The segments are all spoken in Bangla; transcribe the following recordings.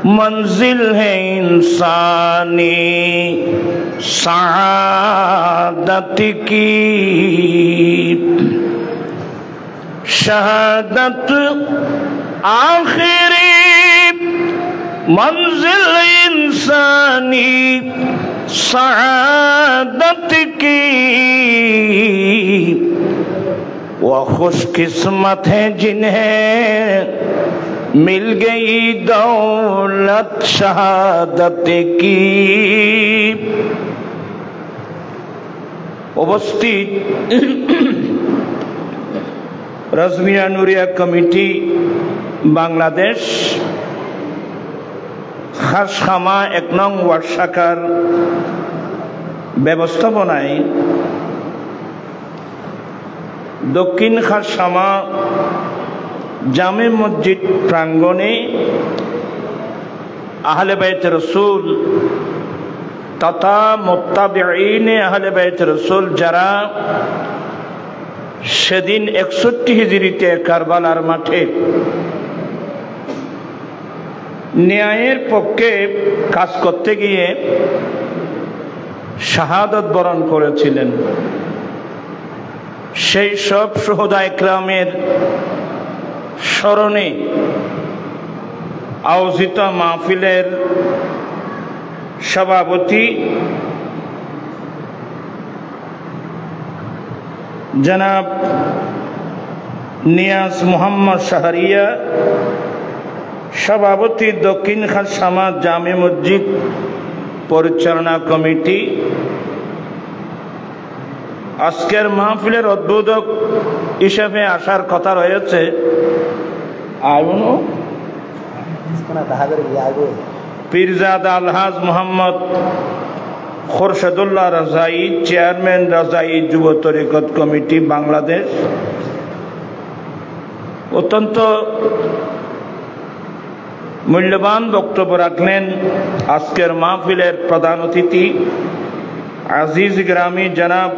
मंजिल है इंसानी सआदत की, शहादत आखिरी मंजिल इंसानी सआदत की। वो खुशकिस्मत है जिन्हें मिल गई दौलत शहादत की। उपस्थित रज़विया नुरिया कमिटी बांग्लादेश खासखामा 1 নং ওয়ার্ড শাখার ব্যবস্থাপনায় দক্ষিণ খাসখামা জামে মসজিদ প্রাঙ্গণে আহলে বাইত রাসূল তথা মুত্তাবিঈনে আহলে বাইত রাসূল যারা সেদিন 61 হিজরিতে কারবালার মাঠে ন্যায়ের পক্ষে কাজ করতে গিয়ে শাহাদাত বরণ করেছিলেন, সেই সব শুহাদা ইকরামের স্মরণে আয়োজিত মাহফিলের সভাপতি জনাব নিয়াজ মোহাম্মদ শাহরিয়া, সভাপতি দক্ষিণ খাসখামা জামে মসজিদ পরিচালনা কমিটি, আজকের মাহফিলের উদ্বোধক হিসেবে আসার কথা রয়েছে পীরজাদা আলহাজ মোহাম্মদ খোরশেদুল্লাহ রাজাই, চেয়ারম্যান রাজাই যুব তরিকত কমিটি বাংলাদেশ। অত্যন্ত মূল্যবান বক্তব্য রাখলেন আজকের মাহফিলের প্রধান অতিথি আজিজ গ্রামী জনাব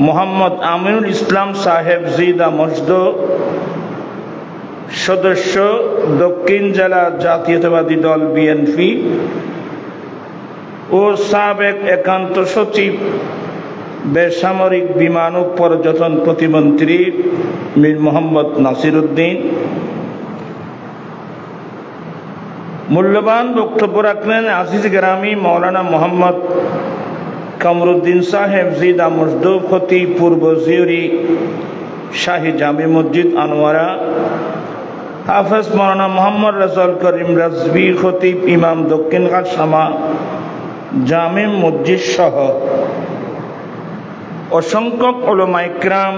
মোহাম্মদ আমিনুল ইসলাম সাহেব জিদা মসদ, সদস্য দক্ষিণ জেলা জাতীয়তাবাদী দল বিএনপি ও সাবেক একান্ত সচিব বেসামরিক বিমান ও পর্যটন প্রতিমন্ত্রী মীর মোহাম্মদ নাসির উদ্দিন। মূল্যবান বক্তব্য রাখলেন আজিজ গ্রামী মৌলানা মোহাম্মদ কামরুদ্দিন সাহেব জিদা মসদ, খতিব পূর্ব জিউরি শাহী জামে মসজিদ আনোয়ারা, হাফেজ মৌলানা মোহাম্মদ রাজুল করিম রাজভী, খতিব ইমাম দক্ষিণ খাসখামা জামে মসজিদ সহ অসংখ্য উলামা ইকরাম,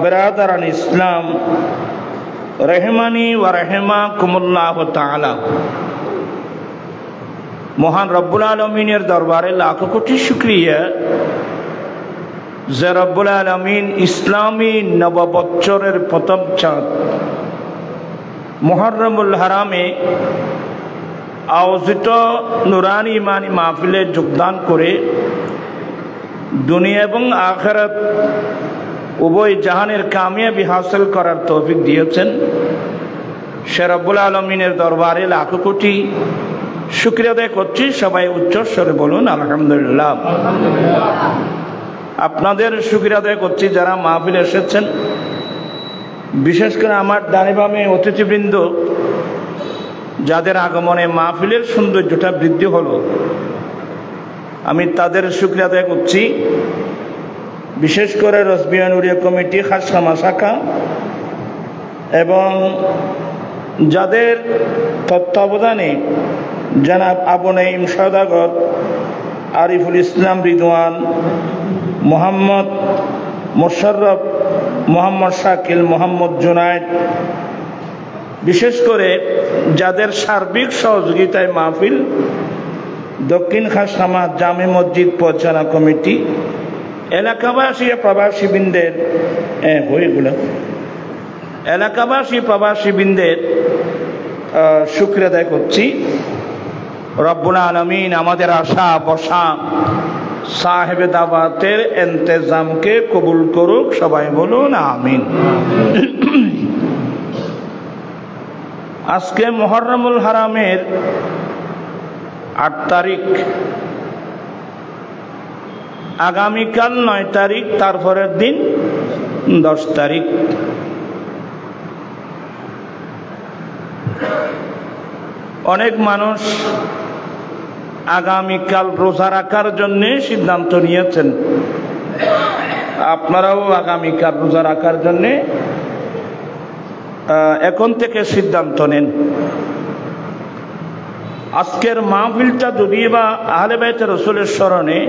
বিরাদারান ইসলাম রহমানি ওয়া রাহিমাকুমুল্লাহ তাআলা। মহান রব্বুল আলমিনের দরবারে লাখো কোটি শুকরিয়া যে রব্বুল আলমিন ইসলামী নববৎসরের প্রথম চাঁদ মুহররমুল হারামে আয়োজিত নুরানি ইমানি মাহফিলে যোগদান করে দুনিয়া এবং আখিরাত উভয় জাহানের কামিয়াবি হাসিল করার তৌফিক দিয়েছেন। সে রব্বুল আলমিনের দরবারে লাখো কোটি শুকরিয়া আদায় করছি। সবাই উচ্চস্বরে বলুন আলহামদুলিল্লাহ। আপনাদের শুকরিয়া আদায় করছি যারা মাহফিলে এসেছেন, বিশেষ করে আমার ডানে বামে অতিথিবৃন্দ যাদের আগমনে মাহফিলের সৌন্দর্যটা বৃদ্ধি হলো, আমি তাদের শুকরিয়া আদায় করছি। বিশেষ করে রজবিয়া নুরিয়া কমিটি খাসখামা শাখা এবং যাদের তত্ত্বাবধানে জনাব আবু নাঈম সওদাগর, আরিফুল ইসলাম রিদওয়ান, মোহাম্মদ মোশাররফ, মোহাম্মদ শাকিল, মোহাম্মদ জুনায়েদ, বিশেষ করে যাদের সার্বিক সহযোগিতায় মাহফিল দক্ষিণ খাসখামা জামে মসজিদ পরিচালনা কমিটি, এলাকাবাসী প্রবাসীবৃন্দের এলাকাবাসী প্রবাসীবৃন্দের শুকরিয়া আদায় করছি। রব্বুল আলামিন আমাদের আশা বসা সাহেবে দাওয়াতের ইন্তজামকে কবুল করুক। সবাই বলুন আমিন। আজকে মুহররমুল হারামের 8 তারিখ, আগামীকাল 9 তারিখ, তারপরের দিন 10 তারিখ। অনেক মানুষ আগামীকাল রোজা রাখার জন্য সিদ্ধান্ত নিয়েছেন। আপনারাও আগামীকাল রোজা রাখার জন্য এখন থেকে সিদ্ধান্ত নেন। আজকের মাহফিলটা যদিও বা আহলে বাইতে রাসূলের স্মরণে,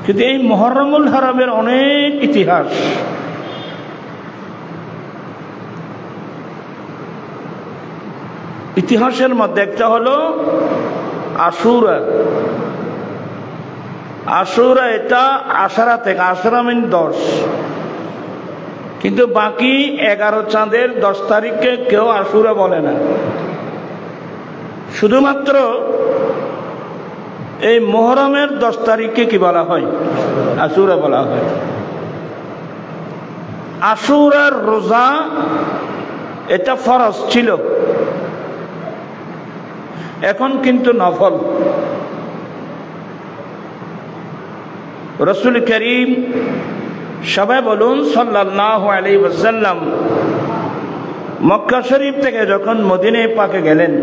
কিন্তু এই মুহররমুল হারামের অনেক ইতিহাস। ইতিহাসের মধ্যে একটা হলো আশুরা। আশুরা এটা আশারা থেকে, আশারা মিন 10, কিন্তু বাকি 11 চাঁদের 10 তারিখকে কেউ আশুরা বলে না। শুধুমাত্র এই মুহররমের 10 তারিখকে কি বলা হয়? আশুরা বলা হয়। আশুরার রোজা এটা ফরজ ছিল, এখন কিন্তু নফল। রাসূল করিম সবাই বলুন সাল্লাল্লাহু আলাইহি ওয়াসাল্লাম মক্কা শরীফ থেকে যখন মদিনা পাকে গেলেন,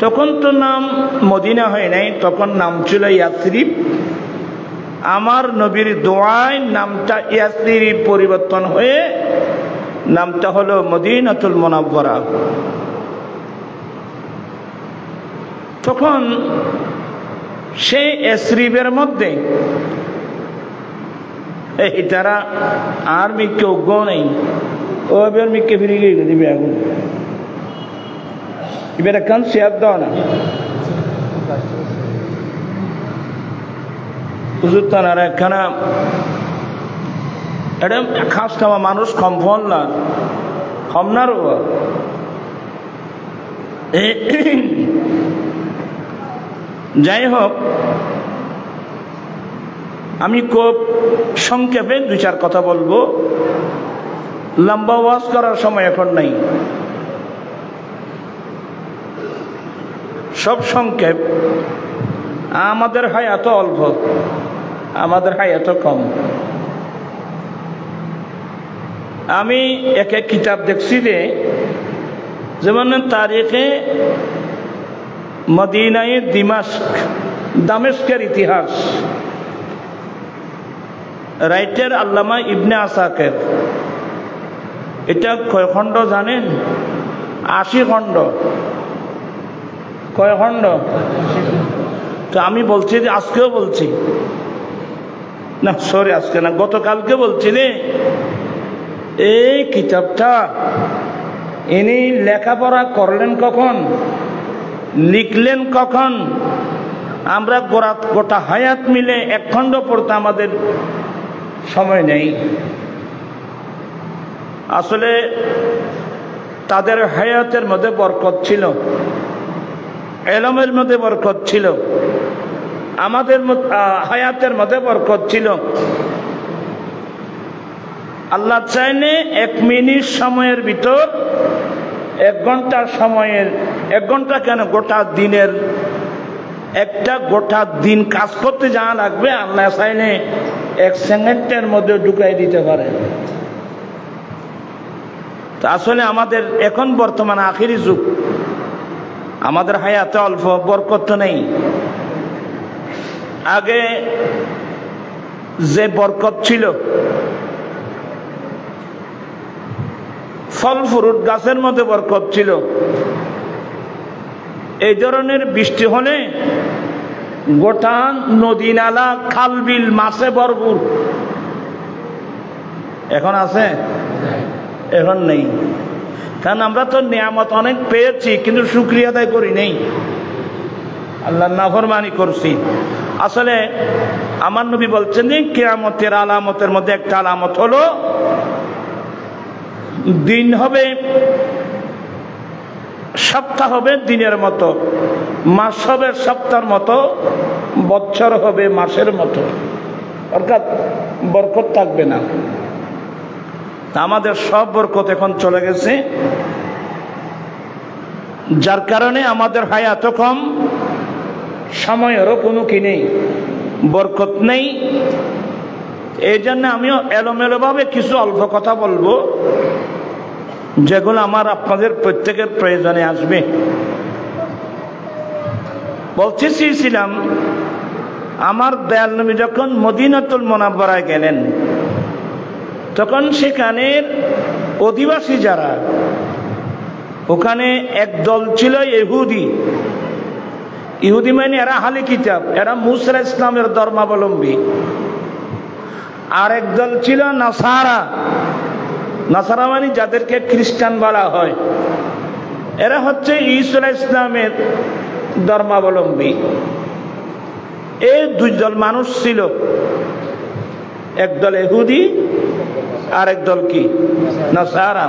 তখন তো নাম মদিনা হয় নাই, তখন নাম ছিল ইয়াসরিব। আমার নবীর দোয়ায় নামটা ইয়াসরিব পরিবর্তন হয়ে নামটা হলো মদিনাতুল মুনাওয়ারা। তখন সেই ইয়াসরিবের মধ্যে এই তারা আর মিকে উগ্র নেই, ও এবার মিকে ফিরে গিয়ে দিবে এখন এবার এখন শেয়ার দাও না হুজুর তানারা একখানা এটা খাস খাওয়া মানুষ কম ফল না, কম না রো। যাই হোক, আমি খুব সংক্ষেপে 2-4 কথা বলবো, লম্বা ওয়াজ করার সময় এখন নাই। সব সংক্ষেপ। আমাদের হায়াত অল্প, আমাদের হায়াত কম। আমি এক কিতাব দেখছি যে, যেমন তারিখে মদিনায়ে দামেস্কের ইতিহাস, রাইটার আল্লামা ইবনে আসাকির। এটা কয় খণ্ড জানেন? 80 খণ্ড। কয় খণ্ড? তো আমি বলছি যে, আজকেও বলছি না, সরি আজকে না, গতকালকে বলছি রে, এই কিতাবটা ইনি লেখাপড়া করলেন কখন, লিখলেন কখন? আমরা গোটা হায়াত মিলে 1 খণ্ড পড়তে আমাদের সময় নেই। আসলে তাদের হায়াতের মধ্যে বরকত ছিল, ইলমের মধ্যে বরকত ছিল, আমাদের হায়াতের মধ্যে বরকত ছিল। আল্লাহ চাইলে 1 মিনিট সময়ের ভিতর 1 ঘন্টার সময়ের, 1 ঘন্টা কেন, গোটা দিনের গোটা দিন কাজ করতে যা লাগবে, আল্লাহ চাইলে 1 সেকেন্ডের মধ্যে ঢুকাই দিতে পারে। তো আসলে আমাদের এখন বর্তমানে আখিরি যুগ, আমাদের হায়াতে অল্প, বরকত নেই। আগে যে বরকত ছিল, ফল ফ্রুট গাছের মধ্যে বরকত ছিল। এই ধরনের বৃষ্টি হলে গোটা নদী নালা খাল বিল মাছে ভরপুর। এখন আছে? এখন নেই। কারণ আমরা তো নিয়ামত অনেক পেয়েছি, কিন্তু শুকরিয়া আদায় করি নেই, আল্লাহর নাফরমানি করছি। আসলে আমার নবী বলছেন যে, কিয়ামতের আলামতের মধ্যে একটা আলামত হলো, দিন হবে, সপ্তাহ হবে দিনের মতো, মাস হবে সপ্তাহের মতো, বছর হবে মাসের মতো, অর্থাৎ বরকত থাকবে না। আমাদের সব বরকত এখন চলে গেছে। যার কারণে আমাদের হায়াত কম, সময়েরও কোনো কি নেই, বরকত নেই। এই জন্য আমিও এলোমেলোভাবে কিছু অল্প কথা বলবো, যেগুলো আমার আপনাদের প্রত্যেকের প্রয়োজনে আসবে। বলতে চেয়েছিলাম, আমার দয়াল নবী যখন মদিনাতুল মুনাওয়ারায় গেলেন, তখন সেখানের অধিবাসী যারা, ওখানে একদল ছিল ইহুদি। ইহুদি মানে এরা আহলে কিতাব, এরা মুসা ইসলামের ধর্মাবলম্বী। আর একদল ছিল নাসারা। নাসারা মানে যাদেরকে খ্রিস্টান বলা হয়, এরা হচ্ছে ঈসা ইসলামের ধর্মাবলম্বী। এই দুই দল মানুষ ছিল, একদল ইহুদি আর একদল কি নাসারা।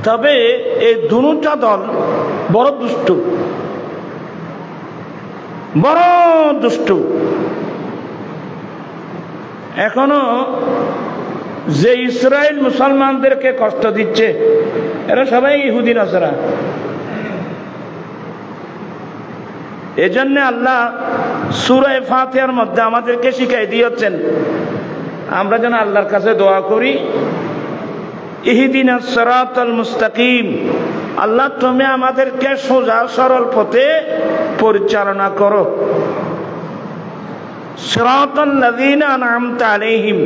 তবে এই দুটা দল বড় দুষ্টু, বড় দুষ্টু। এখনো যে ইসরায়েল মুসলমানদেরকে কষ্ট দিচ্ছে, এরা সবাই ইহুদি নাসারা। এজন্য আল্লাহ সূরা ফাতিহার মধ্যে আমাদেরকে শিখাই দিয়েছেন, আমরা যেন আল্লাহর কাছে দোয়া করি, ইহদিনাস সিরাতাল মুস্তাকিম, আল্লাহ তুমি আমাদেরকে সোজা সরল পথে পরিচালনা করো। সিরাতাল লাযিনা আন'আমতা আলাইহিম,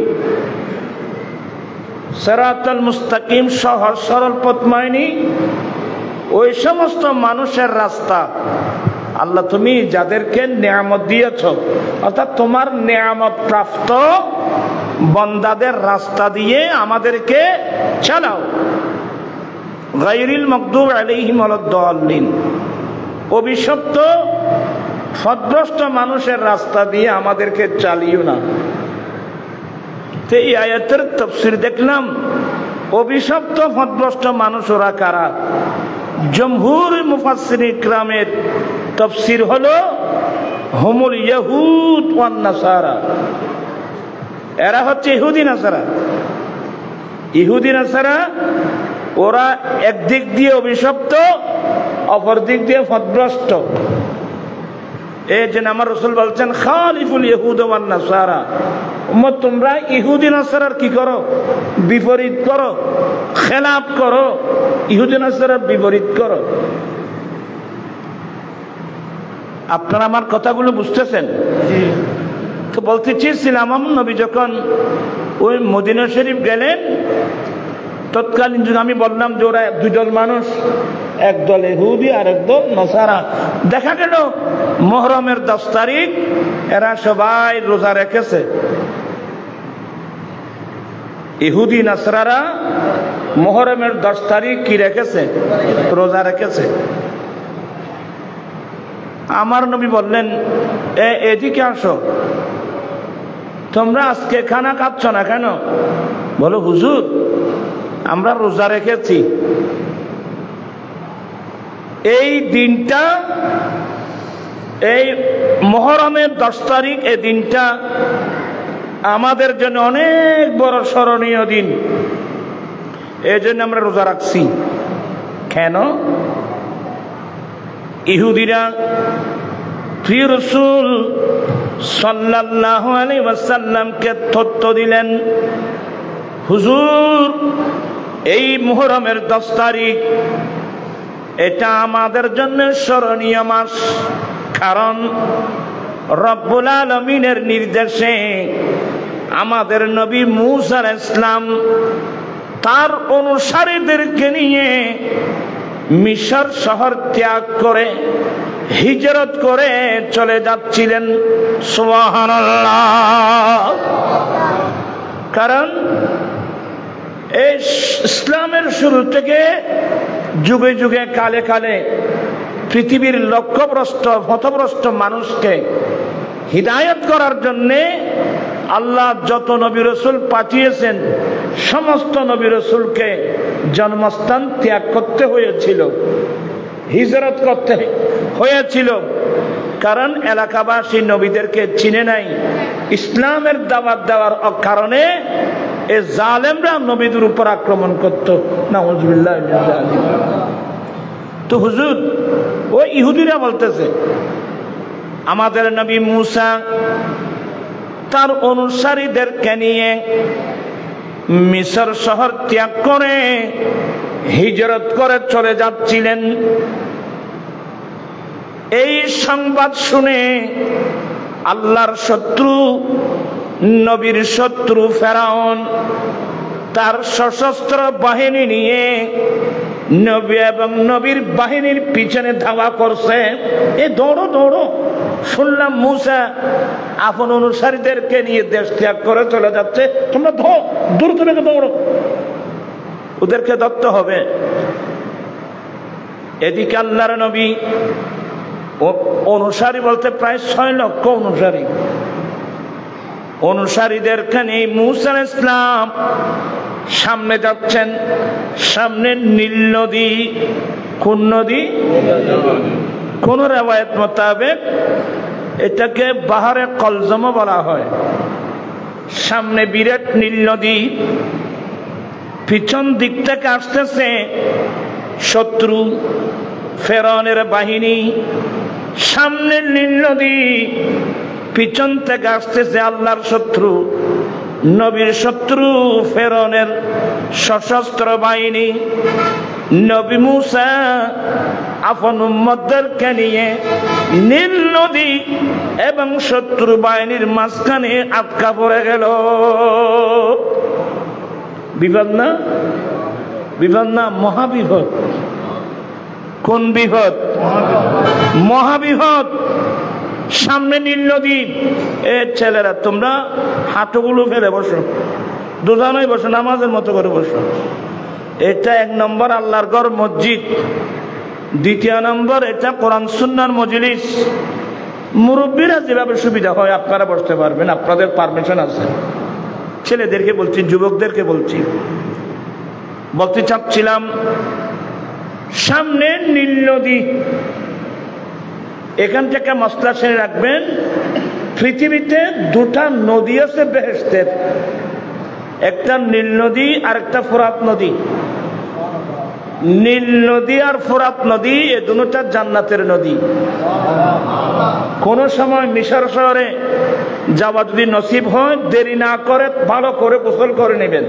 সিরাতাল মুস্তাকিম সহজ সরল পথ মানে ওই সমস্ত মানুষের রাস্তা, আল্লাহ তুমি যাদেরকে নিয়ামত দিয়েছ, অর্থাৎ তোমার নিয়ামত প্রাপ্ত বান্দাদের রাস্তা দিয়ে আমাদেরকে চালাও। গায়রিল মাগদুব আলাইহিম ওয়ালাদ-দাল্লিন, অভিশপ্ত পথভ্রষ্ট মানুষের রাস্তা দিয়ে আমাদেরকে চালিও না। তো এই আয়াতের তাফসীর দেখলাম, অভিশপ্ত পথভ্রষ্ট মানুষ ওরা কারা? জমহুর মুফাসসিরিন ইকরামের তাফসীর হলো হুমুল ইয়াহুদ ওয়ান নাসারা, এরা হচ্ছে ইহুদি নাসারা। ইহুদি নাসারা ওরা একদিক দিয়ে অভিশপ্ত, অপর দিক দিয়ে পথভ্রষ্ট। এই যে আমার রাসূল বলছেন, খালিফুল ইহুদ ওয়ান নাসারা, উম্মত তোমরা ইহুদি নাসারার কি করো? বিপরীত করো, খেলাফ করো, ইহুদি নাসারার বিপরীত করো। আপনারা আমার কথাগুলো বুঝতেছেন? তো বলতে চেয়েছিলাম, আমার নবী যখন ওই মদিনা শরীফ গেলেন, তৎকালীন যুগে আমি বললাম যে ওরা দুই দল মানুষ, একদল ইহুদি আর একদল নাসারা। দেখা গেল মুহররমের 10 তারিখ এরা সবাই রোজা রেখেছে। ইহুদি নাসারারা মুহররমের 10 তারিখ কি রেখেছে? রোজা রেখেছে। আমার নবী বললেন, এদিকে আসো, তোমরা আজকে খানা খাচ্ছ না কেন? বলো, হুজুর আমরা রোজা রেখেছি। এই দিনটা, এই মুহররমের 10 তারিখ, এই দিনটা আমাদের জন্য অনেক বড় স্মরণীয় দিন, এই জন্য আমরা রোজা রাখছি। কেন? ইহুদিরা প্রিয় রাসূল সাল্লাল্লাহু আলাইহি ওয়াসাল্লামকে তথ্য দিলেন, হুজুর এই মুহররমের 10 তারিখ এটা আমাদের জন্য স্মরণীয় মাস, কারণ রব্বুল আলামিনের নির্দেশে আমাদের নবী মূসা আলাইহিস সালাম তার অনুসারীদেরকে নিয়ে মিশর শহর ত্যাগ করে হিজরত করে চলে যাচ্ছিলেন। সুবহানাল্লাহ। কারণ এই ইসলামের শুরু থেকে যুগে যুগে কালে কালে পৃথিবীর লক্ষ্যভ্রষ্ট পথভ্রষ্ট মানুষকে হিদায়াত করার জন্যে আল্লাহ যত নবী রাসূল পাঠিয়েছেন, সমস্ত নবী রাসূলকে জন্মস্থান ত্যাগ করতে হয়েছিল, হিজরত করতে হয়েছিল। কারণ এলাকাবাসী নবীদেরকে চিনে নাই, ইসলামের দাওয়াত দেওয়ার কারণে এই জালেমরা নবীদের উপর আক্রমণ করত। নাউযুবিল্লাহ। তো হুজুর ওই ইহুদিরা বলতেছে আমাদের নবী মুসা তার অনুসারীদেরকে নিয়ে মিশর শহর ত্যাগ করে হিজরত করে চলে যাচ্ছিলেন। এই সংবাদ শুনে আল্লাহর শত্রু নবীর শত্রু ফেরাউন তার সশস্ত্র বাহিনী নিয়ে নবী এবং নবীর বাহিনীর পিছনে ধাওয়া করছে। এ দৌড়ো দৌড়ো, শুনলাম মুসা আপন অনুসারীদেরকে নিয়ে দেশ ত্যাগ করে চলে যাচ্ছে, তোমরা দ্রুত বেগে দৌড়ো, ওদেরকে ধরতে হবে। এদিকে আল্লাহর নবী অনুসারী বলতে প্রায় 6 লক্ষ অনুসারীদেরকে নিয়ে মুসা আলাইহিস সালাম সামনে যাচ্ছেন। সামনে নীল নদী। কোন নদী? কোন রিওয়ায়াত মোতাবেক এটাকে বাহারে কলজম বলা হয়। সামনে বিরাট নীল নদী, পিছন দিক থেকে আসতেছে শত্রু ফেরাউনের বাহিনী। সামনে নীল নদী, পিছন থেকে আসতেছে আল্লাহর শত্রু নবীর শত্রু ফেরাউনের সশস্ত্র বাহিনী। নবী মুসা আপন উম্মতদেরকে নিয়ে নীল নদী এবং শত্রু বাহিনীর মাঝখানে আটকা পড়ে গেল। বিপদ না? বিপদ না? মহাবিপদ। কোন বিপদ? মহাবিপদ। সামনে নীল নদী। এ ছেলেরা তোমরা হাঁটুগুলো ফেলে বসো, দুজনেই বসো, নামাজের মতো করে বসো। এটা 1 নম্বর আল্লাহর ঘর মসজিদ। 2 নম্বর এটা কোরআন সুন্নাহর মজলিস। মুরব্বীরা যেভাবে সুবিধা হয় আপনারা বসতে পারবেন, আপনাদের পারমিশন আছে। ছেলেদেরকে বলছি, যুবকদেরকে বলছি, বলতে চাচ্ছিলাম সামনে নীল নদী। এখান থেকে মসলা শুনে রাখবেন, পৃথিবীতে 2টা নদী আছে বেহেশতের, একটা নীল নদী আর একটা ফোরাত নদী। নীল নদী আর ফোরাত নদী এ দুটোটা জান্নাতের নদী। কোন সময় মিশর শহরে যাওয়া যদি নসিব হয়, দেরি না করে ভালো করে গোসল করে নেবেন।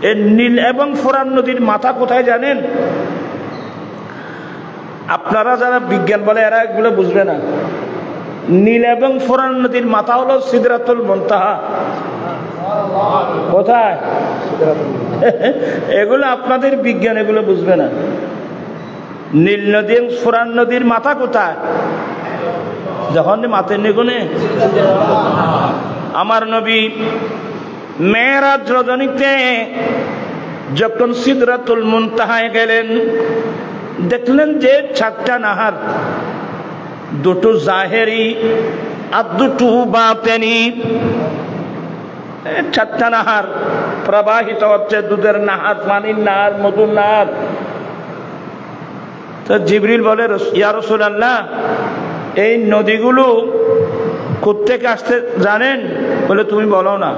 এই নীল এবং ফোরাত নদীর মাথা কোথায় জানেন? আপনারা যারা বিজ্ঞান বলে এরা এগুলো বুঝবে না। নীল এবং ফোরাত নদীর মাথা হলো সিদরাতুল মুনতাহা। কোথায়? এগুলো আপনাদের বিজ্ঞান এগুলো বুঝবে না। নীল নদী এবং ফোরাত নদীর মাথা কোথায়? যখন মাথের নিগুনে আমার নবী মেরাজ রজনীতে যখন সিদরাতুল মুনতাহায় গেলেন, দেখলেন যে 4টা নাহার, 2টো জাহেরি আর 2টো বাতেনি। 4টা নাহার প্রবাহিত হচ্ছে, দুধের নাহার, পানির নাহার, মধুর নাহার। তো জিবরিল বলে, ইয়া রাসূলুল্লাহ এই নদীগুলো কোত্থেকে আসতে জানেন? বলে তুমি বলো না।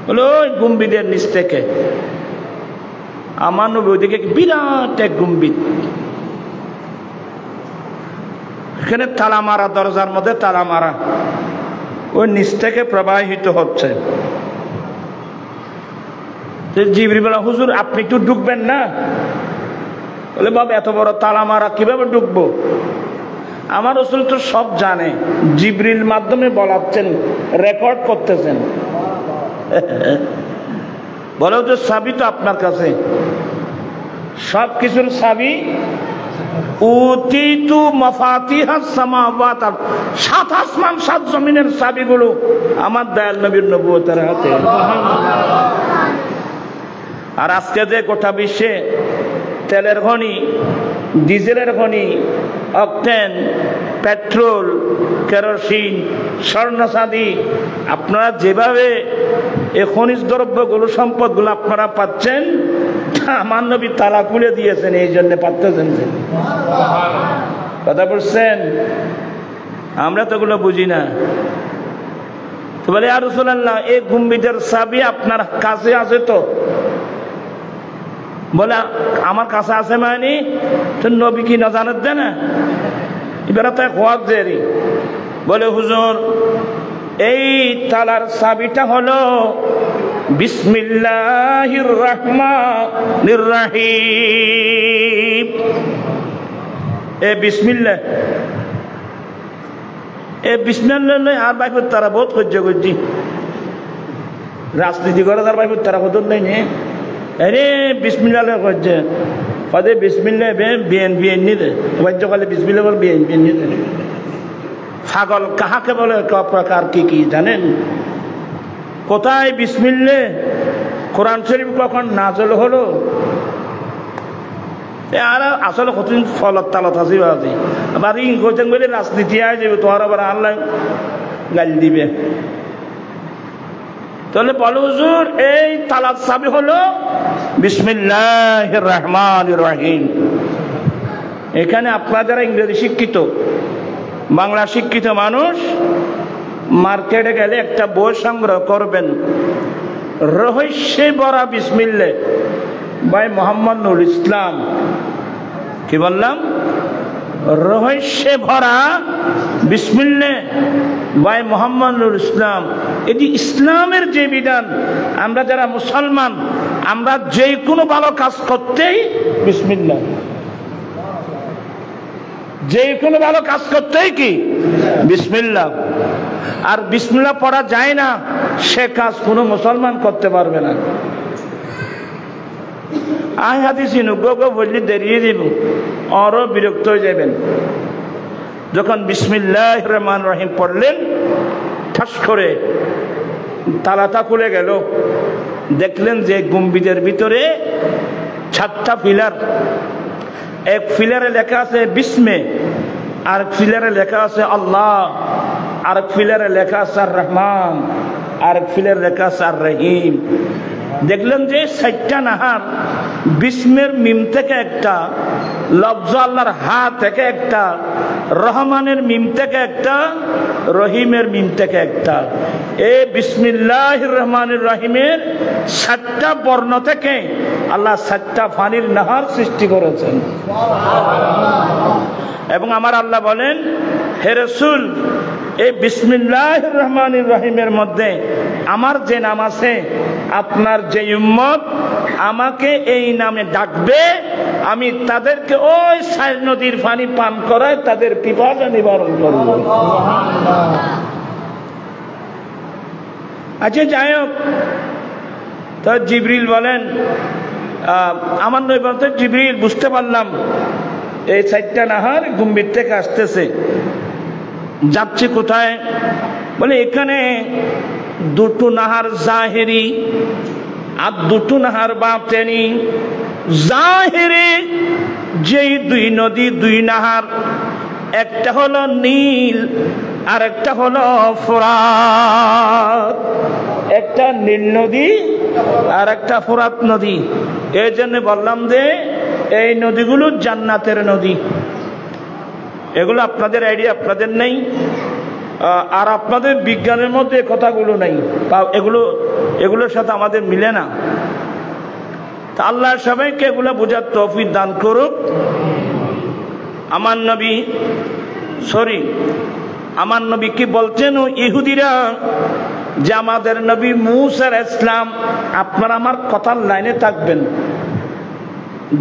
বলে ওই গম্ভীরের নিচ থেকে। আমার নবী ওইদিকে বিরাট এক গম্ভীর, এখানে তালা মারা, দরজার মধ্যে তালা মারা, ওই নিচ থেকে প্রবাহিত হচ্ছে। জিবরিল বলে, হুজুর আপনি একটু ঢুকবেন না? বলে বাবা এত বড় তালা মারা কিভাবে ঢুকবো? আমার রাসূল তো সব জানে, জিবরিল মাধ্যমে বলাচ্ছেন, রেকর্ড করতেছেন। বলো যে চাবি তো আপনার কাছে, সব কিছুর চাবি। উতিতু মাফাতিহাস সামাওয়াত, 7 আসমান 7 জমিনের চাবিগুলো আমার দয়াল নবীর নবুয়তের হাতে। আর আজকে যে গোটা বিশ্বে তেলের খনি, ডিজেলের খনি, অকটেন, পেট্রোল, কেরোসিন, স্বর্ণ চাঁদি, আপনারা যেভাবে এই খনিজ দ্রব্যগুলো, সম্পদগুলো আপনারা পাচ্ছেন, আমার নবী তালা খুলে দিয়েছেন, এই জন্য পাচ্ছেন। কথা বলছেন? আমরা তো ওগুলো বুঝি না। তো বলে ইয়া রাসূলুল্লাহ এই গম্ভীরের চাবি আপনার কাছে আছে তো? বলে আমার কাছে আছে মানে তো নবী কি না জানত দে না এবার তাই খোয়ার দেরি বলে হুজুর এই তালার চাবিটা হলো বিসমিল্লাহির রহমানির রহিম। বিসমিল্লাহ বিসমিল্লাহ আর ভাই তারা বহুত সহ্য করছি রাজনীতি করে তার ভাই তারা কত নেই নে আরে বিসমিল্লাহ করছে পদে বিসমিল্লাহ বিএন নিতে খালি বিসমিল্লাহ বল বিএন নিতে ছাগল কাহাকে বলে প্রকার কি কি জানেন? কোথায় বিসমিল্লাহ? কোরআন শরীফ কখন নাজল হলো? আর আসলে কতদিন ফলত তালত আছে আবার ই করছেন বলে রাজনীতি আয় যাবে তোমার আবার আল্লাহ গাল দিবে। তাহলে বলো হুজুর এই তালার চাবি হলো বিসমিল্লাহির রহমানির রহিম। এখানে আপনারা যারা ইংরেজি শিক্ষিত বাংলা শিক্ষিত মানুষ মার্কেটে গেলে একটা বই সংগ্রহ করবেন, রহস্যে ভরা বিসমিল্লাহ ভাই মোহাম্মদ নুরুল ইসলাম। কি বললাম? রহস্যে ভরা বিসমিল্লাহ ভাই মোহাম্মদ নুরুল ইসলাম। এই যে ইসলামের যে বিধান, আমরা যারা মুসলমান আমরা যে কোনো ভালো কাজ করতেই বিসমিল্লাহ, যে কোনো ভালো কাজ করতেই কি বিসমিল্লাহ। আর বিসমিল্লাহ পড়া যায় না সে কাজ কোনো মুসলমান করতে পারবে না। আই হাদিস গো বললি দেরিয়ে দিব, আরো বিরক্ত হয়ে যাবেন। যখন বিসমিল্লাহির রহমানির রহিম পড়লেন ঠাস করে তালাটা খুলে গেল, দেখলেন যে গম্বুজের ভিতরে 7টা পিলার, এক পিলারে লেখা আছে বিসমে, আর পিলারে লেখা আছে আল্লাহ, আর পিলারে লেখা আছে আর রহমান, আর পিলারে লেখা আছে আর রহিম। দেখলেন যে 4টা নাহার, বিস্মের মিম থেকে একটা, লফজ আল্লাহর হা থেকে একটা, রহমানের মিম থেকে একটা, রহিমের মিম থেকে একটা। এই বিসমিল্লাহির রহমানির রহিমের 7টা বর্ণ থেকে আল্লাহ 7টা পানির নাহার সৃষ্টি করেছেন। এবং আমার আল্লাহ বলেন, হে রাসূল এই বিসমিল্লাহির রহমানির রহিমের মধ্যে আমার যে নাম আছে, আপনার যে উম্মত আমাকে এই নামে ডাকবে আমি তাদেরকে ওই 4 নদীর পানি পান করায় তাদের পিপাসা নিবারণ করব। আচ্ছা যাই হোক, তো জিবরিল বলেন, আমার নবী বলতে জিবরিল বুঝতে পারলাম এই 4টা নাহার গম্বুজ থেকে আসতেছে, যাচ্ছে কোথায়? বলে এখানে 2টো নাহার জাহেরি আর 2টো নাহার বাতেনি। জাহেরি যেই 2 নদী 2 নাহার, একটা হলো নীল আর একটা হলো ফোরাত। একটা নীল নদী আর একটা ফোরাত নদী। এই জন্য বললাম যে এই নদীগুলো জান্নাতের নদী। এগুলো আপনাদের আইডিয়া, আপনাদের নেই, আর আপনাদের বিজ্ঞানের মধ্যে কথাগুলো নেই, এগুলোর সাথে আমাদের মিলে না। তা আল্লাহ সবাইকে এগুলো বোঝার তৌফিক দান করুক। আমার নবী কি বলছেন? ইহুদিরা যে আমাদের নবী মূসা আলাইহিস সালাম, আপনারা আমার কথার লাইনে থাকবেন,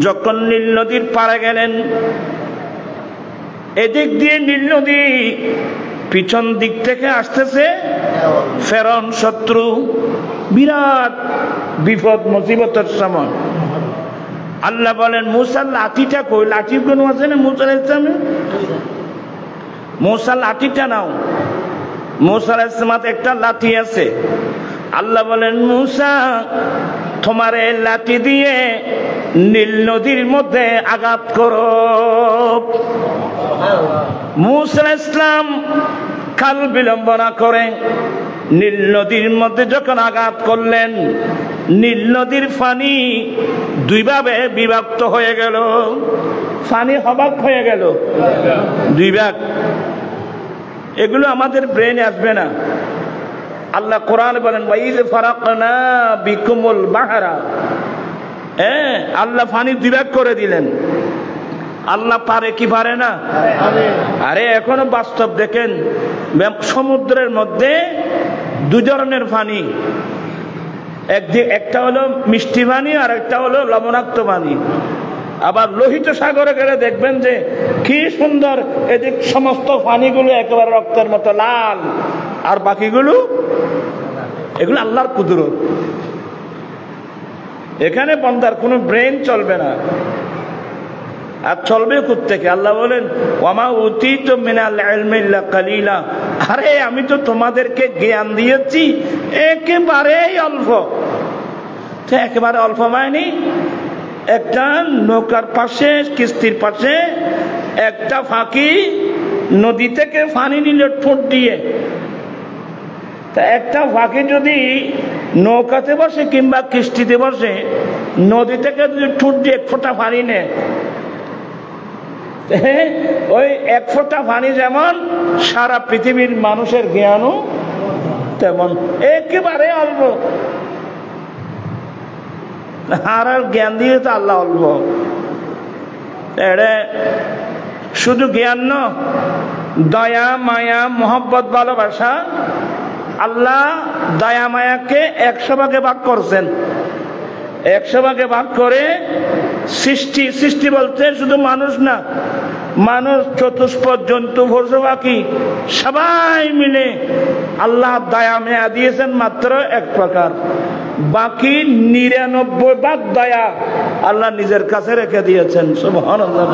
যখন নীল নদীর পাড়ে গেলেন, এদিক দিয়ে নীল নদী, পিছন দিক থেকে আসতেছে ফেরাউন শত্রু, বিরাট বিপদ মুসিবতের সময়। আল্লাহ বলেন মূসার লাঠিটা কই? লাঠি কোনো আছে না মূসা আলাইহিস সালামের? মূসার লাঠিটা নাও। মূসা আলাইহিস সালামের একটা লাঠি আছে। আল্লাহ বলেন মূসা তোমার এই লাঠি দিয়ে নীল নদীর মধ্যে আঘাত করো। মূসা আলাইহিস সালাম কাল বিলম্বনা করে নীল নদীর মধ্যে যখন আঘাত করলেন, নীল নদীর পানি 2 ভাগে বিভক্ত হয়ে গেল। পানি হবাক হয়ে গেল 2 ভাগ। এগুলো আমাদের ব্রেনে আসবে না। আল্লাহ কোরআন বলেন ওয়াইজ ফারাকনা বিকুমুল বাহরা, আল্লাহ পানি দুই ভাগ করে দিলেন। আল্লাহ পারে কি পারে না? আরে এখনো বাস্তব দেখেন, সমুদ্রের মধ্যে দুই ধরনের পানি, একটা হলো মিষ্টি পানি আর একটা হলো লবণাক্ত পানি। আবার লোহিত সাগরে গেলে দেখবেন যে কি সুন্দর, এদিক সমস্ত পানিগুলো একেবারে রক্তের মতো লাল, আর বাকিগুলো এগুলো আল্লাহর কুদরত। এখানে বান্দার কোনো ব্রেন চলবে না, আর চলবে কোত্থেকে? আল্লাহ বলেন ওয়ামা উতীতু মিনাল ইলমি ইল্লা কালিলা। আরে আমি তো তোমাদেরকে জ্ঞান দিয়েছি একেবারেই অল্প। তো একেবারে অল্প মানে একটা নৌকার পাশে, কিস্তির পাশে একটা ফাঁকি, নদী থেকে পানি নিলে ঠোঁট দিয়ে, তা একটা ফাঁকি যদি নৌকাতে বসে কিংবা কিস্তিতে বসে, নদী থেকে যদি ঠোঁট দিয়ে এক ফোঁটা পানি নেয়, ওই এক ফোঁটা পানি যেমন সারা পৃথিবীর মানুষের জ্ঞানও তেমন, একেবারে অল্প। আর জ্ঞান দিয়ে তো আল্লাহ অল্প। এটা শুধু জ্ঞান ন, দয়া মায়া মোহব্বত ভালোবাসা। আল্লাহ দয়া মায়াকে 100 ভাগে ভাগ করছেন। 100 ভাগে ভাগ করে সৃষ্টি বলতে শুধু মানুষ না, মানুষ, চতুষ্পদ জন্তু, পশু পাখি সবাই মিলে আল্লাহ দয়া মায়া দিয়েছেন মাত্র 1 প্রকার। বাকি 99 ভাগ দয়া আল্লাহ নিজের কাছে রেখে দিয়েছেন। সুবহানাল্লাহ।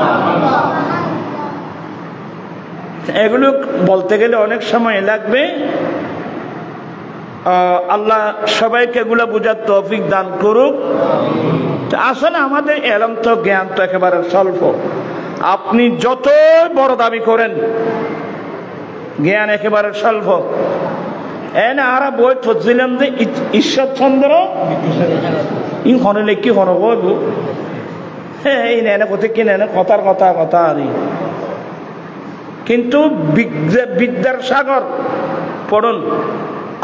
এগুলো বলতে গেলে অনেক সময় লাগবে। আল্লাহ সবাইকে এগুলো বুঝার তৌফিক দান করুক। আসলে আমাদের এলম তো, জ্ঞান তো একেবারে স্বল্প। আপনি যত বড় দাবি করেন, জ্ঞান একেবারে স্বল্প। এনে আরা বই থছিলাম যে ঈশ্বরচন্দ্র ই হনে লেখি হন বইব, এই নেনে কোথায় কি নেনে কথার কথা আর। কিন্তু বিদ্যার সাগর পড়ুন।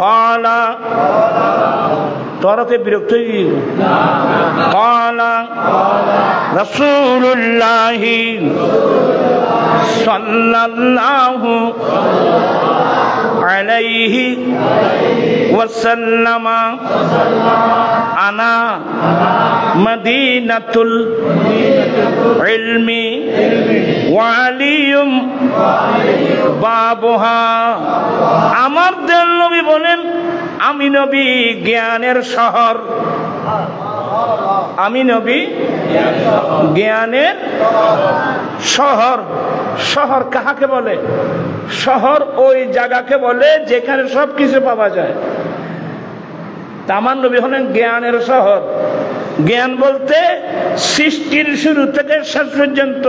কালা, তোরাতে বিরক্ত হয়ে গিয়ে কালা রাসূলুল্লাহি সাল্লাল্লাহু আলাইহি ওয়াসাল্লাম আনা মদিনাতুল ইলমি ওয়া আলিয়ুম বাবুহা। আমার দেন নবী বলেন, আমি নবী জ্ঞানের শহর। আমি নবী জ্ঞানের শহর। শহর কাহাকে বলে? শহর ওই জায়গাকে বলে যেখানে সবকিছু পাওয়া যায়। আমার নবী হলেন জ্ঞানের শহর। জ্ঞান বলতে সৃষ্টির শুরু থেকে শেষ পর্যন্ত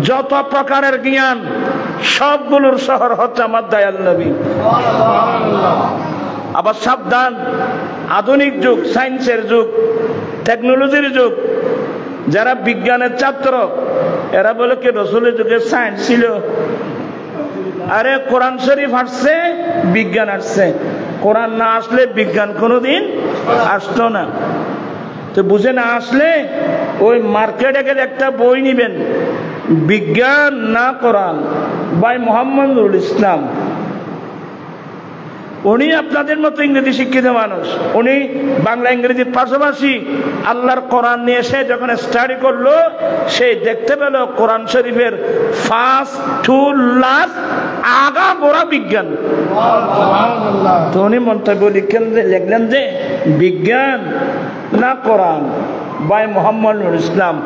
যত প্রকারের জ্ঞান সবগুলোর শহর হচ্ছে আমার দয়াল নবী। আবার সাবধান, আধুনিক যুগ, সায়েন্সের যুগ, টেকনোলজির যুগ। যারা বিজ্ঞানের ছাত্র এরা বলে কি রসুলের যুগে সায়েন্স ছিল? আরে কোরআন শরীফ আসছে, বিজ্ঞান আসছে। কোরআন না আসলে বিজ্ঞান কোনোদিন আসতো না। তো বুঝে না আসলে ওই মার্কেটে গেলে একটা বই নিবেন, বিজ্ঞান না কোরআন, বাই মোহাম্মদুল ইসলাম। উনি আপনাদের মতো ইংরেজি শিক্ষিত মানুষ। উনি বাংলা ইংরেজির পাশাপাশি আল্লাহর কোরআন নিয়ে এসে যখন স্টাডি করলো, সে দেখতে পেল কোরআন শরীফের ফার্স্ট টু লাস্ট আগা গোড়া বিজ্ঞান। তো উনি মন্তব্য লিখলেন যে বিজ্ঞান না কোরআন, বাই মোহাম্মদুল ইসলাম।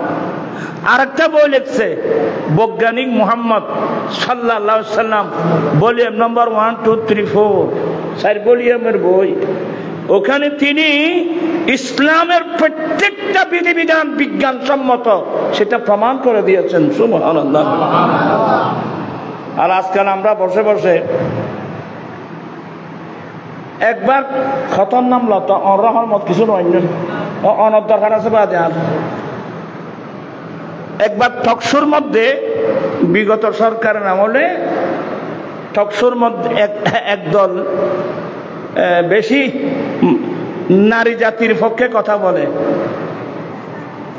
আরেকটা বই লিখছে বৈজ্ঞানিক মোহাম্মদ সাল্লাল্লাহু আলাইহি সাল্লাম, ভলিউম নম্বর 1, 2, 3, 4, 4 ভলিউমের বই। ওখানে তিনি ইসলামের প্রত্যেকটা বিধিবিধান বিজ্ঞান সম্মত সেটা প্রমাণ করে দিয়েছেন। সুবহানাল্লাহ। আর আজকাল আমরা বসে বসে একবার খতম নাম লত অরহমত কিছু নয়, অনর দরকার আছে বা আর একবার টকশোর মধ্যে বিগত সরকারের আমলে টকশোর মধ্যে একদল বেশি নারী জাতির পক্ষে কথা বলে।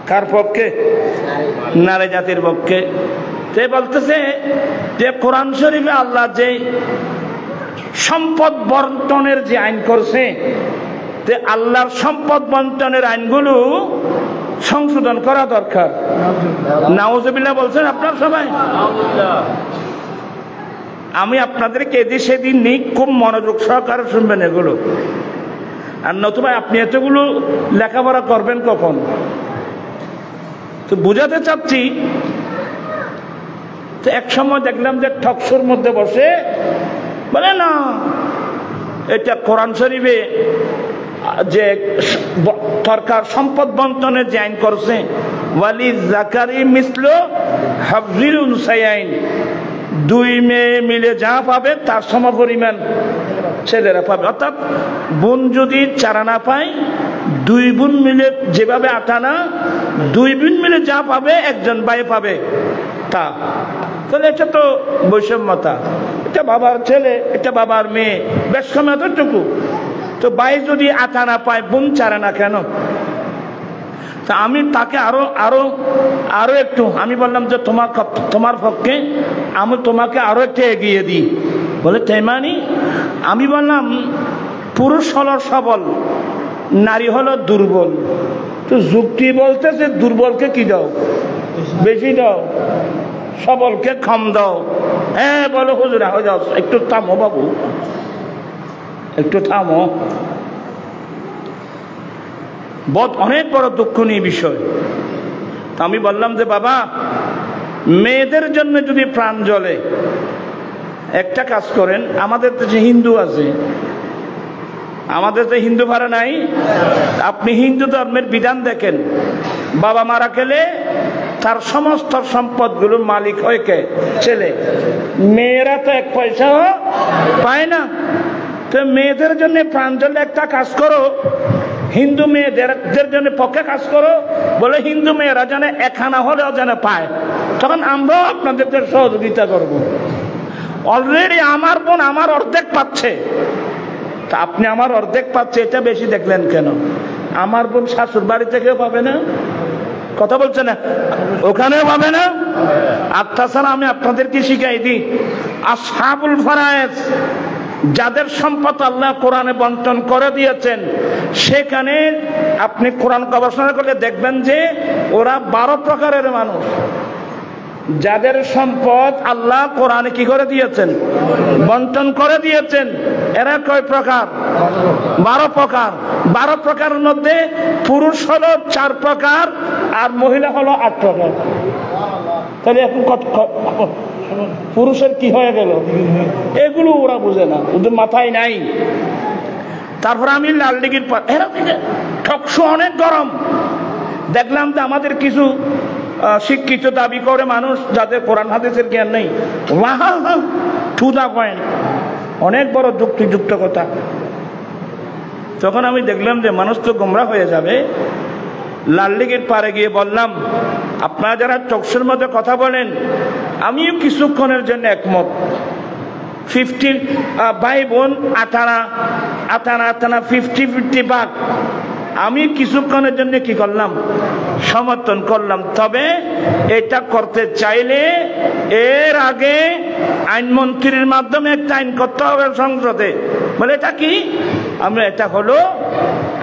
কার পক্ষে? নারী জাতির পক্ষে। তে বলতেছে যে কোরআন শরীফে আল্লাহ যে সম্পদ বন্টনের যে আইন করছে, তে আল্লাহর সম্পদ বন্টনের আইনগুলো সংশোধন করা দরকার। নাউজুবিল্লাহ বলছেন আপনার সবাই। আমি আপনাদেরকে এদিন সেদিন নেই, খুব মনোযোগ সহকারে শুনবেন এগুলো। আর নতুবা আপনি এতগুলো লেখাপড়া করবেন কখন? তো বুঝাতে চাচ্ছি, তো এক সময় দেখলাম যে টকশোর মধ্যে বসে বলে না, এটা কোরআন শরীফে যে সরকার সম্পদ বন্টনের যে আইন করছে, ওয়ালি জাকারি মিসলু হাফজিল উনসায়াইন, দুই মেয়ে মিলে যা পাবে তার সম পরিমাণ ছেলেরা পাবে। অর্থাৎ বোন যদি 4 আনা পায়, 2 বোন মিলে যেভাবে 8 আনা, 2 বোন মিলে যা পাবে একজন ভাই পাবে তা। তাহলে এটা তো বৈষম্যতা। এটা বাবার ছেলে, এটা বাবার মেয়ে, বেশ কম এতটুকু। তো ভাই যদি 8 আনা পায়, বোন 4 আনা কেন? তা আমি তাকে আরো একটু আমি বললাম যে তোমার পক্ষে আমি তোমাকে আরো একটু এগিয়ে দিই। বলে তেমানি? আমি বললাম পুরুষ হলো সবল, নারী হলো দুর্বল। তো যুক্তি বলতেছে দুর্বলকে কি দাও? বেশি দাও, সবলকে কম দাও। হ্যাঁ বলো হুজুর, হয়ে যাও, একটু থামো বাবু, একটু থামো। অনেক বড় দুঃখনীয় বিষয়। আমি বললাম যে বাবা, মেয়েদের জন্য যদি প্রাণ জ্বলে, একটা কাজ করেন, আমাদের দেশে হিন্দু আছে, আমাদের তো হিন্দু ভাড়া নাই। আপনি হিন্দু ধর্মের বিধান দেখেন, বাবা মারা গেলে তার সমস্ত সম্পদগুলোর মালিক হয় কে? ছেলে। মেয়েরা তো 1 পয়সাও পায় না। তো মেয়েদের জন্য প্রাণ জ্বলে একটা কাজ করো, হিন্দু মেয়েদের জন্য পক্ষে কাজ করো। বলে হিন্দু মেয়েরা যেন 1 আনা হলেও যেন পায়, তখন আমরাও আপনাদেরকে সহযোগিতা করব। অলরেডি আমার বোন আমার অর্ধেক পাচ্ছে, তা আপনি আমার অর্ধেক পাচ্ছে, এটা বেশি দেখলেন কেন? আমার বোন শাশুড় বাড়ি থেকেও পাবে না, কথা বলছে না, ওখানেও পাবে না। আর তাছাড়া আমি আপনাদেরকে শিখাই দিই, আসহাবুল ফারায়েজ, যাদের সম্পদ আল্লাহ কোরআনে বন্টন করে দিয়েছেন, সেখানে আপনি কোরআন গবেষণা করলে দেখবেন যে ওরা 12 প্রকারের মানুষ। যাদের সম্পদ আল্লাহ কোরআনে কি করে দিয়েছেন? বন্টন করে দিয়েছেন। এরা কয় প্রকার? 12 প্রকার। 12 প্রকারের মধ্যে পুরুষ হলো 4 প্রকার আর মহিলা হলো 8 প্রকার। তাহলে এখন পুরুষের কি হয়ে গেল? এগুলো ওরা বুঝে না, ওদের মাথায় নাই। তারপর আমি লালদিঘির ঠকশো অনেক গরম দেখলাম যে আমাদের কিছু শিক্ষিত দাবি করে মানুষ, যাদের কোরআন হাদিসের জ্ঞান নেই, টু দা পয়েন্ট, অনেক বড় যুক্তিযুক্ত কথা। তখন আমি দেখলাম যে মানুষ তো গোমরা হয়ে যাবে। লালদিঘির পারে গিয়ে বললাম, আপনারা যারা টকশোর মধ্যে কথা বলেন, আমিও কিছুক্ষণের জন্য একমত। 50 ভাই বোন 8 আনা 50-50 ভাগ, আমি কিছুক্ষণের জন্য কি করলাম? সমর্থন করলাম। তবে এটা করতে চাইলে এর আগে আইনমন্ত্রীর মাধ্যমে একটা আইন করতে হবে সংসদে। বলে এটা কি? এটা হলো,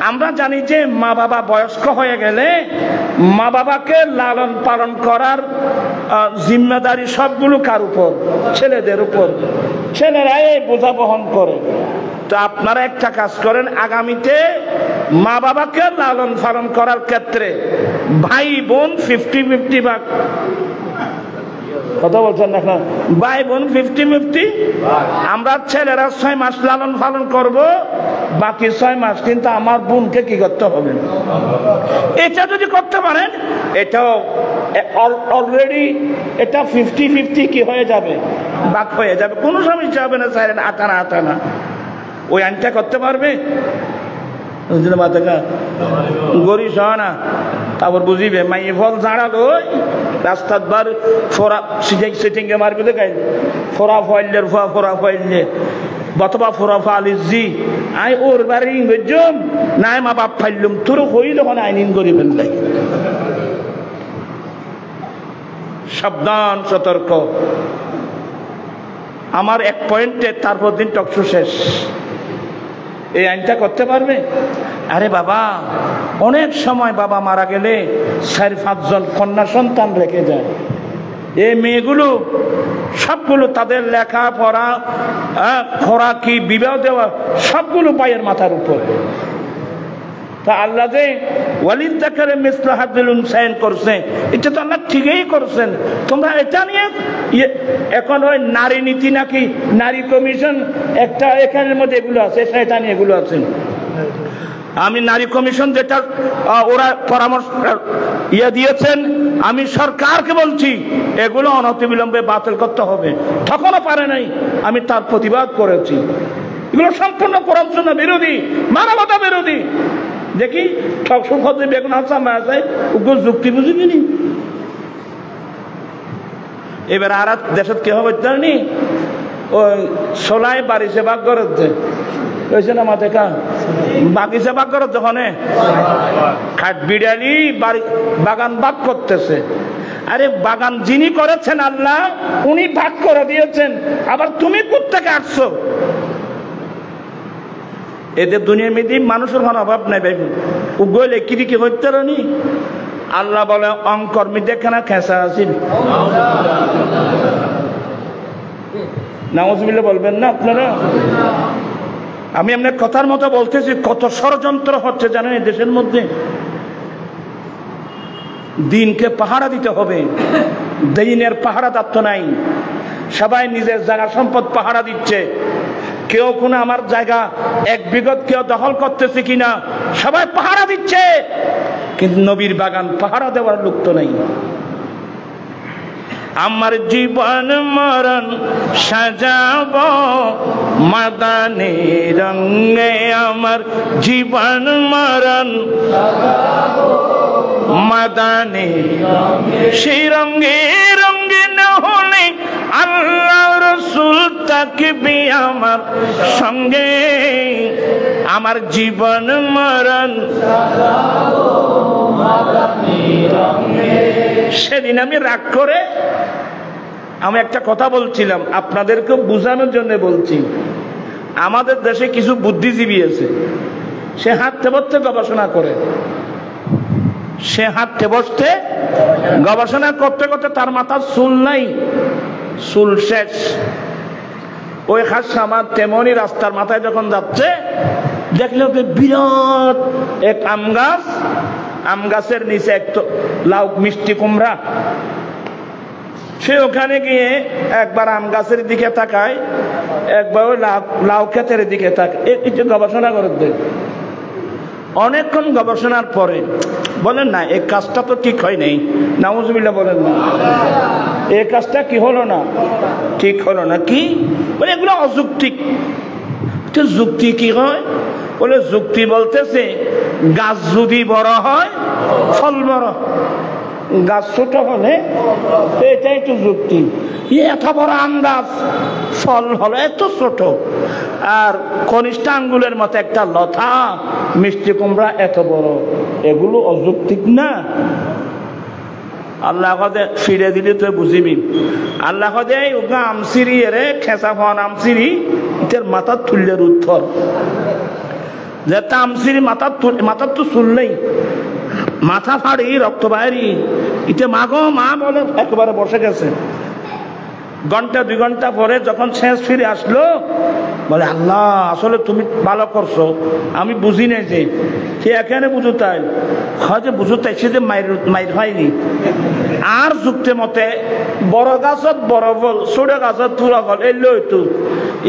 আমরা জানি যে মা বাবা বয়স্ক হয়ে গেলে মা বাবাকে লালন পালন করার জিম্মেদারি সবগুলো কার উপর? ছেলেদের উপর। ছেলেরা এই বোঝা বহন করে। তো আপনারা একটা কাজ করেন, আগামীতে মা বাবাকে লালন পালন করার ক্ষেত্রে ভাই বোন 50-50 ভাগ। কথা বলছেন না? ভাই বোন 50-50। আমরা ছেলেরা 6 মাস লালন পালন করব, বাকি 6 মাস কিন্তু আমার বোনকে কি করতে হবে? এটা যদি করতে পারেন, এটাও অলরেডি এটা 50-50 কি হয়ে যাবে? ভাগ হয়ে যাবে, কোনো সমস্যা হবে না। 8 আনা ওই আইনটা করতে পারবে। গরিব হয় না, তারপর বুঝিবে মাইয়ে ফল জাড়ালো রাস্তার বার ফোরা সিটিংয়ে মারবে, দেখাই ফোরা ফাইলের ফোরা ফাইলে বতবা ফোরা ফালিজি আই ওর বাড়ি ইংরেজ নাই মা বাপ ফাইলুম তোর হইল আইন করিবেন। সাবধান, সতর্ক। আমার এক পয়েন্টে তারপর দিন টকশো শেষ। এই আইনটা করতে পারবে? আরে বাবা, অনেক সময় বাবা মারা গেলে 4-5 জন কন্যা সন্তান রেখে যায়। এই মেয়েগুলো সবগুলো তাদের লেখাপড়া, খোরাকি, বিবাহ দেওয়া সবগুলো পায়ের মাথার উপর। তা আল্লাহ যে ওয়ালিদ যাকারে মিসলু হাযিল উনসায়াইন করছে, এটা তো আল্লাহ ঠিকই করছেন। তোমরা এটা নিয়ে এখন ওই নারী নীতি নাকি নারী কমিশন একটা এখানের মধ্যে এগুলো আছে, সেটা নিয়ে এগুলো আছে। আমি নারী কমিশন যেটা ওরা পরামর্শ দিয়েছেন, আমি সরকারকে বলছি এগুলো অনতিবিলম্বে বাতিল করতে হবে। তখনও পারে নাই, আমি তার প্রতিবাদ করেছি। এগুলো সম্পূর্ণ কোরআন সুন্নাহ বিরোধী, মানবতা বিরোধী। দেখি ঠকসুফতে বেগুন হাসান আছে ওগুলো যুক্তি বুঝিনি। এবার আর দেশত কি হবে জানি, ওই সোলাই বাড়িছে ভাগ করছে হয়েছে না, মাথে কা বাগিচা ভাগ করত যখন খাট বিড়ালি বাগান ভাগ করতেছে। আরে বাগান যিনি করেছেন আল্লাহ, উনি ভাগ করে দিয়েছেন, আবার তুমি কোত্থেকে আসছো? এদের দুনিয়ার মধ্যে মানুষের কোনো অভাব নাই ভাই। ও গইলে কি কি হইতে নি? আল্লাহ বলে অঙ্কর্মী দেখে না খেঁচা আছিল। নাউজুবিল্লাহ বলবেন না আপনারা? আমি আপনার কথার মতো বলতেছি, কত ষড়যন্ত্র হচ্ছে জানেন এই দেশের মধ্যে। দিনকে পাহারা দিতে হবে, দিনের পাহারাদার তো নাই। সবাই নিজের জায়গা সম্পদ পাহারা দিচ্ছে। কেউ কোনো আমার জায়গা 1 বিঘত কেউ দখল করতেছে কিনা সবাই পাহারা দিচ্ছে, কিন্তু নবীর বাগান পাহারা দেওয়ার লোক তো নাই। আমার জীবন মরণ সাজাব মাদানী রঙে, আমার জীবন মরণ মাদানী, সেই রঙে রঙে না হলে আল্লাহ রাসূল থাকবে আমার সঙ্গে। আমার জীবন মরণ সেদিন আমি রাগ করে আমি একটা কথা বলছিলাম, আপনাদেরকে বোঝানোর জন্য বলছি। আমাদের দেশে কিছু বুদ্ধিজীবী আছে, সে হাঁটতে বসতে গবেষণা করে, সে হাঁটতে বসতে গবেষণা করতে করতে তার মাথার চুল নাই, চুল শেষ। ওই খাস আমার তেমনি রাস্তার মাথায় যখন যাচ্ছে, দেখলো বিরাট এক আম গাছ, আম গাছের নিচে এক লাউ মিষ্টি কুমড়া। সে ওখানে গিয়ে একবার আম গাছের দিকে তাকায়, একবার ওই লাউ ক্ষেতের দিকে তাকায়, একটু গবেষণা করে দেয়। অনেকক্ষণ গবেষণার পরে বলেন না, এই কাজটা তো ঠিক হয় নাই। নাউজুবিল্লাহ বলেন না, এই কাজটা কি হলো না, ঠিক হলো না। কি বলে এগুলো অযৌক্তিক। যুক্তি কি হয়? বলে যুক্তি বলতেছে গাছ যদি বড় হয় ফল বড়, গাছ ছোট হলে এটাই তো যুক্তি। এত বড় আম গাছ, ফল হলো এত ছোট, আর কনিষ্ঠ আঙ্গুলের মতো একটা লতা মিষ্টি কুমড়া এত বড়, এগুলো অযৌক্তিক না? আল্লাহ কদে ফিরে দিলে তুই বুঝিবি। আল্লাহ কদে আমসিরি এরে খেঁচা ফন আমসিরি ইটার মাথার তুললের উত্তর, যে আমসিরি মাথার তো চুল নেই, মাথা ফাড়ি রক্ত বাইরি, ইটা মাগো মা বলে একেবারে বসে গেছে। ঘন্টা 2 ঘন্টা পরে যখন শেষ ফিরে আসলো, বলে আল্লাহ আসলে তুমি ভালো করছো, আমি বুঝি নাই যে সে এখানে বুঝো তাই হয়তো বুঝো তাই সে যে মাইর হয়নি। আর যুক্তি মতে বড় গাছত বড় ফল, ছোট গাছত তুলা ফল, এলো তো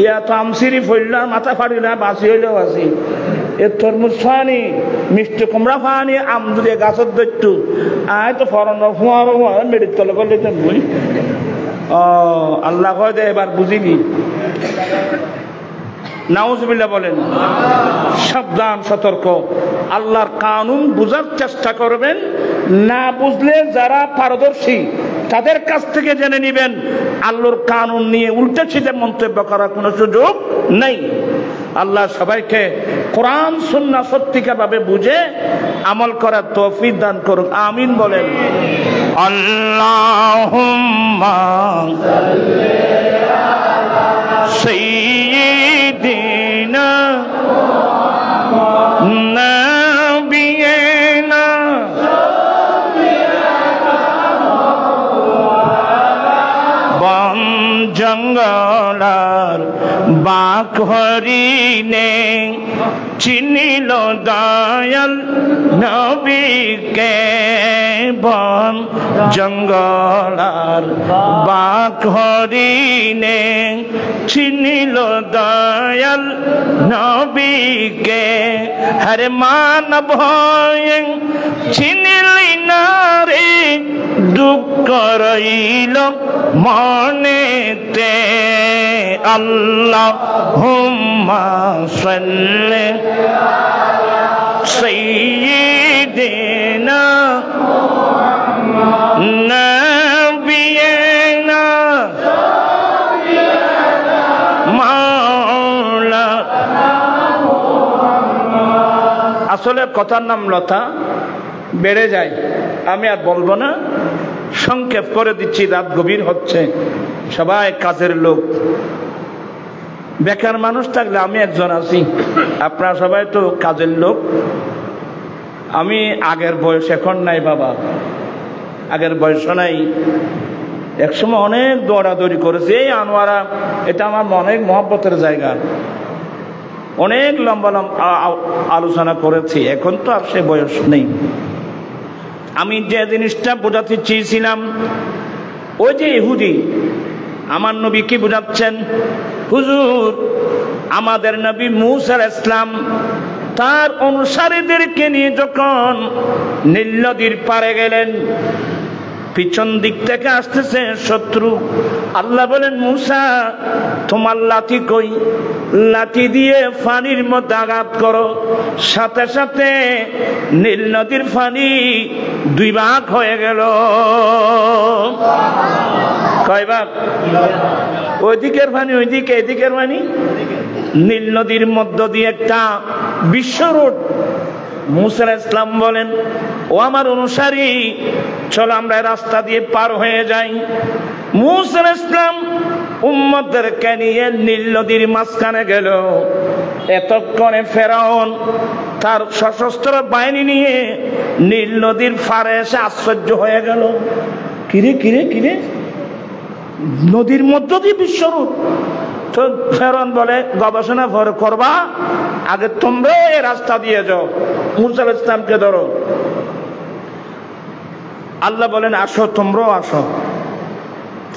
ইয়া তো আমসিরি ফইল আর মাথা ফাড়ি না, বাঁচি হইলেও বাঁচি। এ তরমুজ ফানি, মিষ্টি কুমড়া ফানি, আম যদি গাছত ধরতো আয় তো ফরানো ফুয়ারো মেডির তলে করলে তো বই। ও আল্লাহ কয় দে এবার বুঝিনি। নাউজুবিল্লাহ বলেন। সাবধান, সতর্ক। আল্লাহর কানুন বুঝার চেষ্টা করবেন, না বুঝলে যারা পারদর্শী তাদের কাছ থেকে জেনে নেবেন। আল্লাহর কানুন নিয়ে উল্টে সিধে মন্তব্য করার কোনো সুযোগ নেই। আল্লাহ সবাইকে কোরআন সুন্নাহ সত্যিকারভাবে বুঝে আমল করার তৌফিক দান করুন, আমিন বলেন। আল্লাহুম্মা সাইয়্যিদিনা নাবিয়িনা বন জঙ্গলার বাক হরিণে চিনিল দয়াল নবীকে, বন জঙ্গলার বাক হরিণে চিনিল দয়াল নবীকে, হরে মানব হয়ে চিনিলি না রে, দুঃখ রইল মনেতে। আল্লাহুম্মা সাল্লি সাইয়্যিদিনা নাবিয়িনা মাওলা। আসলে কথার নাম লতা, বেড়ে যায়, আমি আর বলবো না, সংক্ষেপ করে দিচ্ছি, রাত গভীর হচ্ছে, সবাই কাজের লোক, বেকার মানুষ থাকলে আমি একজন আছি, আপনারা সবাই তো কাজের লোক। আমি আগের বয়স এখন নাই বাবা, আগের বয়স নাই, একসময় অনেক দৌড়াদৌড়ি করেছি। এই আনোয়ারা এটা আমার অনেক মহব্বতের জায়গা, অনেক লম্বা লম্বা আলোচনা করেছি, এখন তো আর সে বয়স নেই। আমি যে জিনিসটা বোঝাতে চেয়েছিলাম, ওই যে ইহুদি আমার নবী কি বোঝাচ্ছেন, হুজুর আমাদের নবী মূসা আলাইহিস সালাম তার অনুসারীদেরকে নিয়ে যখন নীল নদীর পাড়ে গেলেন, পিছন দিক থেকে আসতেছে শত্রু। আল্লাহ বলেন, মূসা তোমার লাঠি কই, লাঠি দিয়ে পানির মধ্যে আঘাত করো, সাথে সাথে নীল নদীর পানি দুই ভাগ হয়ে গেল। কয় ভাগ? ওইদিকের পানি ওইদিকে, এদিকের পানি। নীল নদীর মধ্য দিয়ে একটা বিশ্ব রোড। মূসা আলাইহিস সালাম বলেন, ও আমার অনুসারী, চলো আমরা রাস্তা দিয়ে পার হয়ে যাই। মূসা আলাইহিস সালাম উম্মতদেরকে নিয়ে নীল নদীর মাঝখানে গেল। এতক্ষণে ফেরাউন তার সশস্ত্র বাহিনী নিয়ে নীল নদীর পাড়ে এসে আশ্চর্য হয়ে গেল, কিরে কিরে কিরে, নদীর মধ্য দিয়ে বিশ্বরূপ। তো ফেরাউন বলে, গবেষণা করবা, আগে তোমরা এই রাস্তা দিয়ে যাও, মূসা আলাইহিস সালামকে ধরো। আল্লাহ বলেন, আসো, তোমরাও আসো।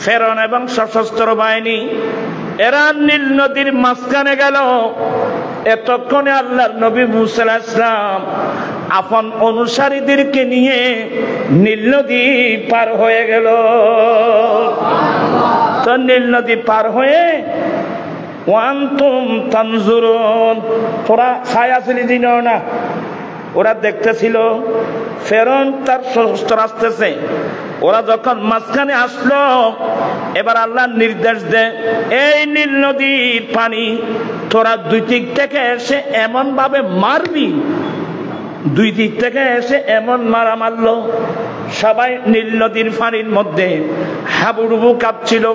ফেরাউন এবং সশস্ত্র বাহিনী এরা নীল নদীর মাঝখানে গেল। এতক্ষণে আল্লাহর নবী মূসা আলাইহিস সালাম আপন অনুসারীদেরকে নিয়ে নীল নদী পার হয়ে গেল। তো নীল নদী পার হয়ে ওয়ান্তুম তানজুরুন, তোরা ছায়া ছিলি দিন না, ওরা দেখতেছিল ফেরাউন তার সশস্ত্র আসতেছে। ওরা যখন মাঝখানে আসলো, এবার আল্লাহ নির্দেশ দেয়, এই নীল নদীর পানি তোরা দুই দিক থেকে এসে এমন ভাবে মারবি, দুই দিক থেকে এসে এমন মারা মারলো, সবাই নীল নদীর পানির মধ্যে হাবুডুবু কাঁপছিল।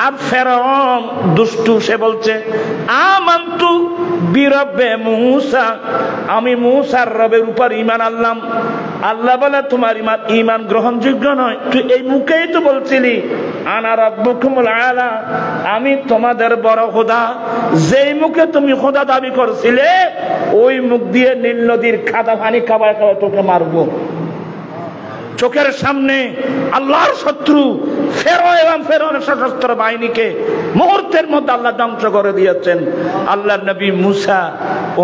আর ফেরাউন দুষ্টু, সে বলছে, আমান্তু বিরব্বে মূসা, আমি মূসার রবের উপর ঈমান আনলাম। আল্লাহ বলে, তোমার ঈমান গ্রহণযোগ্য নয়, তুই এই মুখেই তো বলছিলি আনা রাব্বুকুমুল আলা, আমি তোমাদের বড় খোদা। যেই মুখে তুমি খোদা দাবি করছিলে, ওই মুখ দিয়ে নীল নদীর খাদা পানি খাবায় খাওয়া তোকে মারবো। চোখের সামনে আল্লাহর শত্রু ফেরাউন এবং ফেরাউনের সশস্ত্র বাহিনীকে মুহূর্তের মধ্যে আল্লাহ ধ্বংস করে দিয়েছেন। আল্লাহর নবী মূসা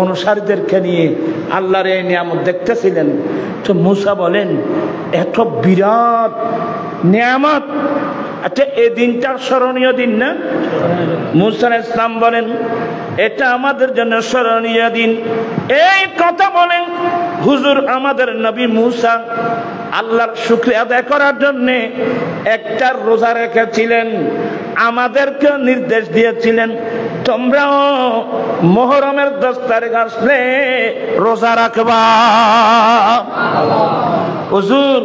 অনুসারীদেরকে নিয়ে আল্লাহর এই নিয়ামত দেখতেছিলেন। তো মূসা বলেন, এত বিরাট নিয়ামত, আচ্ছা এই দিনটার স্মরণীয় দিন না? মূসা আলাইহিস সালাম বলেন, এটা আমাদের জন্য স্মরণীয় দিন। এই কথা বলেন, হুজুর আমাদের নবী মূসা আল্লাহর শুকরিয়া আদায় করার জন্য একটা রোজা রেখেছিলেন, আমাদেরকে নির্দেশ দিয়েছিলেন তোমরাও মুহররমের 10 তারিখ আসলে রোজা রাখবা। হুজুর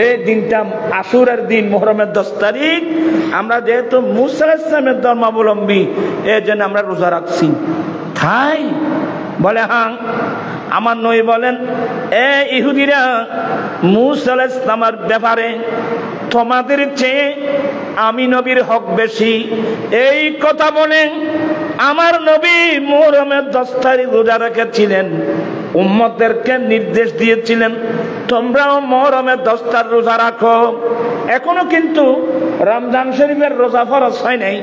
এই দিনটা আশুরার দিন, মুহররমের 10 তারিখ, আমরা যেহেতু মুসা আলাইহিস সালামের ধর্মাবলম্বী এই জন্য আমরা রোজা রাখছি। তাই বলে হ্যাঁ। আমার নবী বলেন, এ ইহুদিরা, মুসা আলাইহিস সালামের ব্যাপারে তোমাদের চেয়ে আমি নবীর হক বেশি। এই কথা বলেন আমার নবী মুহররমের 10 তারিখ রোজা রেখেছিলেন, উম্মতদেরকে নির্দেশ দিয়েছিলেন তোমরাও মুহররমের 10 তারিখ রোজা রাখো। এখনো কিন্তু রমজান শরীফের রোজা ফরজ হয় নাই।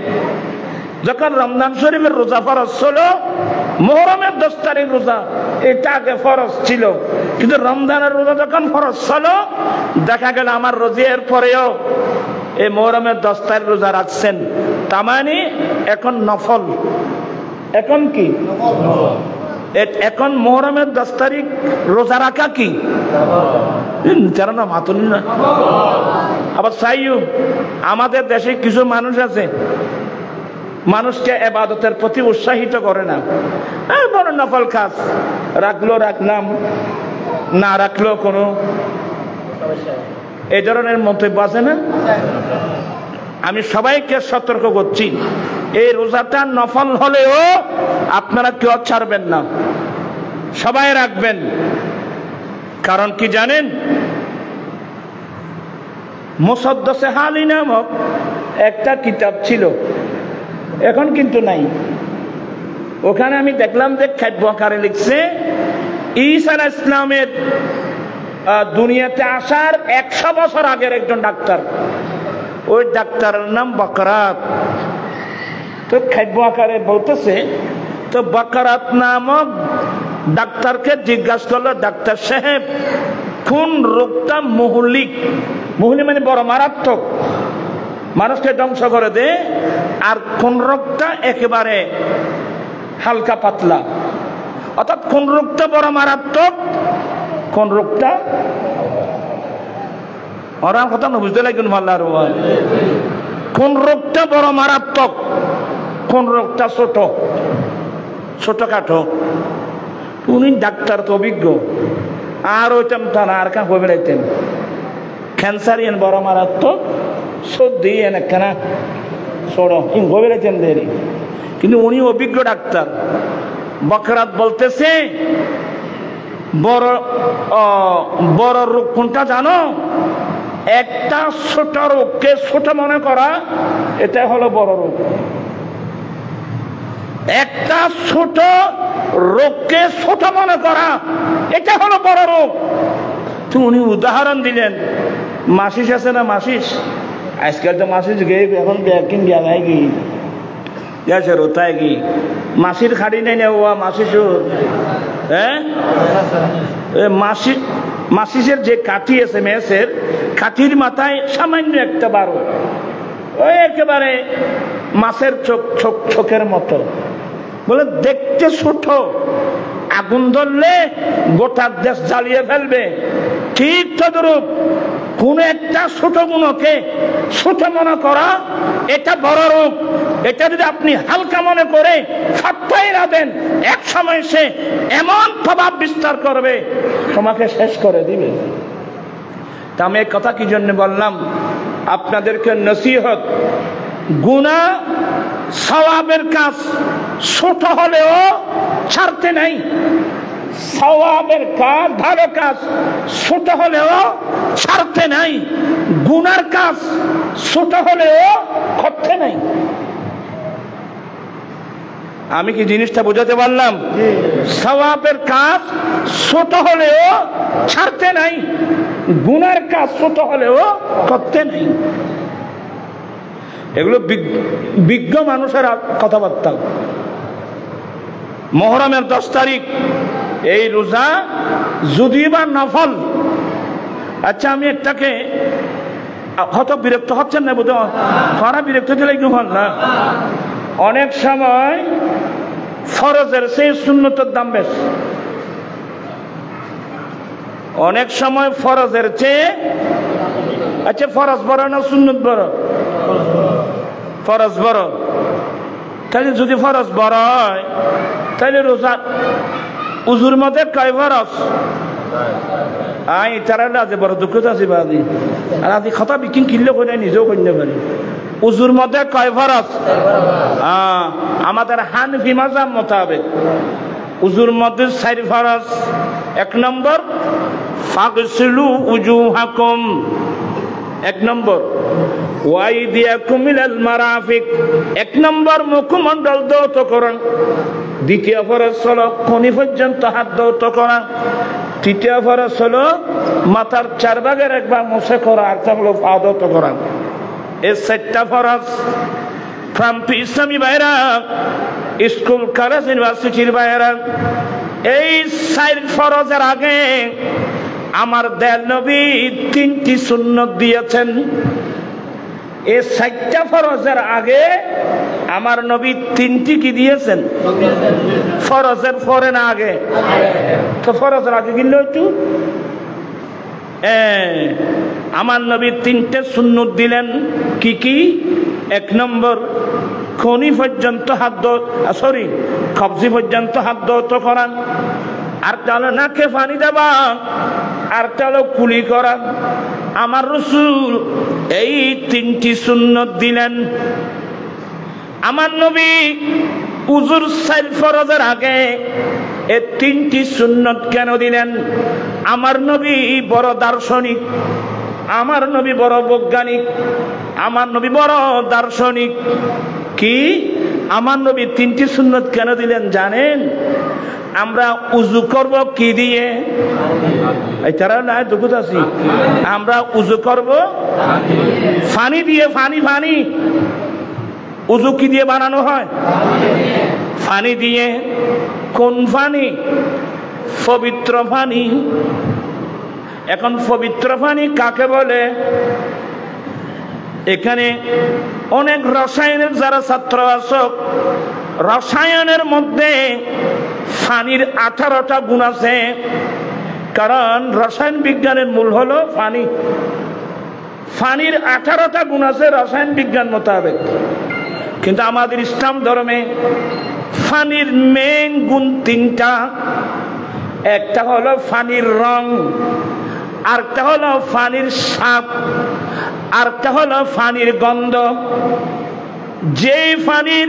যখন রমজান শরীফের রোজা ফরজ ছিল, মুহররমের 10 তারিখ রোজা এটা আগে ফরজ ছিল, কিন্তু রমজানের রোজা যখন ফরজ ছিল, দেখা গেল আমার রোজার পরেও এই মুহররমের 10 তারিখ রোজা রাখছেন। তার মানে এখন নফল। এখন কি? এখন মুহররমের 10 তারিখ রোজা রাখা কি? যারা না মাতুনি না। আবার সাইয়ু, আমাদের দেশে কিছু মানুষ আছে মানুষকে ইবাদতের প্রতি উৎসাহিত করে না। বড় নফল কাজ, রাখলো রাখলাম, না রাখলো কোনো এই ধরনের মন্তব্য আছে না? আমি সবাইকে সতর্ক করছি, এই রোজাটা নফল হলেও আপনারা কেউ ছাড়বেন না, সবাই রাখবেন। কারণ কি জানেন? মুসাদ্দাসে হালি নামক একটা কিতাব ছিল, এখন কিন্তু নাই। ওখানে আমি দেখলাম যে খাদ্য আকারে লিখছে ঈসা আলাইহিস সালামের দুনিয়াতে আসার 100 বছর আগের একজন ডাক্তার, ওই ডাক্তারের নাম বকরাত। তো খাদ্য আকারে বলতেছে, তো বকরাত নামক ডাক্তারকে জিজ্ঞাসা করলো, ডাক্তার সাহেব কোন রোগটা মুহলিক, মুহলিক মানে বড় মারাত্মক, মানুষকে ধ্বংস করে দে, আর কোন রোগটা একেবারে হালকা পাতলা, অর্থাৎ কোন রোগটা বড় মারাত্মক, কোন রোগটা ওরা কথা না বুঝতে লাগবে আল্লাহর ওয়াজ, কোন রোগটা বড় মারাত্মক, কোন রোগটা ছোট ছোটখাটো। উনি ডাক্তার তো অভিজ্ঞ, আর ওইটাম তা না, আর কাঁ হয়ে বেড়াইতেন ক্যান্সার এন বড় মারাত্মক, সর্দি এন একখানা ছোড়ো ইন হয়ে বেড়াইতেন দেরি, কিন্তু উনি অভিজ্ঞ ডাক্তার। বকরাত বলতেছে বড় বড় রোগ কোনটা জানো? একটা ছোট রোগকে ছোট মনে করা, এটা হলো বড় রোগ। একটা ছোট রোগকে ছোট মনে করা, এটা হলো বড় রোগ। তো উনি উদাহরণ দিলেন, মাসিস আছে না, মাসিস, আজকাল তো মাসিস গিয়ে এখন ব্যাকিং গিয়া যায় কি গেছে রোতায় কি মাসির খাড়ি নেই না, ও মাসিস, হ্যাঁ মাসিসের যে কাঠি আছে মেসের কাঠির মাথায় সামান্য একটা বারো, ওই একেবারে মাছের চোখের মতো, বলে দেখতে ছোট, আগুন ধরলে গোটা দেশ জ্বালিয়ে ফেলবে। ঠিক তদ্রূপ কোন একটা ছোট গুণকে ছোট মনে করা, এটা বড় রোগ। এটা যদি আপনি হালকা মনে করে ফাত্তাই না দেন, এক সময় সে এমন প্রভাব বিস্তার করবে, তোমাকে শেষ করে দিবে। তা আমি এই কথা কি জন্য বললাম? আপনাদেরকে নসিহত, গুনাহ সওয়াবের কাজ ছোট হলেও ছাড়তে নাই, সওয়াবের কাজ ভালো কাজ ছোট হলেও ছাড়তে নাই, গুনার কাজ ছোট হলেও করতে নাই। আমি কি জিনিসটা বোঝাতে পারলাম? সওয়াবের কাজ ছোট হলেও ছাড়তে নাই, গুনার কাজ ছোট হলেও করতে নাই। এগুলো বিজ্ঞ মানুষের কথাবার্তা। মুহররমের 10 তারিখ এই রোজা যদি বা নফল, আচ্ছা আমি একটাকে হয়তো বিরক্ত হচ্ছেন না, বোধ তারা বিরক্ত দিলে কি হল না, অনেক সময় ফরজের সেই সুন্নতের দাম বেশি, অনেক সময় ফরজের চেয়ে, আচ্ছা ফরজ বড় না সুন্নত বড়? ফরজ বড়। তাহলে যদি ফরজ বড় হয় তাহলে রোজা উজুর মধ্যে কয় ফরজ? তারা আজ বড় দুঃখিত আছে বাদি আর আজি কথা বিকিন কিনলে করে নিজেও করতে পারি। উজুর মধ্যে কয় ফরজ? আমাদের হানফি মাযহাব মোতাবেক উজুর মধ্যে 4 ফরজ। 1 নম্বর ফাগসিলু উজুহাকুম, 1 নম্বর ওয়াইদিয়াকুম ইলাল মারাফিক, 1 নম্বর মুখমণ্ডল ধৌত করা। 2য় ফরজ হলো কনি পর্যন্ত হাত ধৌত করা। 3য় ফরজ হলো মাথার 4 ভাগের 1 ভাগ মুছে করা, আর তা হলো পা ধৌত করা। এই 4টা ফরজ ইসলামী ভাইরা, স্কুল কলেজ ইউনিভার্সিটির ভাইরা, এই 4 ফরজের আগে আমার দয়াল নবী 3টি সুন্নত দিয়েছেন। এই 4টা ফরজের আগে আমার নবী 3টি কি দিয়েছেন? ফরজের পরে না আগে? তো ফরজের আগে গেল একটু আমার নবী 3টে সুন্নত দিলেন। কি কি? 1 নম্বর খনি পর্যন্ত কবজি পর্যন্ত হাত ধৌত করা, আর তাহলে নাকে পানি দেবা, আর তাহলে কুলি করা। আমার রাসূল এই 3টি সুন্নত দিলেন। আমার নবী উজুর 4 ফরজের আগে এই 3টি সুন্নত কেন দিলেন? আমার নবী বড় দার্শনিক, আমার নবী বড় বৈজ্ঞানিক, আমার নবী বড় দার্শনিক। কি আমার নবী 3টি সুন্নত কেন দিলেন জানেন? আমরা উজু করব কি দিয়ে? তারা না দুঃখিত আছি, আমরা উজু করব পানি দিয়ে। পানি উজু কি দিয়ে বানানো হয়? পানি দিয়ে। কোন পানি? পবিত্র পানি। এখন পবিত্র পানি কাকে বলে? এখানে অনেক রসায়নের যারা ছাত্র আছে, রসায়নের মধ্যে পানির 18টা গুণ আছে, কারণ রসায়ন বিজ্ঞানের মূল হলো পানি। পানির 18টা গুণ আছে রসায়ন বিজ্ঞান মোতাবেক, কিন্তু আমাদের ইসলাম ধর্মে পানির মেইন গুণ 3টা। একটা হলো পানির রং, আরেকটা হলো পানির স্বাদ, আরেকটা হলো পানির গন্ধ। যেই পানির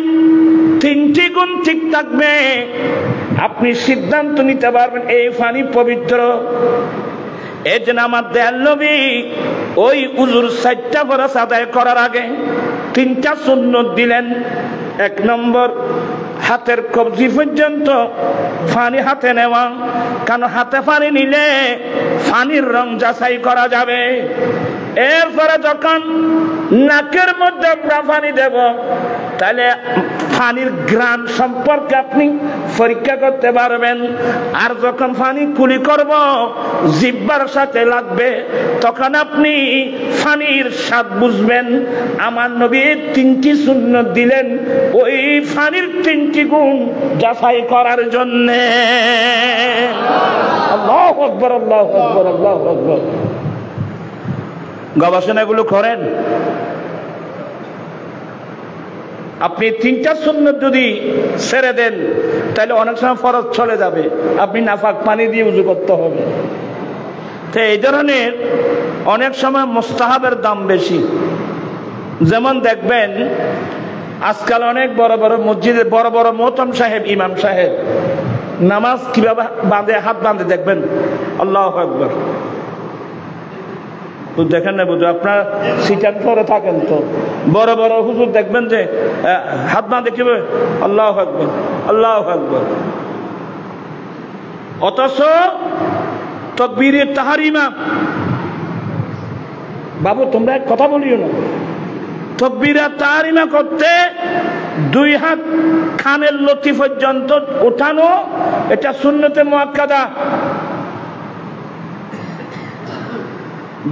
3টি গুণ ঠিক থাকবে আপনি সিদ্ধান্ত নিতে পারবেন এই পানি পবিত্র। এই জন্য আমার দয়াল নবী ওই উজুর 4টা ফরজ আদায় করার আগে 3টা সুন্নত দিলেন। 1 নম্বর হাতের কবজি পর্যন্ত পানি হাতে নেওয়া, কারণ হাতে পানি নিলে পানির রং যাচাই করা যাবে। এরপরে যখন নাকের মধ্যে আমরা পানি দেব, তাহলে পানির ঘ্রাণ সম্পর্কে আপনি পরীক্ষা করতে পারবেন। আর যখন পানি কুলি করব জিহ্বার সাথে লাগবে, তখন আপনি পানির স্বাদ বুঝবেন। আমার নবী 3টি সুন্নত দিলেন ওই পানির 3টি গুণ যাচাই করার জন্য। আল্লাহু আকবার, আল্লাহু আকবার, আল্লাহু আকবার। গবেষণাগুলো করেন। আপনি 3টা সুন্নত যদি ছেড়ে দেন তাহলে অনেক সময় ফরজ চলে যাবে, আপনি নাপাক পানি দিয়ে উযু করতে হবে। তো এই ধরনের অনেক সময় মুস্তাহাবের দাম বেশি। যেমন দেখবেন আজকাল অনেক বড় বড় মসজিদে বড় বড় মোহতম সাহেব, ইমাম সাহেব নামাজ কিভাবে বাঁধে, হাত বাঁধে দেখবেন। আল্লাহু আকবার। দেখেন না বুঝো, আপনার সিটার পরে থাকেন তো বড় বড় হুজুর দেখবেন যে হাত বাঁধে কিভাবে, আল্লাহু আকবার, আল্লাহু আকবার। অথচ তাকবীরে তাহরিমা, বাবু তোমরা এক কথা বলিও না, তাকবীরে তাহরিমা করতে 2 হাত কানের লতি পর্যন্ত উঠানো, এটা সুন্নতে মুআক্কাদা।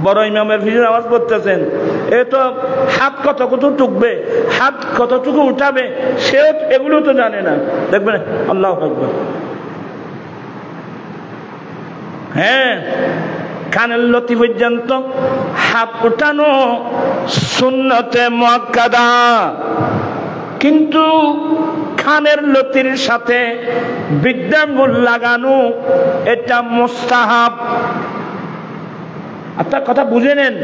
বড় ইমামের ভিতরে আওয়াজ করতেছেন, এ তো হাত কতটুকু টুকবে, হাত কতটুকু উঠাবে, সেও এগুলো তো জানে না। দেখবেন আল্লাহু আকবার। হ্যাঁ, কানের লতি পর্যন্ত হাত উঠানো সুন্নতে মুআক্কাদা। কিন্তু কানের লতির সাথে বৃদ্ধাঙ্গুল লাগানো এটা মুস্তাহাব। আপনার কথা বুঝে নেন,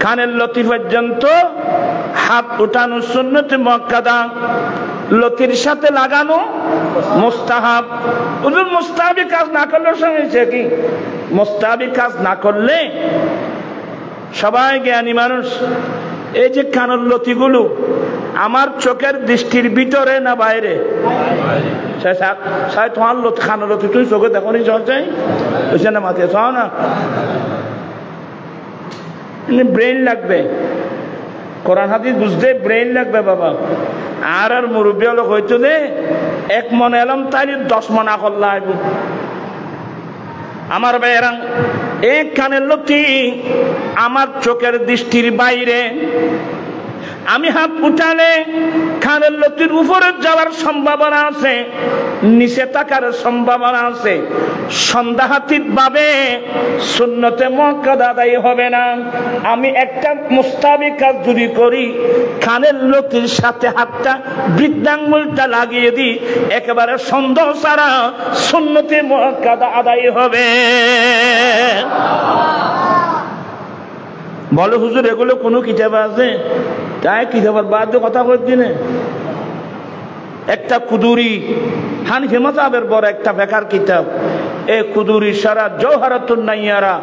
কানের লতি পর্যন্ত হাত উঠানো সুন্নতে মুআক্কাদা, লতির সাথে লাগানো মুস্তাহাব। হুজুর মুস্তাহাবি কাজ না করলে সমস্যা কি? মুস্তাহাবি কাজ না করলে, সবাই জ্ঞানী মানুষ, এই যে কানের লতিগুলো আমার চোখের দৃষ্টির ভিতরে না বাইরে? তোমার কানের লতি তুই চোখে দেখো নি চলছে না মাথে চাও না, ব্রেইন লাগবে, কোরআন হাদিস বুঝতে ব্রেইন লাগবে বাবা। আর মুরব্বী লোক হইতো দে 1 মন এলাম তাই 10 মন আকল লাগবে। আমার ভাইয়েরা, এক কানের লতি আমার চোখের দৃষ্টির বাইরে, আমি হাত উঠালে কানের লতির উপরে যাওয়ার সম্ভাবনা আছে, নিচে থাকার সম্ভাবনা আছে। সন্দেহাতীত ভাবে সুন্নতে মুআক্কাদা আদায় হবে না। আমি একটা মুস্তাহাবি কাজ যদি করি, কানের লতির সাথে হাতটা বৃদ্ধাঙ্গুলটা লাগিয়ে দিই, একেবারে সন্দেহ ছাড়া সুন্নতে মুআক্কাদা আদায় হবে। বলো হুজুর এগুলো কোনো কিতাব আছে? তাই কিতাবের বাদ কথা বলছি না। একটা কুদুরি, হানিফি মাযহাবের বড় একটা বেকার কিতাব, এই কুদুরি সারা জওহারাতুন নাইয়ারা,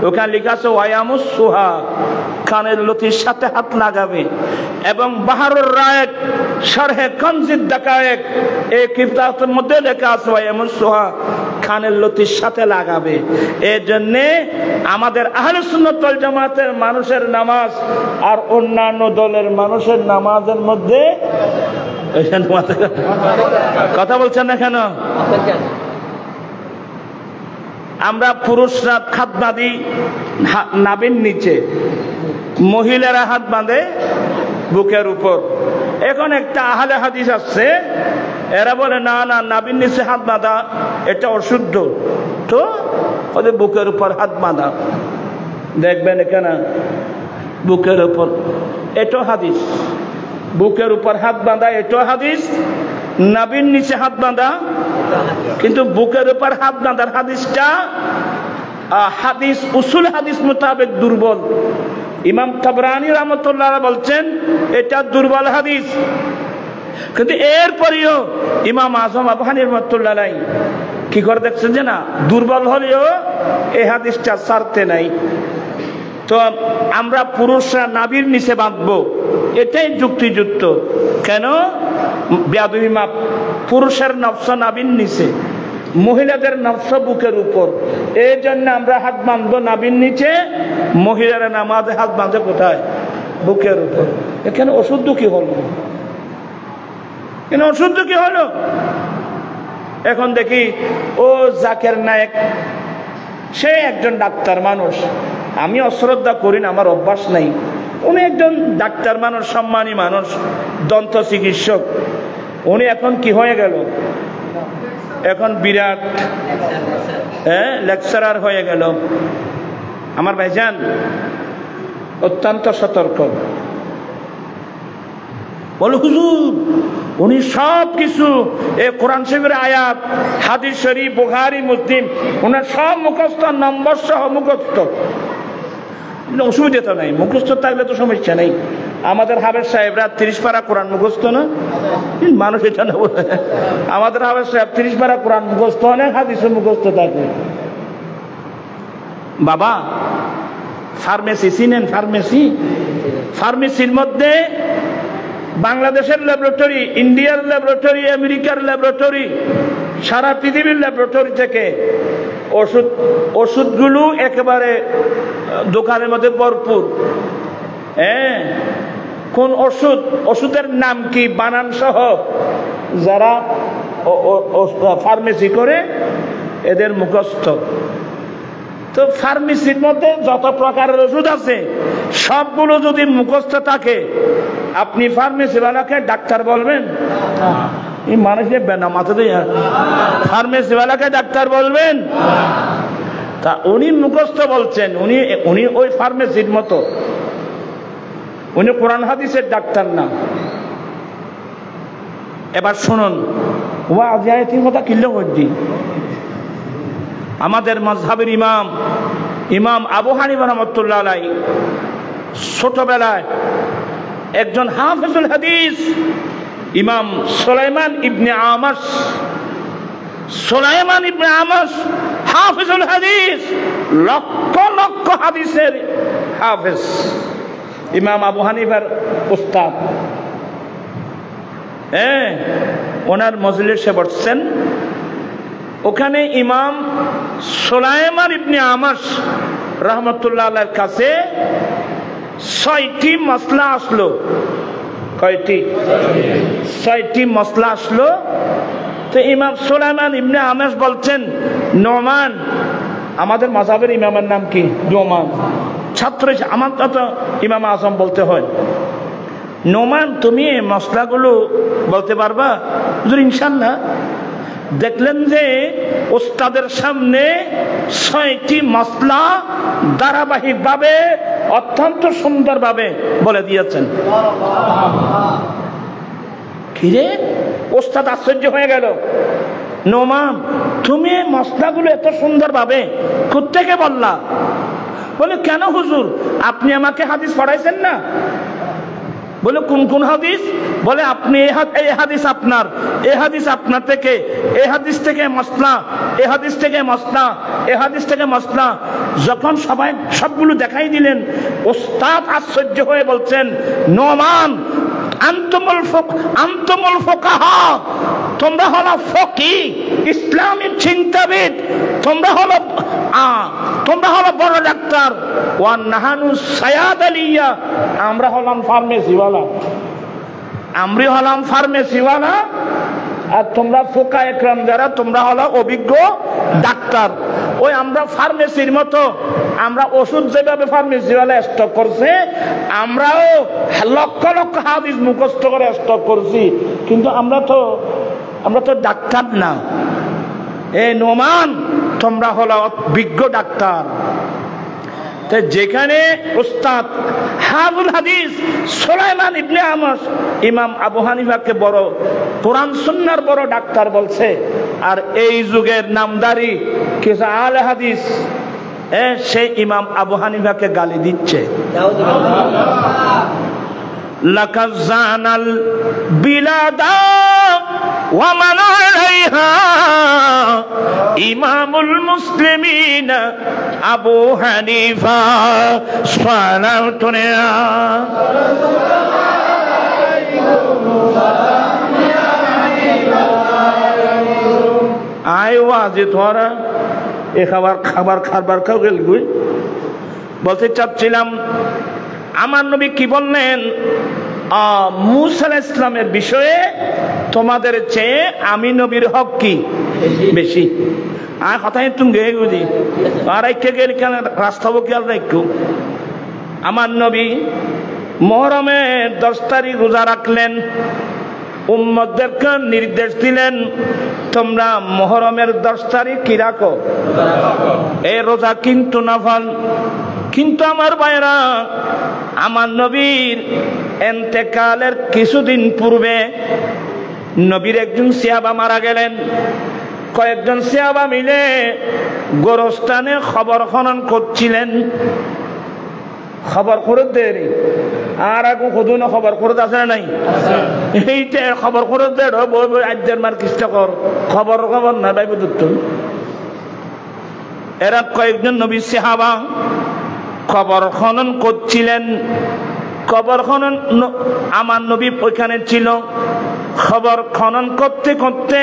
ওখানে লেখা আছে ওয়ায়ামুস সুহা, কানের লতির সাথে হাত লাগাবে। এবং বাহারুর রায়েক শারহে কানজিদ দাকায়েক, এই কিতাবের মধ্যে লেখা আছে ওয়ায়ামুস সুহা, কানের লতির সাথে লাগাবে। এই জন্যে আমাদের আহলে সুন্নাত ওয়াল জামাতের মানুষের নামাজ আর অন্যান্য দলের মানুষের নামাজের মধ্যে কথা বলছেন না কেন? আমরা পুরুষরা হাত বাঁধি নাভির নিচে, মহিলারা হাত বাঁধে বুকের উপর। এখন একটা আহলে হাদিস আছে, এরা বলে না না, নাভির নিচে হাত বাঁধা এটা অশুদ্ধ, তো ওদের বুকের উপর হাত বাঁধা। দেখবেন এখানে বুকের উপর, এটা হাদিস, বুকের উপর হাত বাঁধা এটা হাদিস, নাভির নিচে হাত বাঁধা। কিন্তু বুকের উপর হাত বাঁধার হাদিসটা হাদিস উসুল হাদিস মোতাবেক দুর্বল। ইমাম তাবরানী রাহমাতুল্লাহ বলছেন এটা দুর্বল হাদিস। কিন্তু এরপরেও ইমাম আজম আবু হানিফা রাহমাতুল্লাহ কি করে দেখছেন যে না, দুর্বল হলেও এই হাদিসটা ছাড়তে নাই। তো আমরা পুরুষরা নাভির নিচে বাঁধবো, এটাই যুক্তিযুক্ত। কেন? বেয়াদবি মাপ, পুরুষের নফস নাভির নিচে, মহিলাদের নফস বুকের উপর। এই জন্য আমরা হাত বাঁধবো নাভির নিচে, মহিলারা নামাজে হাত বাঁধে কোথায়? বুকের উপর। এখানে অশুদ্ধ কি হলো? এখানে অশুদ্ধ কি হলো? এখন দেখি ও জাকের নায়েক, সে একজন ডাক্তার মানুষ, আমি অশ্রদ্ধা করি না, আমার অভ্যাস নাই। উনি একজন ডাক্তার মানুষ, সম্মানী মানুষ, দন্ত চিকিৎসক। উনি এখন কি হয়ে গেল? এখন বিরাট লেকচারার হয়ে গেল। আমার ভাইজান অত্যন্ত সতর্ক। বলো হুজুর উনি সব কিছু কোরআন শরীফের আয়াত, হাদিস শরীফ, বুখারী, মুসলিম ওনার সব মুখস্থ, নম্বর সহ মুখস্থ। অসুবিধা তো নাই, মুখস্থ থাকলে তো সমস্যা নেই। আমাদের হাফেজ সাহেবরা 30 পারা কোরআন মুখস্থ না, মানুষ এটা না বলে। আমাদের হাফেজ সাহেব 30 পারা কোরআন মুখস্থ, অনেক হাদিসও মুখস্থ থাকে। বাবা ফার্মেসি চিনেন? ফার্মেসির মধ্যে বাংলাদেশের ল্যাবরেটরি, ইন্ডিয়ার ল্যাবরেটরি, আমেরিকার ল্যাবরেটরি, সারা পৃথিবীর ল্যাবরেটরি থেকে ওষুধগুলো একেবারে দোকানের মধ্যে ভরপুর। কোন ওষুধ, ওষুধের নাম কি, বানান সহ যারা ফার্মেসি করে এদের মুখস্থ। তো ফার্মেসির মধ্যে যত প্রকারের ওষুধ আছে সবগুলো যদি মুখস্থ থাকে, আপনি ফার্মেসিওয়ালাকে ডাক্তার বলবেন? এই মানুষের বেনা মাথা দিয়ে ফার্মেসিওয়ালাকে ডাক্তার বলবেন? তা উনি মুখস্থ বলছেন, উনি ওই ফার্মেসির মতো, উনি কোরআন হাদিসের ডাক্তার না। এবার শুনুন, ওয়াজ আয়াতের কথা কিল্লো করছি। আমাদের মাযহাবের ইমাম আবু হানিফা রাহমাতুল্লাহ আলাইহি ছোটবেলায় একজন হাফেজুল হাদিস ইমাম সুলাইমান ইবনে আমাশ হাফেজুল হাদিস, লক্ষ লক্ষ হাদিসের হাফেজ, ইমাম আবু হানিফার উস্তাদ। ওনার মজলিসে বসছেন, ওখানে ইমাম সুলাইমান ইবনে আমাশ রাহমাতুল্লাহ আলাইহির কাছে 6টি মাসলা আসলো। কয়টি? 6টি মাসলা আসলো। তো ইমাম সুলাইমান ইবনে আমাশ বলছেন, নোমান, আমাদের মাযহাবের ইমামের নাম কি? নোমান। ছাত্র আমার তো ইমাম আজম বলতে হয়। নোমান, তুমি এই মশলাগুলো বলতে পারবা? হুজুর ইনশাআল্লাহ। দেখলেন যে ওস্তাদের সামনে 6টি মশলা ধারাবাহিকভাবে অত্যন্ত সুন্দরভাবে বলে দিয়েছেন। কিরে, ওস্তাদ আশ্চর্য হয়ে গেল। নোমান, তুমি এই মশলাগুলো এত সুন্দরভাবে কোত্থেকে বললা? বলে, কেন হুজুর, আপনি আমাকে হাদিস পড়াইছেন না? বলে, কোন কোন হাদিস? বলে, আপনি এই হাদিস আপনার, এই হাদিস আপনার থেকে, এই হাদিস থেকে মসলা, এই হাদিস থেকে মসলা, এই হাদিস থেকে মসলা। যখন সবাই সবগুলো দেখাই দিলেন, ওস্তাদ আশ্চর্য হয়ে বলছেন, নোমান, আনতুমুল ফুকাহা, তোমরা হলো ফকি, ইসলামিক চিন্তাবিদ, তোমরা হলো বড় ডাক্তার। ওয়া নাহানু সায়াদালিয়া, আমরা হলাম ফার্মেসিওয়ালা, আর তোমরা ফোকা একরাম যারা, তোমরা হলো অভিজ্ঞ ডাক্তার। ওই আমরা ফার্মেসির মতো, আমরা ওষুধ যেভাবে ফার্মেসিওয়ালা স্টক করছে, আমরাও লক্ষ লক্ষ হাদিস মুখস্থ করে স্টক করছি, কিন্তু আমরা তো ডাক্তার না। এ নোমান, তোমরা হলো বিজ্ঞ ডাক্তার। যেখানে উস্তাদ হাফেজুল হাদিস সুলাইমান ইবনে আমাশ ইমাম আবু হানিফাকে বড় কোরআন সুন্নাহর বড় ডাক্তার বলছে, আর এই যুগের নামদারি কিছু আলে হাদিস সে ইমাম আবু হানিফাকে গালি দিচ্ছে। লাকাদ জানাল বিলাদা ওয়া মান আলাইহা ইমামুল মুসলিমিন আবু হানিফা সালাতু আয় ওয়াজে তোরা এ খাবার খাও গেল। বলতে চাচ্ছিলাম, আমার নবী কি বললেন? মুসা আলাইহিস সালামের বিষয়ে তোমাদের চেয়ে আমি নবীর হক কি বেশি। আর কথাই তুমি গে বুঝি আর একে গেলে কেন রাস্তা বকিয়াল রাখো। আমার নবী মুহররমের 10 তারিখ রোজা রাখলেন, উম্মতদেরকে নির্দেশ দিলেন, তোমরা মুহররমের 10 তারিখ কি রাখো, এই রোজা কিন্তু নফল। কিন্তু আমার ভাইরা, আমার নবীর ইন্তেকালের কিছুদিন পূর্বে নবীর একজন সাহাবা মারা গেলেন। কয়েকজন সাহাবা মিলে গোরস্থানে খবর খনন করছিলেন। খবর করে দেরি আর আগে কদিন খবর করে আছে না নাই? এইটা খবর করে দে আজের মার কিস্তা কর খবর না ভাই বুঝত। এরা কয়েকজন নবী সাহাবা খবর খনন করছিলেন। খবর খনন আমার নবী ওইখানে ছিল। খবর খনন করতে করতে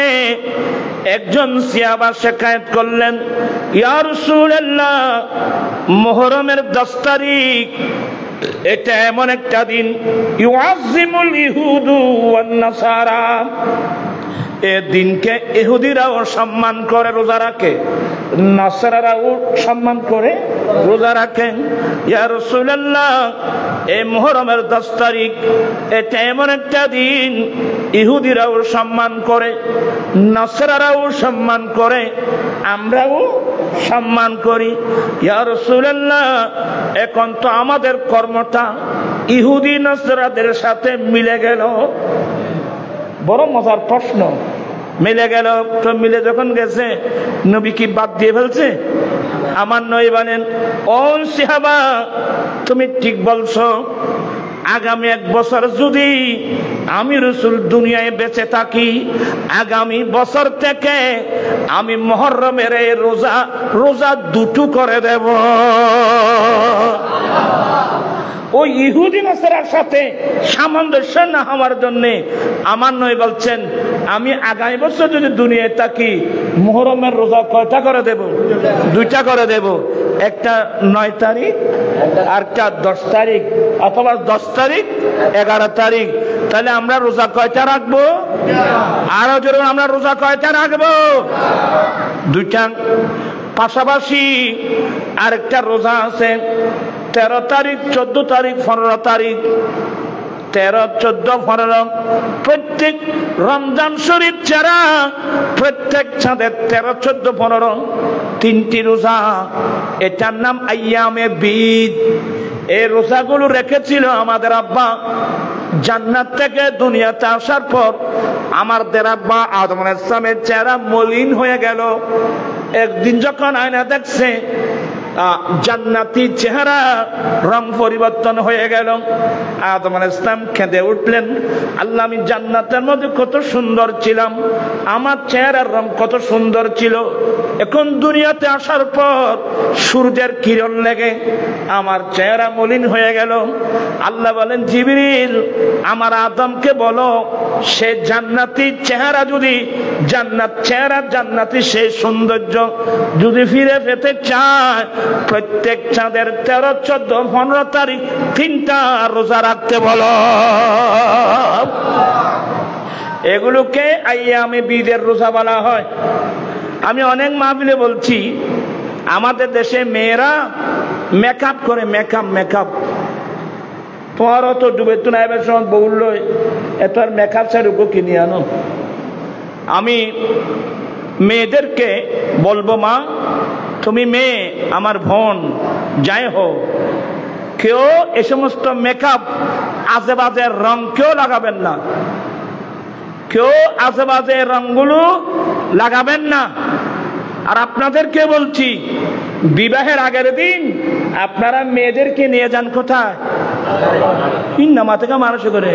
একজন সাহাবা শিকায়ত করলেন, ইয়া রাসূলুল্লাহ, মুহররমের 10 তারিখ এটা এমন একটা দিন, ইউআযিমুল ইহুদু ওয়ান নাসারা, এই দিনকে ইহুদিরাও সম্মান করে রোজা রাখে, নাসারারাও সম্মান করে রোজা রাখেন। ইয়া রাসূলুল্লাহ, এই মুহররমের 10 তারিখ এটা এমন একটা দিন, ইহুদিরাও সম্মান করে, নাসারারাও সম্মান করে, আমরাও সম্মান করি। ইয়া রাসূলুল্লাহ, এখন তো আমাদের কর্মটা ইহুদি নাসারাদের সাথে মিলে গেল। বড় মজার প্রশ্ন। মিলে গেল। তো মিলে যখন গেছে, নবী কি বাদ দিয়ে ফেলছে? আমার নবী বলেন, ও সাহাবা, তুমি ঠিক বলছো। আগামী 1 বছর যদি আমি রাসূল দুনিয়ায় বেঁচে থাকি, আগামী বছর থেকে আমি মুহররমের রোজা 2টো করে দেব। ওই ইহুদি নাসারার সাথে সামঞ্জস্য না হওয়ার জন্য আমার নবী বলছেন, আমি আগামী বছর যদি দুনিয়ায় থাকি, মুহররমের রোজা কয়টা করে দেব? 2টা করে দেব। একটা 9 তারিখ আর একটা 10 তারিখ, অথবা 10 তারিখ 11 তারিখ। তাহলে আমরা রোজা কয়টা রাখবো? আরো জোরে, আমরা রোজা কয়টা রাখবো? 2টা। পাশাপাশি আরেকটা রোজা আছে 13 তারিখ, 14 তারিখ, 15 তারিখ। 13, 14, 15 প্রত্যেক রমজান শরীফ ছাড়া প্রত্যেক চাঁদের 13, 14, 15 3টি রোজা। এটার নাম আইয়ামে বীদ। এই রোজাগুলো রেখেছিল আমাদের আব্বা জান্নাত থেকে দুনিয়াতে আসার পর। আমাদের আব্বা আদম আলাইহিস সালামের চেহারা মলিন হয়ে গেল। একদিন যখন আয়না দেখছে, জান্নাতি চেহারা রং পরিবর্তন হয়ে গেল। আদম আলাইহিস সালাম কেঁদে উঠলেন, আল্লাহ, আমি জান্নাতের মধ্যে কত সুন্দর ছিলাম, আমার চেহারার রং কত সুন্দর ছিল, এখন দুনিয়াতে আসার পর সূর্যের কিরণ লেগে আমার চেহারা মলিন হয়ে গেল। আল্লাহ বলেন, জিবরিল, আমার আদমকে বলো, সে জান্নাতি চেহারা যদি জান্নাতি সেই সৌন্দর্য যদি ফিরে পেতে চায়, প্রত্যেক চাঁদের 13, 14, 15 তারিখ 3টা রোজা রাখতে বলো। এগুলোকে আইয়ামে বীদের রোজা বলা হয়। আমি অনেক মাহফিলে বলছি, আমাদের দেশে মেয়েরা মেকআপ করে, মেকআপ তোমারও তো ডুবে তো নাইবের সময় বলল, এত আর মেকআপ সারুকো কিনে আনো। আমি মেয়েদেরকে বলবো, মা তুমি মেয়ে, আমার বোন যাই হোক, কেউ এ সমস্ত মেকআপ আজেবাজে রং কেউ লাগাবেন না, কেউ আজেবাজে রংগুলো লাগাবেন না। আর আপনাদেরকে বলছি, বিবাহের আগের দিন আপনারা মেয়েদেরকে নিয়ে যান কোথায়? নামা থেকে মানুষ করে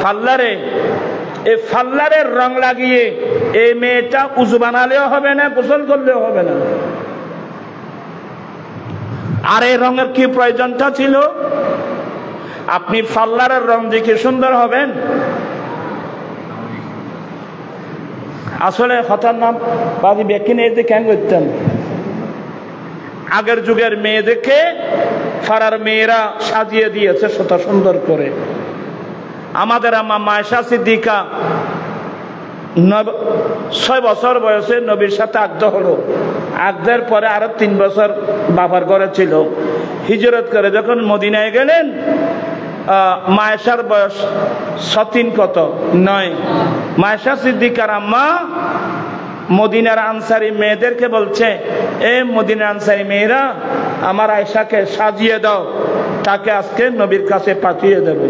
ফাল্লারে। এই ফাল্লারের রং লাগিয়ে এই মেয়েটা উজু বানালেও হবে না, গোসল করলেও হবে না। আর এই রঙের কি প্রয়োজনটা ছিল? আপনি ফাল্লারের রং দেখে সুন্দর হবেন? আসলে হঠাৎ নাম বাজি ব্যক্তি নিয়ে কেন করতেন? আগের যুগের মেয়েদেরকে ফারার মেয়েরা সাজিয়ে দিয়েছে শত সুন্দর করে। আমাদের আম্মা মায়েশা সিদ্দিকা 6 বছর বয়সে নবীর সাথে আগদ হলো। আগদের পরে আরো 3 বছর বাবার ঘরে ছিল। হিজরত করে যখন মদিনায় গেলেন, মায়েশার বয়স 3 কত 9। মায়েশা সিদ্দিকার আম্মা মদিনার আনসারি মেয়েদেরকে বলছে, এ মদিনার আনসারি মেয়েরা, আমার আয়েশাকে সাজিয়ে দাও, তাকে আজকে নবীর কাছে পাঠিয়ে দেব।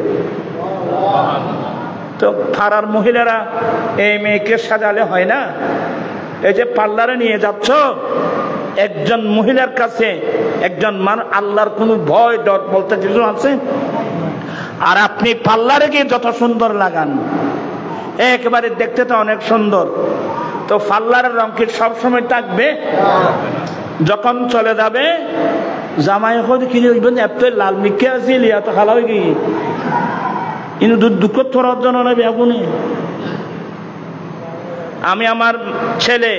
তো পাড়ার মহিলারা এই মেয়েকে সাজালে হয় না। এই যে পার্লারে নিয়ে যাচ্ছ, একজন মহিলার কাছে একজন আল্লাহর কোনো ভয় ডর বলতে কিছু আছে? আর আপনি পার্লারে গিয়ে যত সুন্দর লাগান, একেবারে দেখতে তো অনেক সুন্দর, তো পার্লারের রং কি সবসময় থাকবে? যখন চলে যাবে, জামাই কিনে এত লাল মিকে আসিল, এত খালা হয়ে গিয়ে কিন্তু দুঃখ তোর অর্জন নেবে আপনি। আমি আমার ছেলে,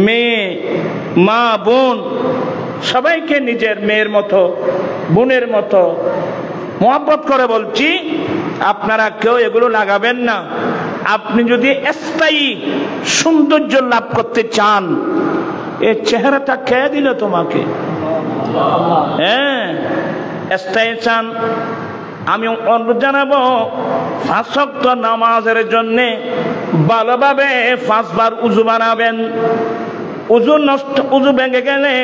মেয়ে, মা, বোন সবাইকে নিজের মেয়ের মতো, বোনের মতো মহব্বত করে বলছি, আপনারা কেউ এগুলো লাগাবেন না। আপনি যদি স্থায়ী সৌন্দর্য লাভ করতে চান, এই চেহারাটা খেয়ে দিল তোমাকে। হ্যাঁ, স্থায়ী চান, আমি অনুরোধ জানাবো, 5 ওয়াক্ত নামাজের জন্য ভালোভাবে 5 বার উযু বানাবেন। উজু নষ্ট, উজু ভেঙে গেলে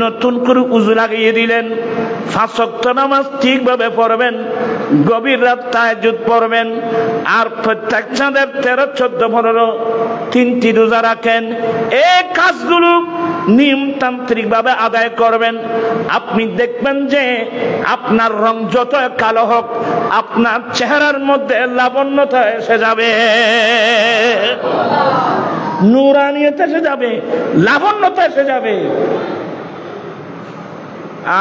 নতুন করে উজু লাগিয়ে দিলেন। 5 ওয়াক্ত নামাজ ঠিকভাবে পড়বেন, গভীর রাত তাহাজ্জুদ পড়বেন, আর প্রত্যেক চাঁদের 13, 14, 15 3টি রোজা রাখেন। এই কাজগুলো নিয়মতান্ত্রিক ভাবে আদায় করবেন। আপনি দেখবেন যে আপনার রং যত কালো হোক, আপনার চেহারার মধ্যে লাবণ্যতা এসে যাবে, নুরানিয়ত এসে যাবে, লাবণ্যতা এসে যাবে।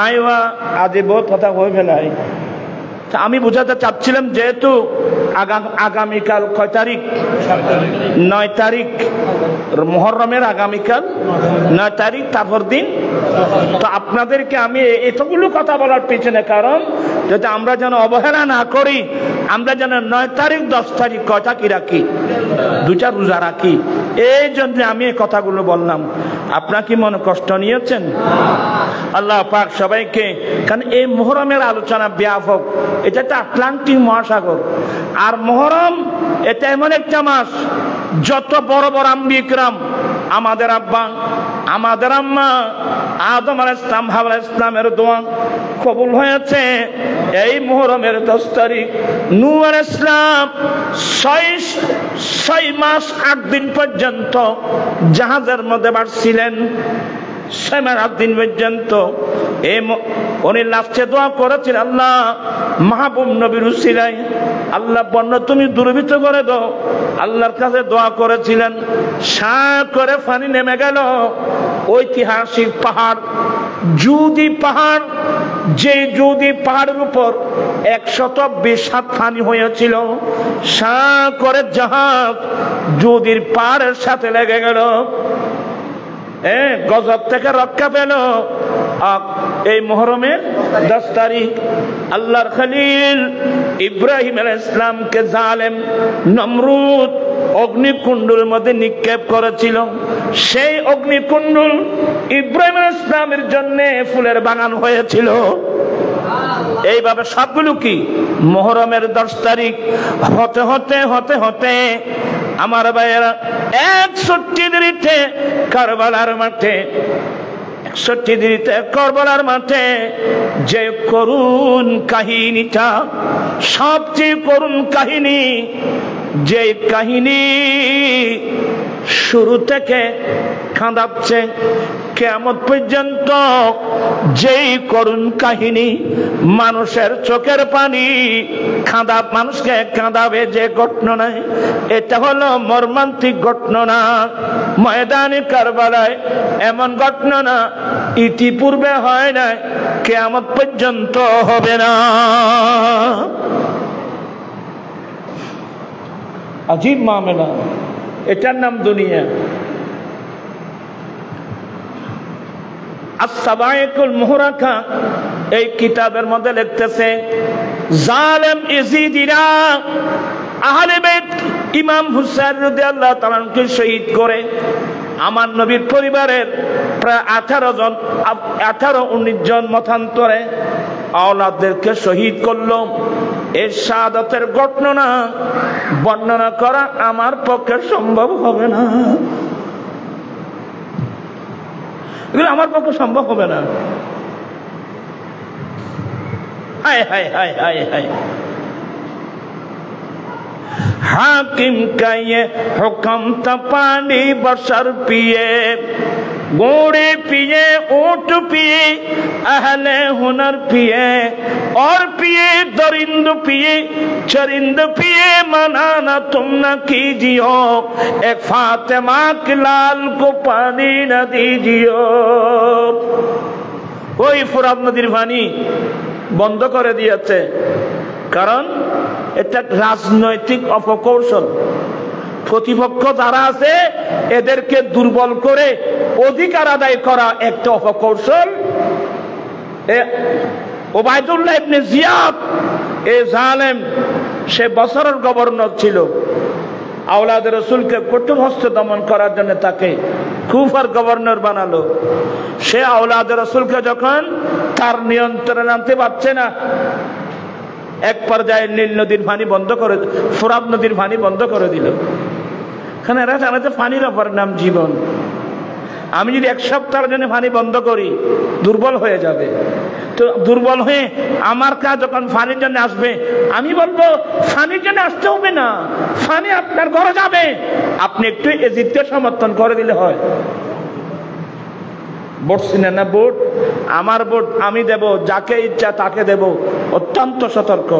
আইওয়া আজ বহুত কথা হয়ে ফেলাই। আমি বোঝাতে চাচ্ছিলাম, যেহেতু আগামীকাল কয় তারিখ? 9 তারিখ মুহররমের, আগামীকাল 9 তারিখ, তারপর দিন। তো আপনাদেরকে আমি এতগুলো কথা বলার পিছনে কারণ, যাতে আমরা যেন অবহেলা না করি, আমরা যেন 9 তারিখ 10 তারিখ কয়টা কি রাখি? 2টা রোজা রাখি। এই জন্য আমি এই কথাগুলো বললাম। আপনার কি মনে কষ্ট নিয়েছেন? আল্লাহ পাক সবাইকে, কারণ এই মুহররমের আলোচনা ব্যাপক। এটা একটা আটলান্টিক মহাসাগর। আর মুহররম এটা এমন একটা মাস, যত বড় বড় আম্বিয়া কিরাম, আমাদের আব্বা, আমাদের আম্মা আদম আলাইহিস সালাম, হাওয়া আলাইহিস সালামের দোয়া কবুল হয়েছে এই মুহররমের 10 তারিখ। নূহ আলাইহিস সালাম 6 মাস 8 দিন পর্যন্ত জাহাজের মধ্যে বাড়ছিলেন। 8 দিন পর্যন্ত উনি লাস্টে দোয়া করেছেন, আল্লাহ মাহবুব নবীর উসিলায় আল্লাহ বন্যা তুমি দুর্ভিত করে দাও। আল্লাহর কাছে দোয়া করেছিলেন, সাঁ করে পানি নেমে গেল। ঐতিহাসিক পাহাড় জুদি পাহাড়, যে জুদি পাহাড়ের উপর 120 হাত পানি হয়েছিল, সাঁ করে জাহাজ জুদির পাহাড়ের সাথে লেগে গেল। গজব থেকে রক্ষা পেল এই মুহররমের 10 তারিখ। আল্লাহর খলিল ইব্রাহিম আলাইহিস সালামকে জালেম নমরুদ অগ্নিকুণ্ডের মধ্যে নিক্ষেপ করেছিল। সেই অগ্নিকুণ্ড ইব্রাহিম আলাইহিস সালামের জন্য ফুলের বাগান হয়েছিল। এইভাবে সবগুলো কি মুহররমের 10 তারিখ হতে হতে হতে হতে আমার ভাইয়েরা 61 দিরিতে কারবালার মাঠে, 61 দিরিতে কারবালার মাঠে যে করুণ কাহিনীটা, সবচেয়ে করুণ কাহিনী, যে কাহিনী শুরু থেকে কাঁদাচ্ছে কিয়ামত পর্যন্ত, যেই করুণ কাহিনী মানুষের চোখের পানি মানুষকে কাঁদাবে, যে ঘটনা, এটা হলো মর্মান্তিক ঘটনা। ময়দানে কারবালায় এমন ঘটনা ইতিপূর্বে হয় না, কিয়ামত পর্যন্ত হবে না। আজীব মামলা, এটার নাম দুনিয়া। as-sawa'iqul muhraqa এই কিতাবের মধ্যে লিখতেছে, জালেম ইজিদিরা আহলে বাইত ইমাম হুসাইন রাদিয়াল্লাহু তাআলা কে শহীদ করে আমার নবীর পরিবারের প্রায় 18-19 জন মতান্তরে আওলাদদেরকে শহীদ করলো। এই শাহাদাতের ঘটনা বর্ণনা করা আমার পক্ষে সম্ভব হবে না, এগুলো আমার পক্ষে সম্ভব হবে না। হায় হায় হায় হায় হায়। हाकिम का ये हुक्म था पानी बशर पिए, घोड़े पिए, ऊंट पिए, अहले हुनर पिए, और पिए दरिंद पिए, चरिंद पिए, मना न तुम न कीजियो, एक फातिमा के लाल को पानी न दीजियो। ওই ফুরাত নদীর পানি বন্ধ করে দিয়েছে, কারণ এটা রাজনৈতিক অপকৌশল। প্রতিপক্ষ যারা আছে এদেরকে দুর্বল করে অধিকার আদায় করা একটা অপকৌশল। ওবায়দুল্লাহ ইবনে জিয়াদ এই জালেম, সে বছরের গভর্নর ছিল। আওলাদ রাসূলকে কঠোর হস্তে দমন করার জন্য তাকে কুফার গভর্নর বানালো। সে আওলাদ রাসূলকে যখন তার নিয়ন্ত্রণে আনতে পারছে না, এক পর্যায়ে নীল নদীর পানি বন্ধ করে, ফোরাত নদীর পানি বন্ধ করে দিল। এখানে এরা জানাতে পানির অপর নাম জীবন। আমি যদি এক সপ্তাহের জন্য পানি বন্ধ করি দুর্বল হয়ে যাবে। তো দুর্বল হয়ে আমার কাছে যখন পানির জন্য আসবে আমি বলবো পানির জন্য আসতে হবে না, পানি আপনার ঘরে যাবে, আপনি একটু এজিদকে সমর্থন করে দিলে হয়। ভোট চিনেন না? ভোট আমার ভোট আমি দেব, যাকে ইচ্ছা তাকে দেব, অত্যন্ত সতর্ক।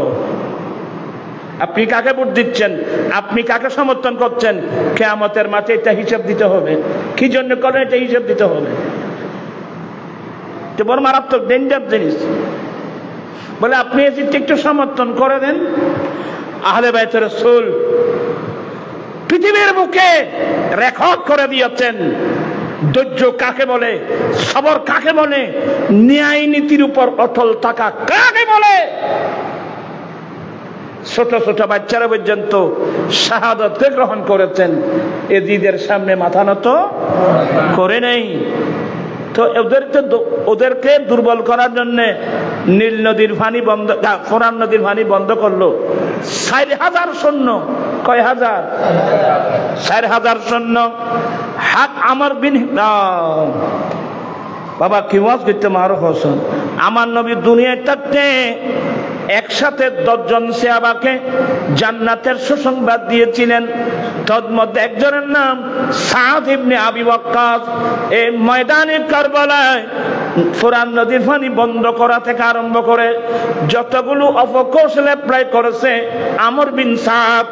আপনি কাকে ভোট দিচ্ছেন, আপনি কাকে সমর্থন করছেন, কিয়ামতের মাঠে এটা হিসাব দিতে হবে। কি জন্য করেন এটা হিসাব দিতে হবে। এটা বড় মারাত্মক ডেঞ্জার জিনিস। বলে আপনি এজিদকে একটু সমর্থন করে দেন। আহলে বাইত রাসূল পৃথিবীর বুকে রেকর্ড করে দিয়েছেন ধৈর্য কাকে বলে, সবর কাকে বলে, ন্যায় নীতির উপর অটল থাকা কাকে বলে। ছোট ছোট বাচ্চারা পর্যন্ত শাহাদাতকে গ্রহণ করেছেন, এজিদের সামনে মাথা নত করে নেই। তো ওদেরকে দুর্বল করার জন্য নীল নদীর পানি বন্ধ, ফোরান নদীর পানি বন্ধ করলো। 4,000 সৈন্য, কয় হাজার? 4,000 সৈন্য। হাক আমার বিন বাবা কি ওয়াজ করতে মারুফ হোসেন, আমার নবী দুনিয়ায় থাকতে একসাথে 10 জন সাহাবাকে জান্নাতের সুসংবাদ দিয়েছিলেন। তন্মধ্যে একজনের নাম সাদ ইবনে আবি ওয়াক্কাস। এই ময়দানে কারবালায় ফোরান নদীর পানি বন্ধ করা থেকে আরম্ভ করে যতগুলো অপকৌশল অ্যাপ্লাই করেছে আমর বিন সাদ।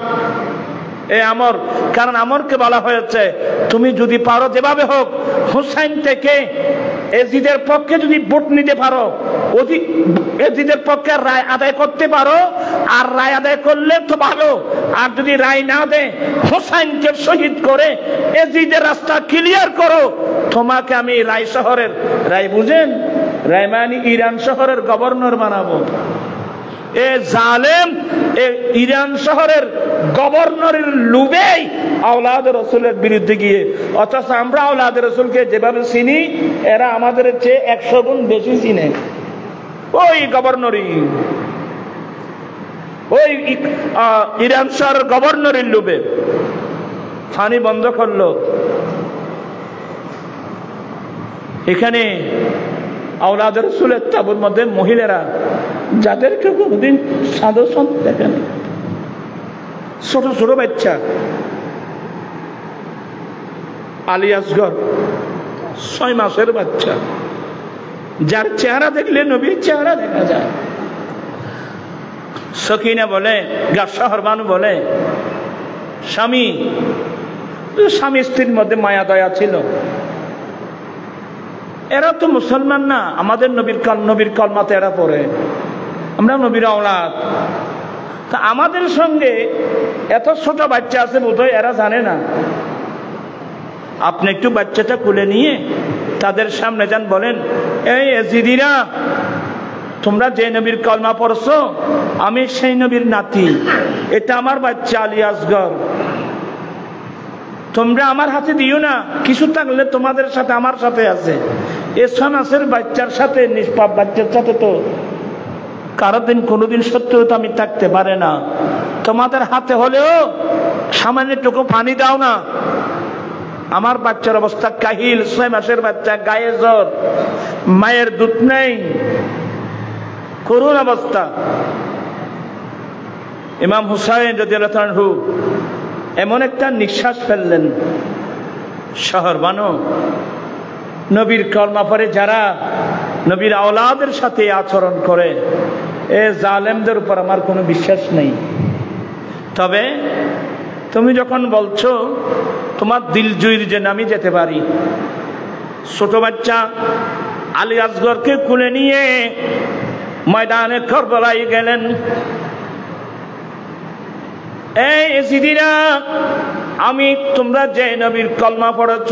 আমর, কারণ আমরকে বলা হয়েছে তুমি যদি পারো যেভাবে হোক হুসাইন থেকে এজিদের পক্ষে যদি ভোট নিতে পারো, এজিদের পক্ষে রায় আদায় করতে পারো, আর রায় আদায় করলে তো ভালো, আর যদি রায় না দেয় হুসাইনকে শহীদ করে এজিদের রাস্তা ক্লিয়ার করো, তোমাকে আমি রায় শহরের, রায় বুঝেন, রায় মানে ইরান শহরের গভর্নর বানাবো। এ জালেম ইরান শহরের গভর্নরের লুবেই আওলাদ রাসূলের বিরুদ্ধে গিয়ে, অথচ আমরা আওলাদ রাসূলকে যেভাবে চিনি এরা আমাদের চেয়ে 100 গুণ বেশি চিনে। ওই গভর্নরই, ওই ইরান শহরের গভর্নরের লুবে পানি বন্ধ করলো। এখানে আওলাদ রাসূলের তাবুর মধ্যে মহিলারা, যাদেরকে কোনদিন সাদর্শন দেখেন, ছোট ছোট বাচ্চা, আলী আসগর 6 মাসের বাচ্চা, যার চেহারা দেখলে নবীর চেহারা দেখা যায়। সকিনা বলে, গাফসাহর বানু বলে, স্বামী স্ত্রীর মধ্যে মায়া দয়া ছিল। এরা তো মুসলমান না, আমাদের নবীর কলমাতে এরা পড়ে, আমরা নবীর আওলাদ। তা আমাদের সঙ্গে এত ছোট বাচ্চা আছে বোধহয় এরা জানে না। আপনি একটু বাচ্চাটা কুলে নিয়ে তাদের সামনে যান, বলেন এই এজিদিরা, তোমরা যে নবীর কলমা পড়ছো আমি সেই নবীর নাতি, এটা আমার বাচ্চা আলী আসগর, তোমরা আমার হাতে দিও না, কিছু থাকলে তোমাদের সাথে আমার সাথে আছে। এ 6 মাসের বাচ্চার সাথে, নিষ্পাপ বাচ্চার সাথে তো কারো দিন কোনোদিন শত্রুতা আমি থাকতে পারে না। তোমাদের হাতে হলেও সামান্য টুকু পানি দাও না। আমার বাচ্চার অবস্থা কাহিল, 6 মাসের বাচ্চা, গায়ে জ্বর, মায়ের দুধ নেই, করুণ অবস্থা। ইমাম হুসাইন রাদিয়াল্লাহু আনহু এমন একটা নিঃশ্বাস ফেললেন, শহর বানো, নবীর কলমা পড়ে যারা নবীর আওলাদের সাথে আচরণ করে, এ জালেমদের উপর আমার কোনো বিশ্বাস নেই। তবে তুমি যখন বলছো তোমার দিল জুইর জন্য আমি যেতে পারি। ছোট বাচ্চা আলী আসগরকে কুলে নিয়ে ময়দানে কারবালায় গেলেন। এই এজিদিরা, আমি তোমরা যে নবীর কলমা পড়েছ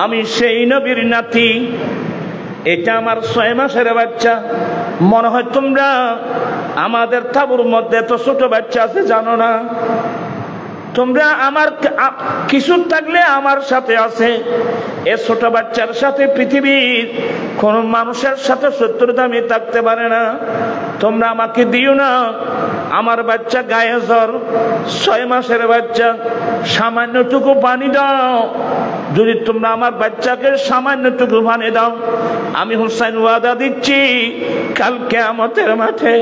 আমি সেই নবীর নাতি, এটা আমার 6 মাসের বাচ্চা। মনে হয় তোমরা আমাদের তাঁবুর মধ্যে তো ছোট বাচ্চা আছে জানো না, তোমরা আমার কিছু থাকলে আমার সাথে আছে। এ ছোট বাচ্চার সাথে পৃথিবীর কোন মানুষের সাথে শত্রুতা আমি থাকতে পারে না, তোমরা আমাকে দিও না। আমার বাচ্চা গায়ে জ্বর, 6 মাসের বাচ্চা, সামান্যটুকু পানি দাও, যদি তোমরা আমার বাচ্চাকে সামান্যটুকু পানি দাও, আমি হুসাইন ওয়াদা দিচ্ছি কাল কিয়ামতের মাঠে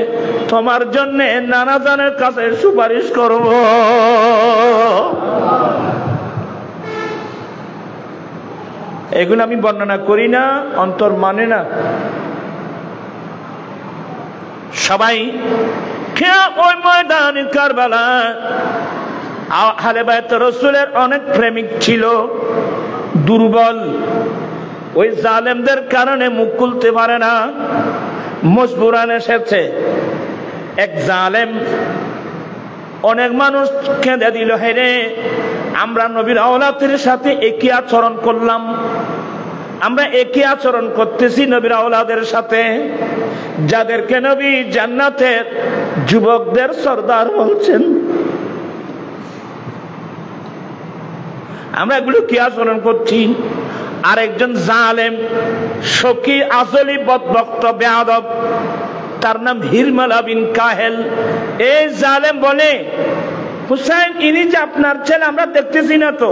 তোমার জন্য নানা জনের কাছে সুপারিশ করব। এগুলো আমি বর্ণনা করি না, অন্তর মানে না। সবাই ওই ময়দানে কারবালা আহলে বাইত রাসূলের অনেক প্রেমিক ছিল, দুর্বল, ওই জালেমদের কারণে মুখ খুলতে পারে না, মজবুরান এসেছে। এক জালেম অনেক মানুষ কেঁদে দিল, হেরে আমরা নবীর আওলাদের সাথে একই আচরণ করলাম, আমরা একই আচরণ করতেছি নবীর আওলাদের সাথে, যাদেরকে নবী জান্নাতের যুবকদের সর্দার বলছেন, আমরা এগুলো কি আচরণ করছি। আরেকজন জালেম শকি আসলি বদবক্ত বেয়াদব, তার নাম হিরমালা বিন কাহেল। এই জালেম বলে, হুসাইন ইনি যে আপনার ছেলে, আমরা দেখতেছি না তো,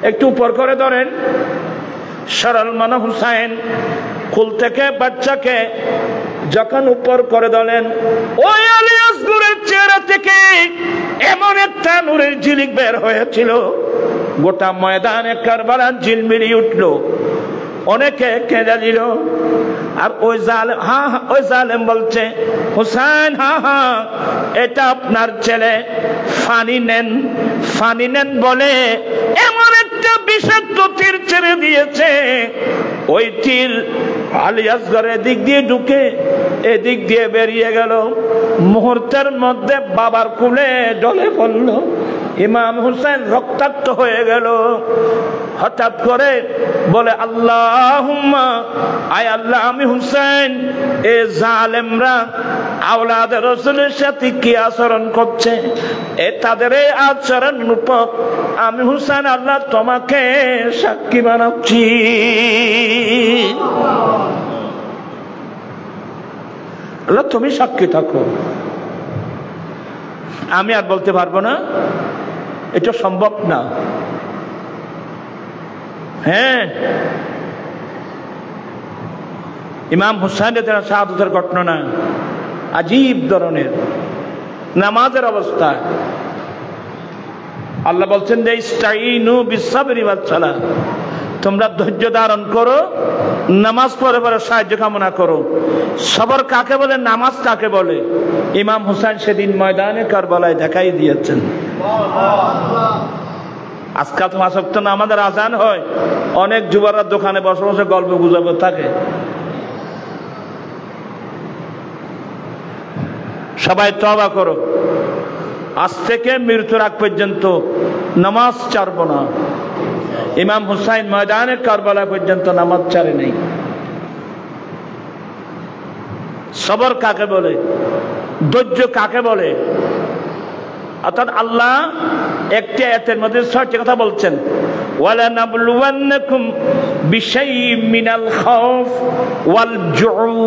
একটু উপর করে ধরেন। সরল মন হুসাইন কুল থেকে বাচ্চাকে যখন উপর করে ধরেন, ওই আলী আসগরের চেহারা থেকে এমন একটা নূরের ঝিলিক বের হয়েছিল, গোটা ময়দানে কারবালা ঝিলমিলি উঠলো, অনেকে কেঁদে দিল। আর ওই জালেম ওই জালেম বলছে, হুসাইন এটা আপনার ছেলে, ফানি নেন বলে এমন একটা বিষাক্ত তীর ছেড়ে দিয়েছে, ওই তীর আলী আসগরের দিক দিয়ে ঢুকে এদিক দিয়ে বেরিয়ে গেল। মুহূর্তের মধ্যে বাবার কুলে ঢলে পড়ল, ইমাম হুসাইন রক্তাক্ত হয়ে গেল। হঠাৎ করে বলে, আল্লাহুম্মা, আয় আল্লাহ, আমি হুসাইন এ জালেমরা আওলাদ রাসূলের সাথে কি আচরণ করছে, এ তাদের এই আচরণ উপর আমি হুসাইন আল্লাহ তোমাকে সাক্ষী বানাচ্ছি। আল্লাহ তুমি সাক্ষী থাকো, আমি আর বলতে পারবো না, এটা সম্ভব না। হ্যাঁ, ইমাম হুসাইনের শাহাদাতের ঘটনা আজীব ধরনের। নামাজের অবস্থা আল্লাহ বলছেন যে ইস্তাইনু বিসসাবরি ওয়াস সালাহ, তোমরা ধৈর্য ধারণ করো, নামাজ পড়ে পড়ে সাহায্য কামনা করো। সবর কাকে বলে, নামাজ কাকে বলে, ইমাম হুসাইন সেদিন ময়দানে কারবালায় দেখাই দিয়েছেন। আজকাল তো 5 ওয়াক্ত নামাজের আজান হয়, অনেক যুবকরা দোকানে বসে বসে গল্প গুজব থাকে। সবাই তওবা করো, আজ থেকে মৃত্যুর আগ পর্যন্ত নামাজ ছাড়ব না। ইমাম হুসাইন ময়দানে কারবালা পর্যন্ত নামাজ ছাড়ে নেই। সবর কাকে বলে, ধৈর্য কাকে বলে? অর্থাৎ আল্লাহ একটি আয়াতের মধ্যে 6টি কথা বলছেন, ওয়ালানাবলুওয়ান্নাকুম বিশাইইম মিনাল খাউফ ওয়াল জুউ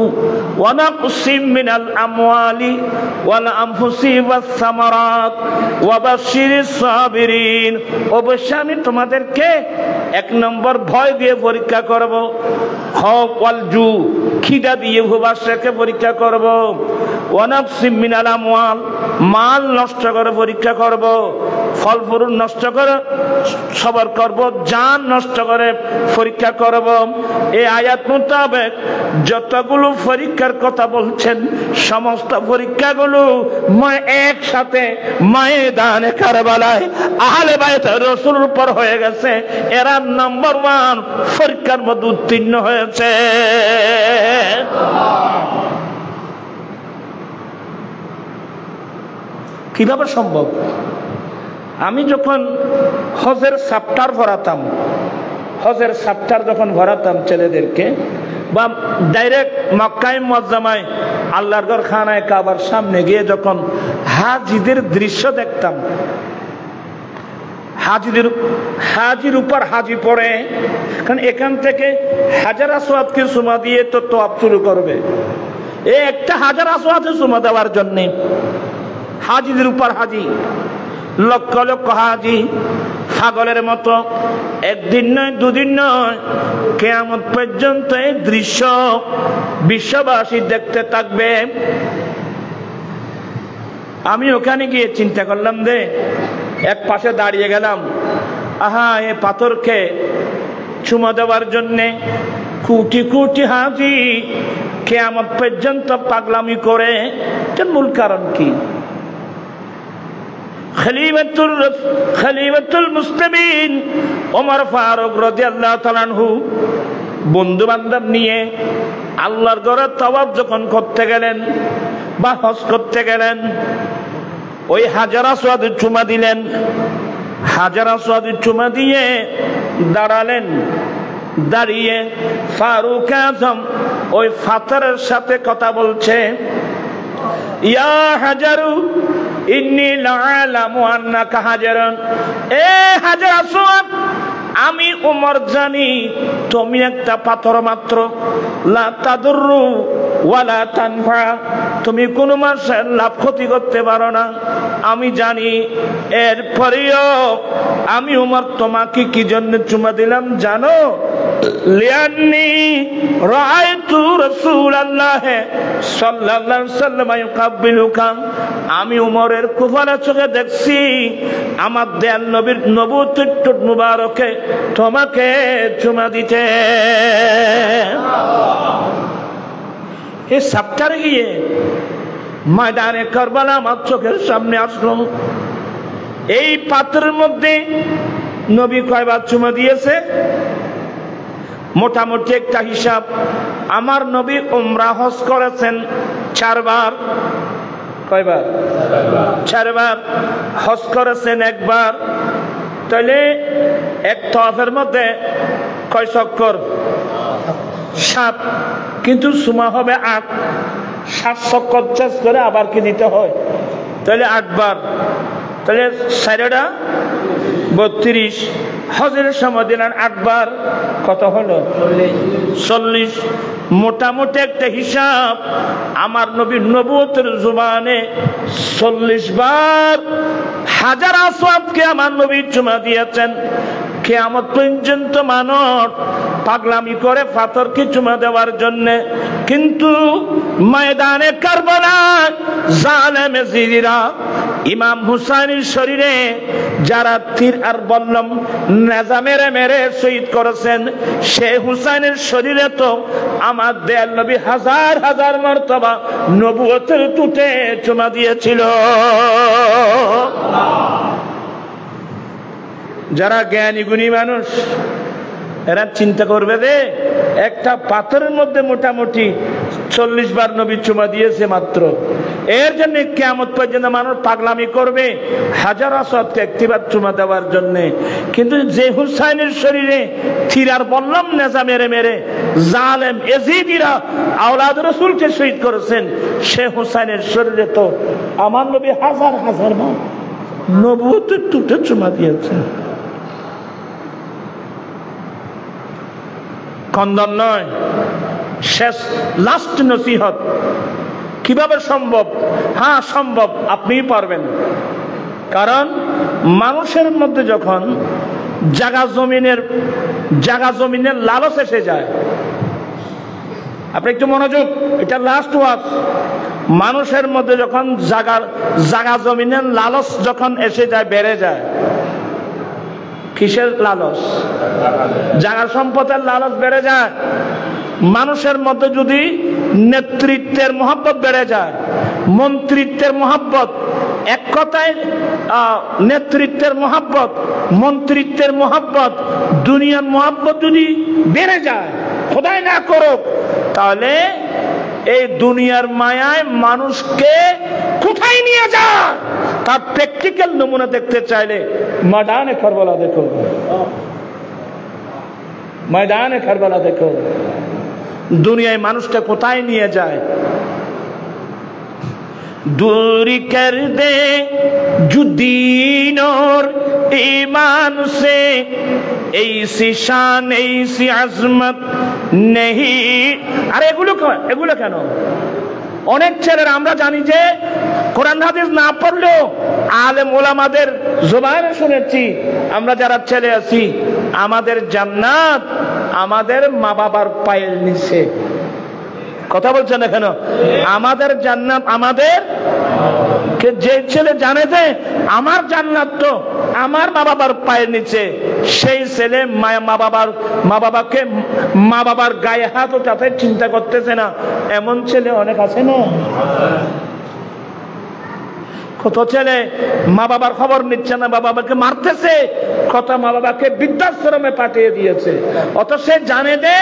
ওয়া নাকসিম মিনাল আমওয়ালি ওয়াল আনফুসি ওয়াস সামারাত ওয়া বাশশিরিস সাবিরিন। অবশ্যই আমি তোমাদেরকে 1 নম্বর ভয় দিয়ে পরীক্ষা করব, খাউফ ওয়াল জু, খিদা দিয়ে উপবাসকে পরীক্ষা করব, ওয়া নাকসিম মিনাল আমওয়াল, মাল নষ্ট করে পরীক্ষা করব, ফল ফুল নষ্ট করে সবর করব, জান নষ্ট করে পরীক্ষা করব। এই আয়াত মোতাবেক যতগুলো পরীক্ষার কথা বলছেন, সমস্ত পরীক্ষাগুলো একসাথে ময়দানে কারবালায় আহলে বাইত রাসূলের উপর হয়ে গেছে। এরা নাম্বার 1 পরীক্ষার মধ্যে উত্তীর্ণ হয়েছে। কিভাবে সম্ভব? আমি যখন হজের চ্যাপ্টার পড়াতাম, হজের চ্যাপ্টার যখন পড়াতাম ছেলেদেরকে, বা ডাইরেক্ট মক্কায় মুআজ্জামায় আল্লাহর ঘর খানায় কাবার সামনে গিয়ে যখন হাজিদের দৃশ্য দেখতাম, হাজির উপর হাজি পড়ে, কারণ এখান থেকে হাজার আসওয়াদকে চুমা দিয়ে তো তোয়াফ শুরু করবে। এই একটা হাজার আসওয়াদে চুমা দেওয়ার জন্যে হাজিদের উপর হাজি, লক্ষ লক্ষ হাজি পাগলের মতো। একদিন নয়, দুদিন নয়, কিয়ামত পর্যন্ত এই দৃশ্য বিশ্ববাসী দেখতে থাকবে। আমি ওখানে গিয়ে চিন্তা করলাম যে এক পাশে দাঁড়িয়ে গেলাম, আহা, এ পাথরকে চুমা দেওয়ার জন্যে কোটি কোটি হাজি কিয়ামত পর্যন্ত পাগলামি করে। এর মূল কারণ কি? খলিফাতুল মুসলিমিন ওমর ফারুক রাদিয়াল্লাহু তাআলা আনহু বন্ধু বান্ধব নিয়ে আল্লাহর ঘরে তাওয়াফ যখন করতে গেলেন বা হজ করতে গেলেন, ওই হাজার আসওয়াদে চুমা দিলেন। হাজার আসওয়াদে চুমা দিয়ে দাঁড়ালেন। দাঁড়িয়ে ফারুক আজম ওই পাথরের সাথে কথা বলছে, ইয়া হাজারু ইন্নী লাআলামু আন্নাকা হাজারুন, এ হাজার আসওয়াদ, আমি উমর জানি তুমি একটা পাথর মাত্র, লা তাদুরু ওয়ালা তানফা, তুমি কোনো মানুষের লাভ ক্ষতি করতে পারো না, আমি জানি। এরপরেও আমি উমর তোমাকে কি জন্য চুমা দিলাম জানো? লিআন্নী রাআইতু রাসূলুল্লাহ সাল্লাল্লাহু আলাইহি ওয়াসাল্লাম ইউকাব্বিলুকা, আমি উমরের কুফারা চোখে দেখছি আমার দয়াল নবীর নবুয়তের ঠোঁট মুবারকে তোমাকে চুমা দিতে। এই সাপ্তাহে গিয়ে ময়দানে কারবালা আমার চোখের সামনে আসলো। এই পাত্রের মধ্যে নবী কয়বার চুমা দিয়েছে? মোটামুটি একটা হিসাব, আমার নবী উমরা হজ করেছেন 4 বার। কয়বার? 4 বার। হজ করেছেন 1 বার। তাহলে এক তওয়াফের মধ্যে কয় চক্কর? 7। কিন্তু সুমা হবে 8। 7 চক্কর চেঞ্জ করে আবার কি দিতে হয়? তাহলে 8 বার। তাহলে 4টা 32। হজের সময় দিলেন 8 বার, কত হলো? 40। মোটামুটি একটা হিসাব, আমার নবীর নবুয়তের জুবানে 40 বার হাজার আসওয়াদকে আমার নবী চুমা দিয়েছেন। কিয়ামত পর্যন্ত মানুষ পাগলামি করে পাথরকে চুমা দেওয়ার জন্য। কিন্তু ময়দানে কারবালা জালেম জিরা ইমাম হুসাইনের শরীরে যারা তীর আর বল্লম নেজা মেরে মেরে শহীদ করেছেন, সে হুসাইনের শরীরে তো আমার দয়াল নবী হাজার হাজার মর্তবা নবুয়তের টুটে চুমা দিয়েছিল। যারা জ্ঞানী গুণী মানুষ, এরা চিন্তা করবে যে একটা পাথরের মধ্যে মোটামুটি 40 বার নবী চুমা দিয়েছে মাত্র। এর জন্য কিয়ামত পর্যন্ত মানুষ পাগলামি করবে হাজার আসওয়াদকে একটিবার চুমা দেওয়ার জন্য। কিন্তু যে হুসাইনের শরীরে থিরার বললাম নেজা মেরে মেরে জালেম এজিদিরা আওলাদ রাসূলকে শহীদ করেছেন, সে হুসাইনের শরীরে তো আমার নবী হাজার হাজার বার নবুয়তের টুটে চুমা দিয়েছেন। খন্দন নয়, শেষ লাস্ট নসিহত। কিভাবে সম্ভব? হ্যাঁ সম্ভব, আপনিই পারবেন। কারণ মানুষের মধ্যে যখন জাগা জমিনের লালস এসে যায়, আপনি একটু মনোযোগ, এটা লাস্ট ওয়াজ। মানুষের মধ্যে যখন জাগা জমিনের লালস যখন এসে যায়, বেড়ে যায়, কিসের লালস? জাগা সম্পদের লালস বেড়ে যায়। মানুষের মধ্যে যদি নেতৃত্বের মহব্বত বেড়ে যায়, মন্ত্রিত্বের মহব্বত, এক কথায় নেতৃত্বের মহব্বত, মন্ত্রিত্বের মহব্বত, দুনিয়ার মহব্বত যদি বেড়ে যায়, খোদাই না করুক, তাহলে এই দুনিয়ার মায়ায় মানুষকে কোথায় নিয়ে যায় তার প্র্যাকটিক্যাল নমুনা দেখতে চাইলে ময়দানে কারবালা দেখো, ময়দানে কারবালা দেখো। দুনিয়ায় মানুষটা কোথায় নিয়ে যায়। दूरी कर दे जो दीन और ईमान से, ऐसी शान ऐसी अजमत नहीं। अरे एगुलो केन অনেক ছেলেরা আমরা জানি যে কোরআন হাদিস না পড়লেও আলেম ওলামাদের জবানে শুনেছি, আমরা যারা ছেলে আছি আমাদের জান্নাত আমাদের মা বাবার পায়ের নিচে। কথা বলছেন না কেন? আমাদের জান্নাত আমাদের, যে ছেলে জানে যে আমার জান্নাত তো আমার মা বাবার পায়ের নিচে, সেই ছেলে মা বাবার গায়ে হাত ওঠাতে চিন্তা করতেছে না, এমন ছেলে অনেক আছে না? কত ছেলে মা বাবার খবর নিচ্ছে না, মা বাবাকে মারতেছে, কত মা বাবাকে বৃদ্ধাশ্রমে পাঠিয়ে দিয়েছে, অত সে জানে যে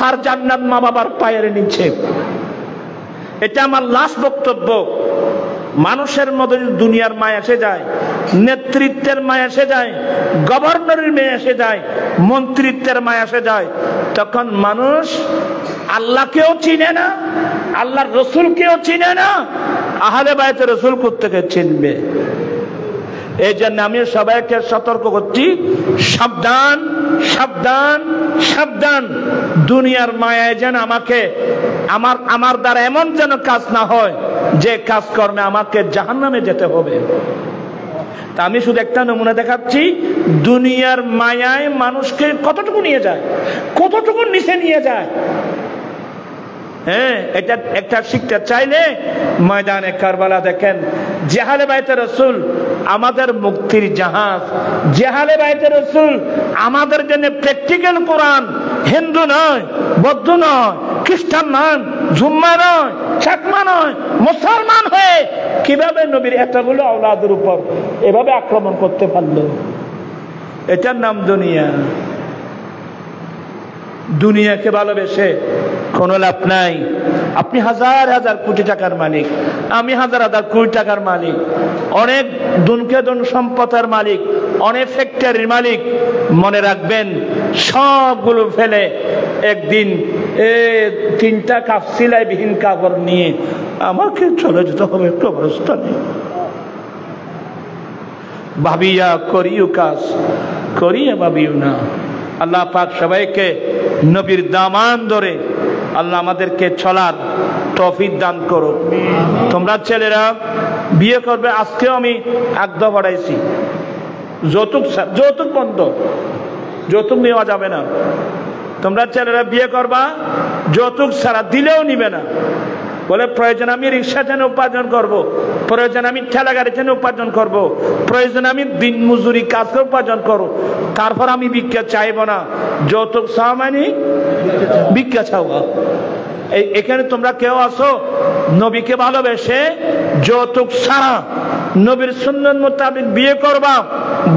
তার জান্নাত মা বাবার পায়ের নিচে। এটা আমার লাস্ট বক্তব্য। মানুষের মধ্যে যদি দুনিয়ার মায়া এসে যায়, নেতৃত্বের মায়া এসে যায়, গভর্নরের মায়া এসে যায়, মন্ত্রিত্বের মায়া এসে যায়, তখন মানুষ আল্লাহকেও চিনে না, আল্লাহর রসুলকেও চিনে না, আহলে বাইতের রসুল কোত্থেকে চিনবে? এই জন্য আমি সবাইকে সতর্ক করছি, সাবধান সাবধান সাবধান। দুনিয়ার মায়ায় যেন আমার দ্বারা এমন যেন কাজ না হয় যে কাজ কর্মে আমাকে জাহান্নামে যেতে হবে। তা আমি শুধু একটা নমুনা দেখাচ্ছি, দুনিয়ার মায়ায় মানুষকে কতটুকু নিয়ে যায়, কতটুকু নিচে নিয়ে যায়। হ্যাঁ, এটা একটা শিখতে চাইলে ময়দানে কারবালা দেখেন। আহলে বাইতের রাসূল আমাদের মুক্তির জাহাজ, আহলে বাইতের রাসূল আমাদের জন্য প্র্যাকটিক্যাল কোরআন। হিন্দু নয়, বৌদ্ধ নয়, খ্রিস্টান নয়, জুম্মা নয়, চাকমা নয়, মুসলমান হয়ে কিভাবে নবীর এতগুলো আওলাদের উপর এভাবে আক্রমণ করতে পারলো? এটার নাম দুনিয়া। দুনিয়াকে ভালোবেসে কোনো লাভ নাই। আপনি হাজার হাজার কোটি টাকার মালিক, আমি হাজার হাজার কোটি টাকার মালিক, অনেক দুনকেদন সম্পদের মালিক, অনেক ফ্যাক্টরির মালিক, মনে রাখবেন সবগুলো ফেলে একদিন তিনটা কাফসিলাই বিহীন কাপড় নিয়ে আমাকে চলে যেতে হবে কবরস্থানে। ভাবিয়া করিও কাজ, করিয়া ভাবিও না। আল্লাহ পাক সবাইকে নবীর দামান ধরে আল্লাহ আমাদেরকে চলার তৌফিক দান করো। তোমরা ছেলেরা বিয়ে করবে, আজকেও আমি একদম বাড়াইছি, যৌতুক বন্ধ, যৌতুক নেওয়া যাবে না। তোমরা ছেলেরা বিয়ে করবা, যৌতুক ছাড়া দিলেও নিবে না। বলে প্রয়োজন আমি রিক্সা যেন উপার্জন করব, প্রয়োজন আমি ঠেলা গাড়ি যেন উপার্জন করব, প্রয়োজন আমি দিন মজুরি কাজ করে উপার্জন করব, তারপর আমি ভিক্ষা চাইব না। যৌতুক চাওয়া মানে ভিক্ষা চাওয়া। এখানে তোমরা কেউ আসো নবীকে ভালোবেসে যৌতুক ছাড়া নবীর সুন্নাত মোতাবেক বিয়ে করবা,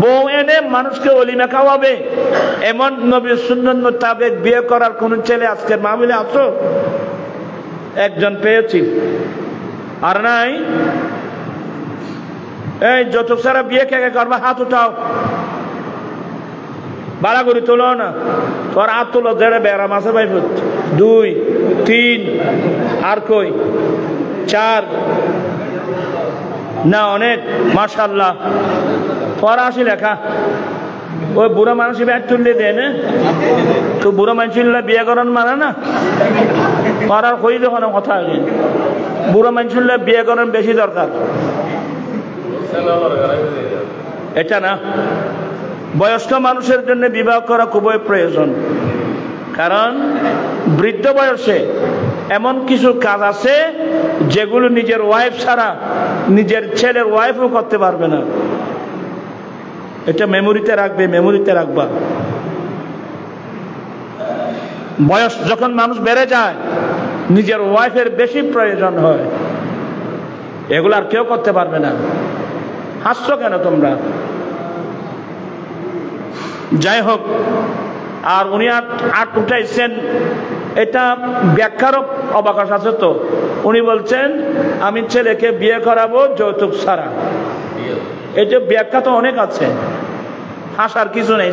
বউ এনে মানুষকে অলিমা খাওয়াবে, এমন নবীর সুন্নাত মোতাবেক বিয়ে করার কোন ছেলে আজকের মাহফিলে আসো? একজন পেয়েছি, আর নাই। এই যৌতুক ছাড়া বিয়ে কে কে করবা? হাত উঠাও। বাড়া করি তোলো না, তোর হাত তুলো, দেড়ে বেড়া মাসে ভাই। 2 3 আর কই 4 না, অনেক মাশাআল্লাহ। তোর আসি লেখা ওই বুড়া মানুষ ব্যাগ তুললে দেয় না তো, বুড়া মানুষ বিয়ে করান মানে না করার কই যখন কথা আগে, বুড়া মানুষ বিয়ে করান বেশি দরকার। এটা না, বয়স্ক মানুষের জন্য বিবাহ করা খুবই প্রয়োজন। কারণ বৃদ্ধ বয়সে এমন কিছু কাজ আছে যেগুলো নিজের ওয়াইফ ছাড়া নিজের ছেলের ওয়াইফও করতে পারবে না। এটা মেমোরিতে রাখবে, মেমোরিতে রাখবা। বয়স যখন মানুষ বেড়ে যায় নিজের ওয়াইফের বেশি প্রয়োজন হয়, এগুলো আর কেউ করতে পারবে না। হাসছো কেন তোমরা? যাই হোক, আর উনি আট উঠাইছেন, এটা ব্যাখ্যারও অবকাশ আছে তো। উনি বলছেন আমি ছেলেকে বিয়ে করাবো যৌতুক ছাড়া। এটা ব্যাখ্যা তো অনেক আছে, হাসার কিছু নেই।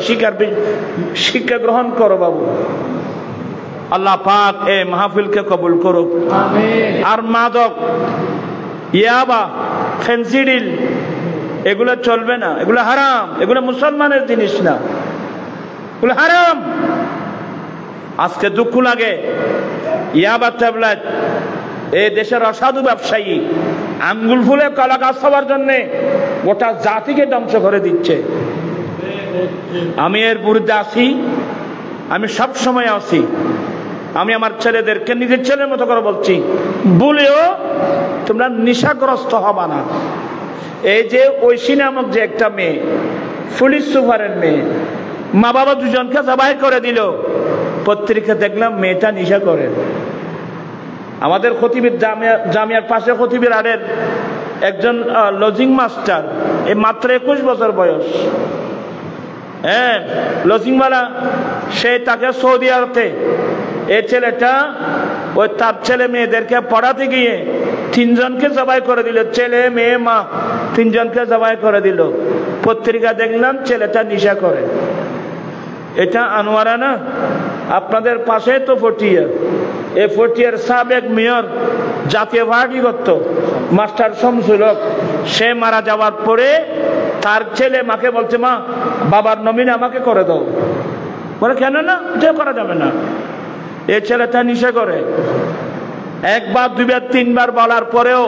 শিক্ষা গ্রহণ করো বাবু। আল্লাহ পাক এই মাহফিলকে কবুল করুক। আর মাদক, ইয়াবা, ফেন্সিডিল এগুলো চলবে না, এগুলো হারাম, এগুলো মুসলমানের জিনিস না, এগুলো হারাম। আজকে দুঃখ লাগে, ইয়াবা ট্যাবলেট এই দেশের অসাধু ব্যবসায়ী আঙ্গুল ফুলে কলা গাছ হওয়ার জন্য গোটা জাতিকে ধ্বংস করে দিচ্ছে। আমি এর বিরুদ্ধে আছি, আমি সব সময় আছি। আমি আমার ছেলেদেরকে নিজের ছেলের মতো করে বলছি, বলেও তোমরা নেশাগ্রস্ত হবা না। এই যে ঐশী নামক যে একটা মেয়ে, পুলিশ সুপারের মেয়ে, মা বাবা দুজনকে জবাই করে দিল, পত্রিকা দেখলাম মেয়েটা নেশা করে। আমাদের খতিবের জামিয়ার পাশে খতিবের আড়ের একজন লজিং মাস্টার, এই মাত্র 21 বছর বয়স, হ্যাঁ লজিংওয়ালা, সে তাকে সৌদি আরবে এই ছেলেটা ওই তার ছেলে মেয়েদেরকে পড়াতে গিয়ে 3 জনকে জবাই করে দিল, ছেলে মেয়ে মা 3 জনকে জবাই করে দিল। পত্রিকা দেখলাম ছেলেটা নেশা করে। এটা আনোয়ারা না, আপনাদের পাশে তো ফটিয়া, এই ফটিয়ার সাবেক মেয়র, জাতীয় পার্টি করত, মাস্টার শামসুল হক, সে মারা যাওয়ার পরে তার ছেলে মাকে বলছে, মা বাবার নমিনি আমাকে করে দাও। বলে কেন না, এটা করা যাবে না। এই ছেলেটা নেশা করে। একবার দুইবার তিনবার বলার পরেও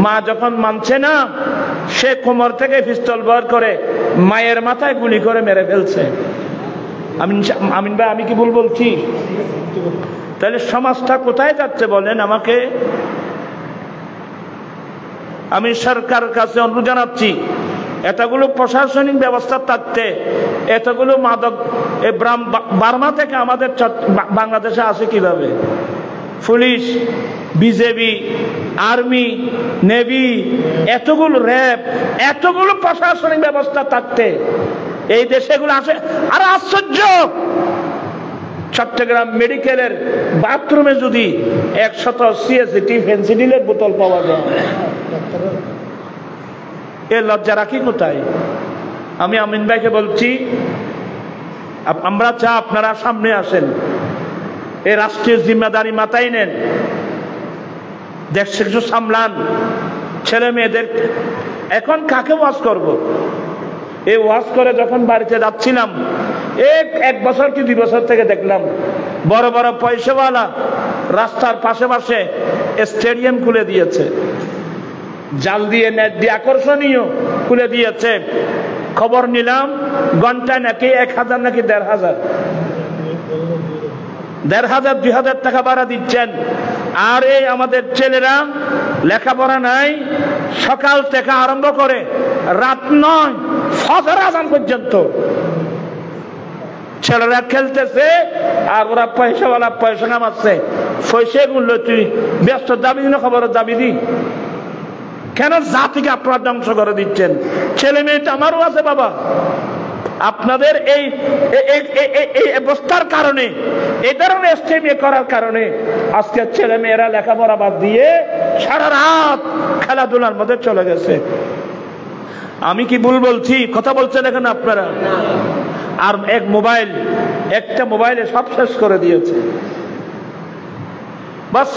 মা যখন মানছে না, সে কোমর থেকে পিস্তল বের করে মায়ের মাথায় গুলি করে মেরে ফেলছে। আমিন ভাই, আমি কি ভুল বলছি? তাহলে সমাজটা কোথায় যাচ্ছে বলেন আমাকে? আমি সরকারের কাছে অনুরোধ জানাচ্ছি, এতগুলো প্রশাসনিক ব্যবস্থা থাকতে এতগুলো মাদক বার্মা থেকে আমাদের বাংলাদেশে আসে কিভাবে? পুলিশ, বিজেপি, আর্মি, নেভি, এতগুলো র্যাব, এতগুলো প্রশাসনিক ব্যবস্থা থাকতে এই দেশে এগুলো আসে। আর আশ্চর্য, চট্টগ্রাম মেডিকেলের বাথরুমে যদি 100 সিএসিটি ফেন্সিডিলের বোতল পাওয়া যায়, এ লজ্জা রাখি কোথায়? আমি আমিন ভাইকে বলছি, আমরা চা আপনারা সামনে আসেন, এই রাষ্ট্রীয় জিম্মেদারি মাথায় নেন, দেশে কিছু সামলান, ছেলে মেয়েদের। এখন কাকে ওয়াজ করব? এই ওয়াজ করে যখন বাড়িতে যাচ্ছিলাম, 1 বছর কি 2 বছর থেকে দেখলাম বড় বড় পয়সাওয়ালা রাস্তার পাশে পাশে স্টেডিয়াম খুলে দিয়েছে, জাল দিয়ে নেট দিয়ে আকর্ষণীয় খুলে দিয়েছে। খবর নিলাম ঘন্টায় নাকি 1000 নাকি 1500, 1500-2000 টাকা ভাড়া দিচ্ছেন। আর এই আমাদের ছেলেরা লেখাপড়া নাই, সকাল থেকে আরম্ভ করে রাত 9 ফজর আযান পর্যন্ত ছেলেরা খেলতেছে, আর ওরা পয়সাওয়ালা পয়সা কামাচ্ছে। পয়সা গুলো তুই ব্যস্ত দাবি না, খবরের দাবি দি কেন? জাতিকে আপনারা ধ্বংস করে দিচ্ছেন। ছেলে মেয়েটা আমারও আছে বাবা, আপনাদের এই অবস্থার কারণে, এই ধরনের স্টেমে করার কারণে আজকে ছেলে মেয়েরা লেখাপড়া বাদ দিয়ে সারা রাত খেলাধুলার মধ্যে চলে গেছে। আমি কি ভুল বলছি? কথা বলছেন এখন আপনারা? আর একটা মোবাইলে সব শেষ করে দিয়েছে। বাস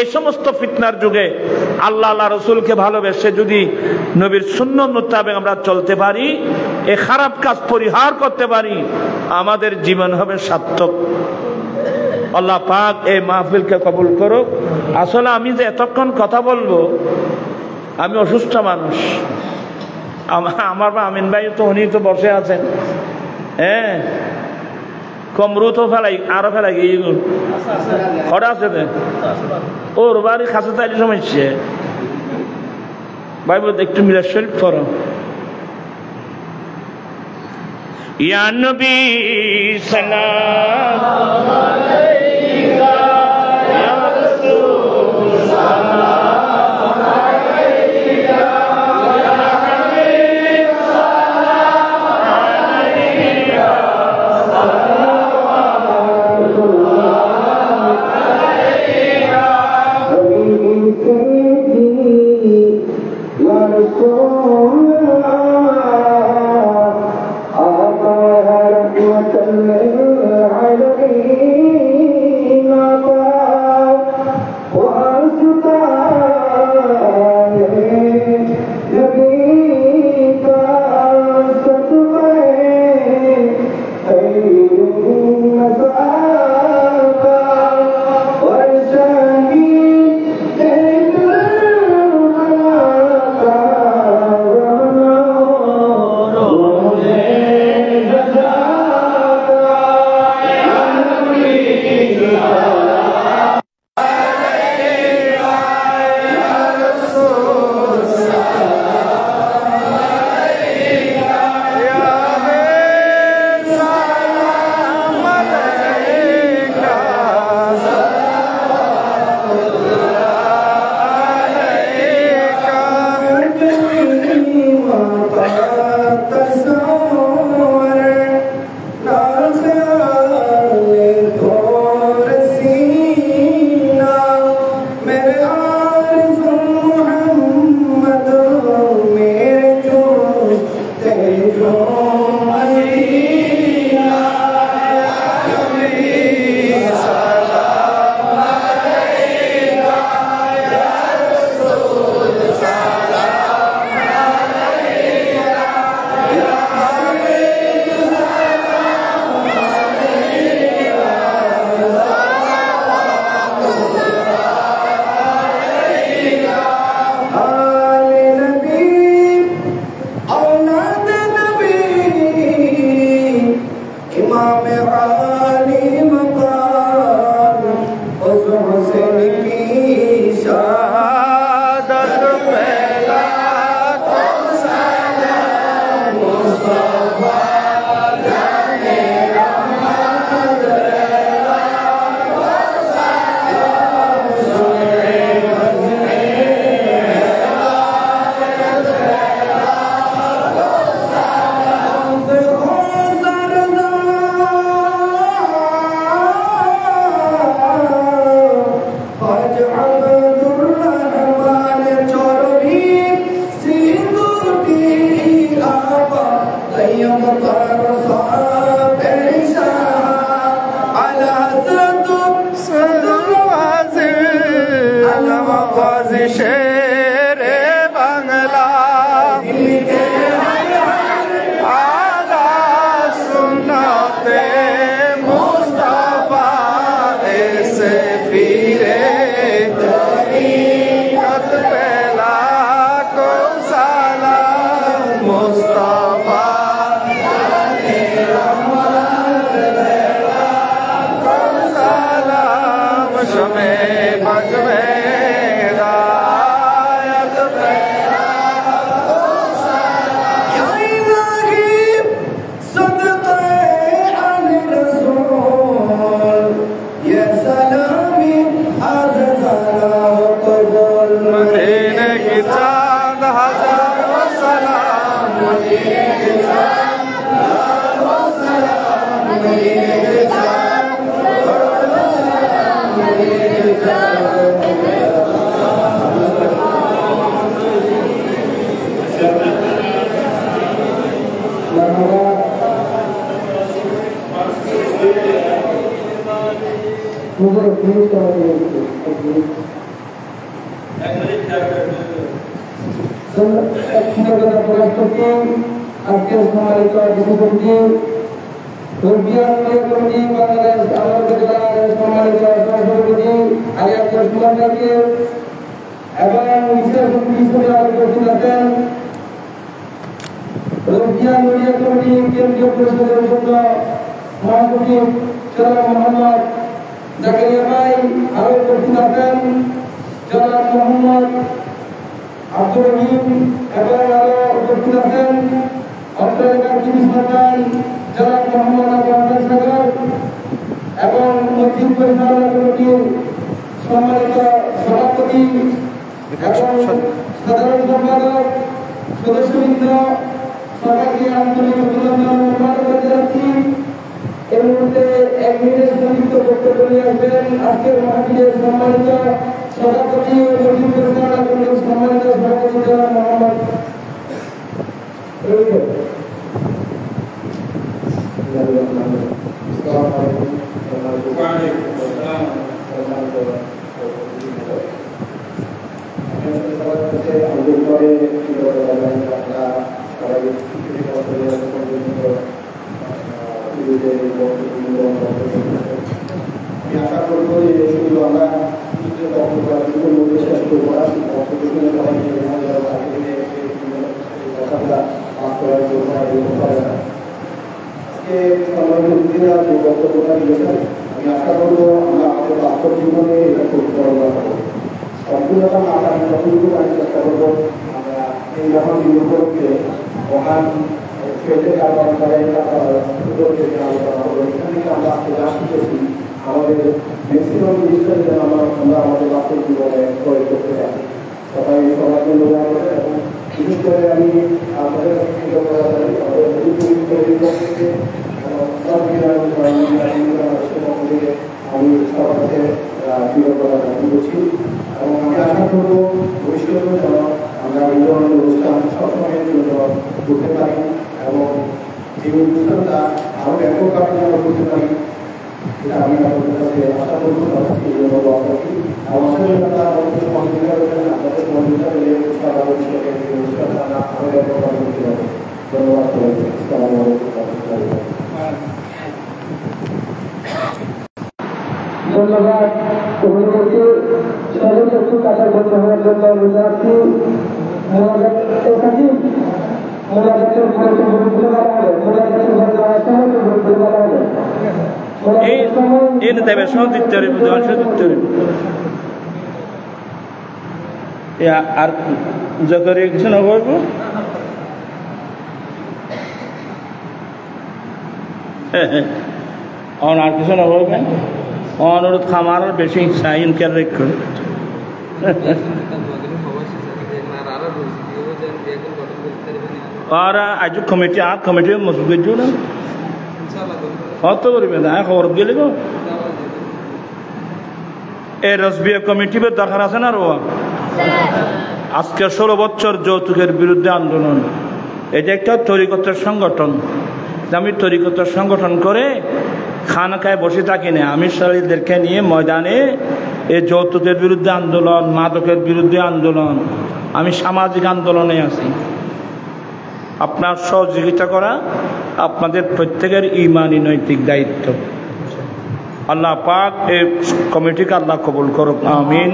এই সমস্ত ফিতনার যুগে আল্লাহ রসুলকে ভালোবেসে যদি নবীর সুন্নাত মোতাবেক আমরা চলতে পারি, এই খারাপ কাজ পরিহার করতে পারি, আমাদের জীবন হবে সার্থক। আল্লাহ পাক এই মাহফিলকে কবুল করুক। আসলে আমি যে এতক্ষণ কথা বলবো, আমি অসুস্থ মানুষ। আমার আমিন ভাই তো উনি তো বসে আছেন, হ্যাঁ, কমরু তো ফেলাই, আরো ফেলাই খড়া আছে, ওর বাড়ি খাসে তাইলে সমস্যা। ভাই একটু মিলে শরীফ করো। ইয়া নবী সালাম আলাইকা, ইয়া রাসূল সালাম আলাইকা, ইয়া হাবিব সালাম আলাইকা, عليه हुस्न की शहादत पहला तो सलाम मुस्तफा जाने रहमत पहला तो सलाम सुने हुस्न हिदायत पहला तो सलाम हो शेर बांग्ला आला सुनाते मुस्तफा ऐसे पीरे तरीक़त पहला को सलाम मुस्तफा जाने रहमत पहला को सलाम शमे बजमे এই দেবে সহ দিতে পারবে, জল সহ দিতে পারবে। আর যখন কিছু না করবো আর কিছু না করবেন অনুরোধ খামার বেশি সাইন কেয়ার রেখে আর আজ কমিটি আর কমিটি মজবুত না হত করবে না খবর গেলে গো এই রসবিয়া কমিটি দরকার আছে না রোয়া আজকে 16 বছর যৌতুকের বিরুদ্ধে আন্দোলন এটা একটা তরিকতের সংগঠন আমি তরিকতের সংগঠন করে খানকায় বসে থাকি না আমি শালীদেরকে নিয়ে ময়দানে এই যৌতুকের বিরুদ্ধে আন্দোলন মাদকের বিরুদ্ধে আন্দোলন আমি সামাজিক আন্দোলনে আছি আপনার সহযোগিতা করা আপনাদের প্রত্যেকের ঈমানি নৈতিক দায়িত্ব আল্লাহ পাক এই কমিটিকে আল্লাহ কবুল করুক আমিন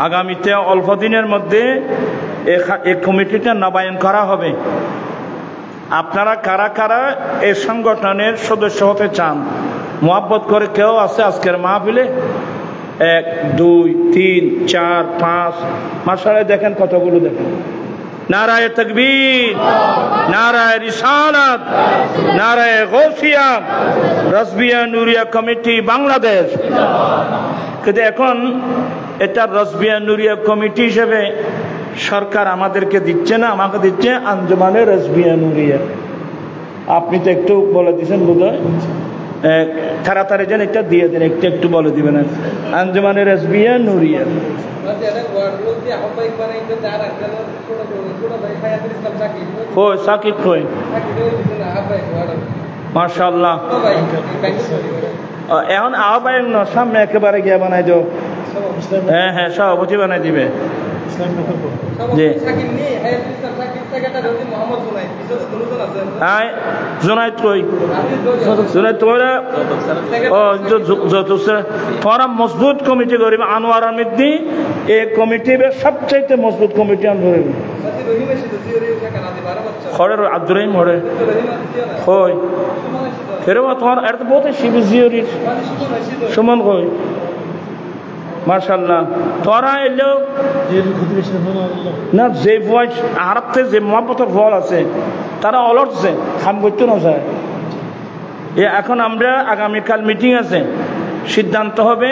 আগামীতে অল্প দিনের মধ্যে এই কমিটিটা নবায়ন করা হবে আপনারা কারা কারা এই সংগঠনের সদস্য হতে চান মোহাব্বত করে কেউ আছে আজকের মাহফিলে 1 2 3 4 5 মাশাআল্লাহ দেখেন কতগুলো দেখেন নারায়ে তাকবীর নারায়ে রিসালাত নারায়ে গৌসিয়া রসবিয়া নুরিয়া কমিটি বাংলাদেশ কিন্তু এখন এটা রসবিয়া নুরিয়া কমিটি হিসেবে সরকার আমাদেরকে দিচ্ছে না আমাকে দিচ্ছে আঞ্জুমানে রসবিয়া নুরিয়া আপনি তো একটু বলে দিয়েছেন বোধহয় তাড়াতাড়ি যেন একটা দিয়ে দেন একটু বলে দিবেন আঞ্জুমানে রসবিয়া নুরিয়া সাকিব কই মাশাআল্লাহ এখন আহ্বায়ক না সামনে একেবারে গিয়ে বানাই দাও হ্যাঁ হ্যাঁ সভাপতি বানাই দিবে জি জোনাইত কই জোনাইত তোমরা তোমরা মজবুত কমিটি করিব আনোয়ার আমিদ্দি এই কমিটি সবচাইতে মজবুত কমিটি আনবে খড়ের আব্দুর রহিম হরে কই ফেরো তোমার এটা তো বহুত শিব জিওরির সুমন কই মাশাআল্লাহ তোরা এলো না যে ভয়েস আরতে যে মহব্বতের ফল আছে তারা অলটছে খাম করতে না যায় এখন আমরা আগামীকাল মিটিং আছে সিদ্ধান্ত হবে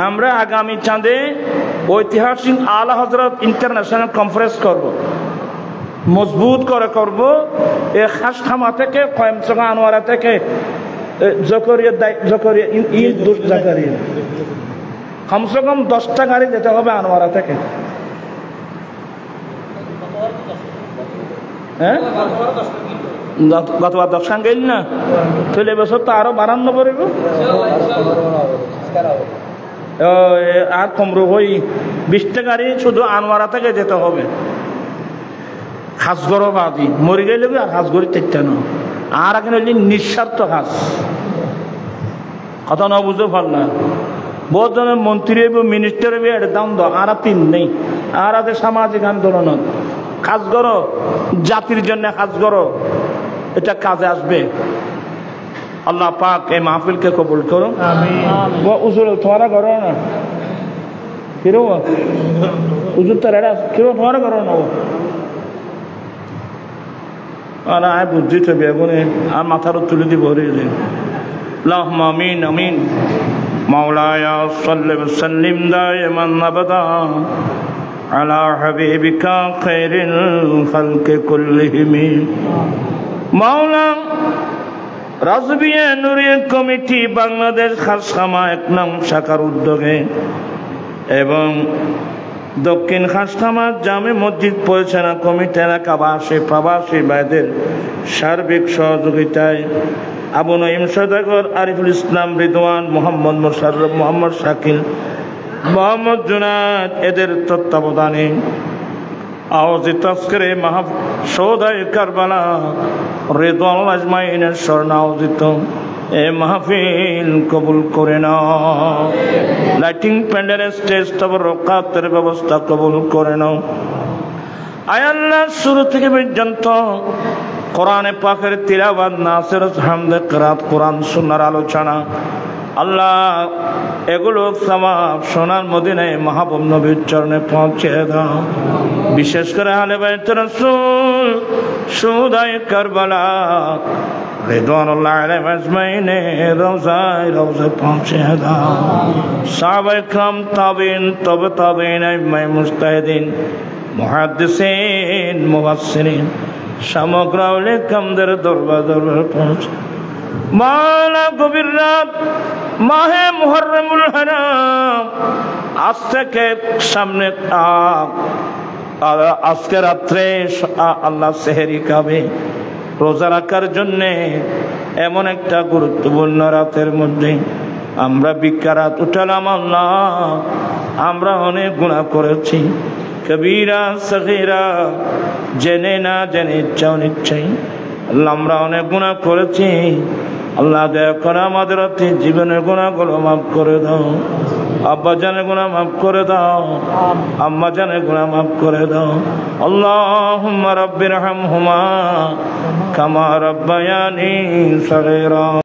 আমরা আগামী চাঁদে ঐতিহাসিক আলা হযরত ইন্টারন্যাশনাল কনফারেন্স করব মজবুত করে করব এই খাসখামা থেকে কয়েমচঙ্গা আনোয়ারা থেকে জকরিয়া জাকারিয়া কমসে কম 10টা গাড়ি যেতে হবে আনোয়ারা থেকে হ্যাঁ গতবার 10 গেল না তাহলে এবছর তো আরো 52 পড়ব আর কমরো ওই 20টা গাড়ি শুধু আনোয়ারা থেকে যেতে হবে হাঁসগড় বাদি মরে গেলে আর হাঁসগড়ি তেটা না আর এখন হইলে নিঃস্বার্থ হাঁস কথা না বুঝতে পারলাম বহুত জনের মন্ত্রী মিনিস্টার এটা দাম দাও আর 3 নেই আর আছে সামাজিক আন্দোলন কাজ করো জাতির জন্য কাজ করো এটা কাজে আসবে আল্লাহ পাক এই মাহফিলকে কবুল করো আমিন উজুর তোমারা করো না কিরো উজুর তার এটা কিরো তোমারা করো না আর আয় বুদ্ধি তো বেগুনে আর মাথার তুলে দিব রে আল্লাহুম্মা আমিন আমিন মাওলায়া সাল্লি ওয়া সাল্লিম দাইমান আবাদা আলা হাবিবিকা খায়রিল খালকি কুল্লিহিম মাওলা রসবিয়া নুরিয়া কমিটি বাংলাদেশ খাসখামা 1 নং শাখার উদ্যোগে এবং দক্ষিণ খাসখামা জামে মসজিদ পরিচালনা কমিটি এলাকাবাসী প্রবাসী ভাইদের সার্বিক সহযোগিতায় আবু নঈম সওদাগর আরিফুল ইসলাম রিদওয়ান মোহাম্মদ মোশাররফ মোহাম্মদ শাকিল মোহাম্মদ জুনাদ এদের তত্ত্বাবধানে আয়োজিত আজকের সৌদায় কারবালা রিদওয়ান আজমাইনের স্মরণে আয়োজিত এ মাহফিল কবুল করে নাও লাইটিং প্যান্ডেলের স্টেজ তবরকাতের ব্যবস্থা কবুল করে নাও আয় আল্লাহ, শুরু থেকে পর্যন্ত কোরআনে পাকের তিলাওয়াত, নাসিরত, হামদে, কিরাত, কোরআন সুন্নাহর আলোচনা, আল্লাহ এগুলো সওয়াব সোনার মদিনায় মাহবুব নবীর চরণে পৌঁছে দাও। বিশেষ করে আহলে বাইত রাসূল শুহাদায়ে কারবালা রিদওয়ানুল্লাহি আলাইহিম আজমাইন রওজায় পৌঁছে দাও। সাহাবায়ে কিরাম, তাবিঈন, তবে তাবিঈন, আইম্মায়ে মুজতাহিদিন, মুহাদ্দিসিন, মুফাসসিরিন সমগ্র আউলিয়া কিরামদের দরবার পৌঁছে। মাওলা গভীর রাত মাহে মুহররমুল হারাম, আজ থেকে সামনে আজকে রাত্রে আল্লাহ সেহরি খাবে, রোজা রাখার জন্যে এমন একটা গুরুত্বপূর্ণ রাতের মধ্যে আমরা বিকারাত উঠালাম। আল্লাহ, আমরা অনেক গুনাহ করেছি, কবিরা সগীরা, জেনে না জেনে, ইচ্ছা অনিচ্ছায়। আল্লাহ, আমরা অনেক গুনাহ করেছি। আল্লাহ, দয়া করে আমাদের অতীত জীবনের গুনাহগুলো মাফ করে দাও। আব্বা জানের গুনাহ মাফ করে দাও, আম্মা জানের গুনাহ মাফ করে দাও। আল্লাহুম্মা রাব্বিরহামহুমা কামা রাব্বায়ানি সগীরা।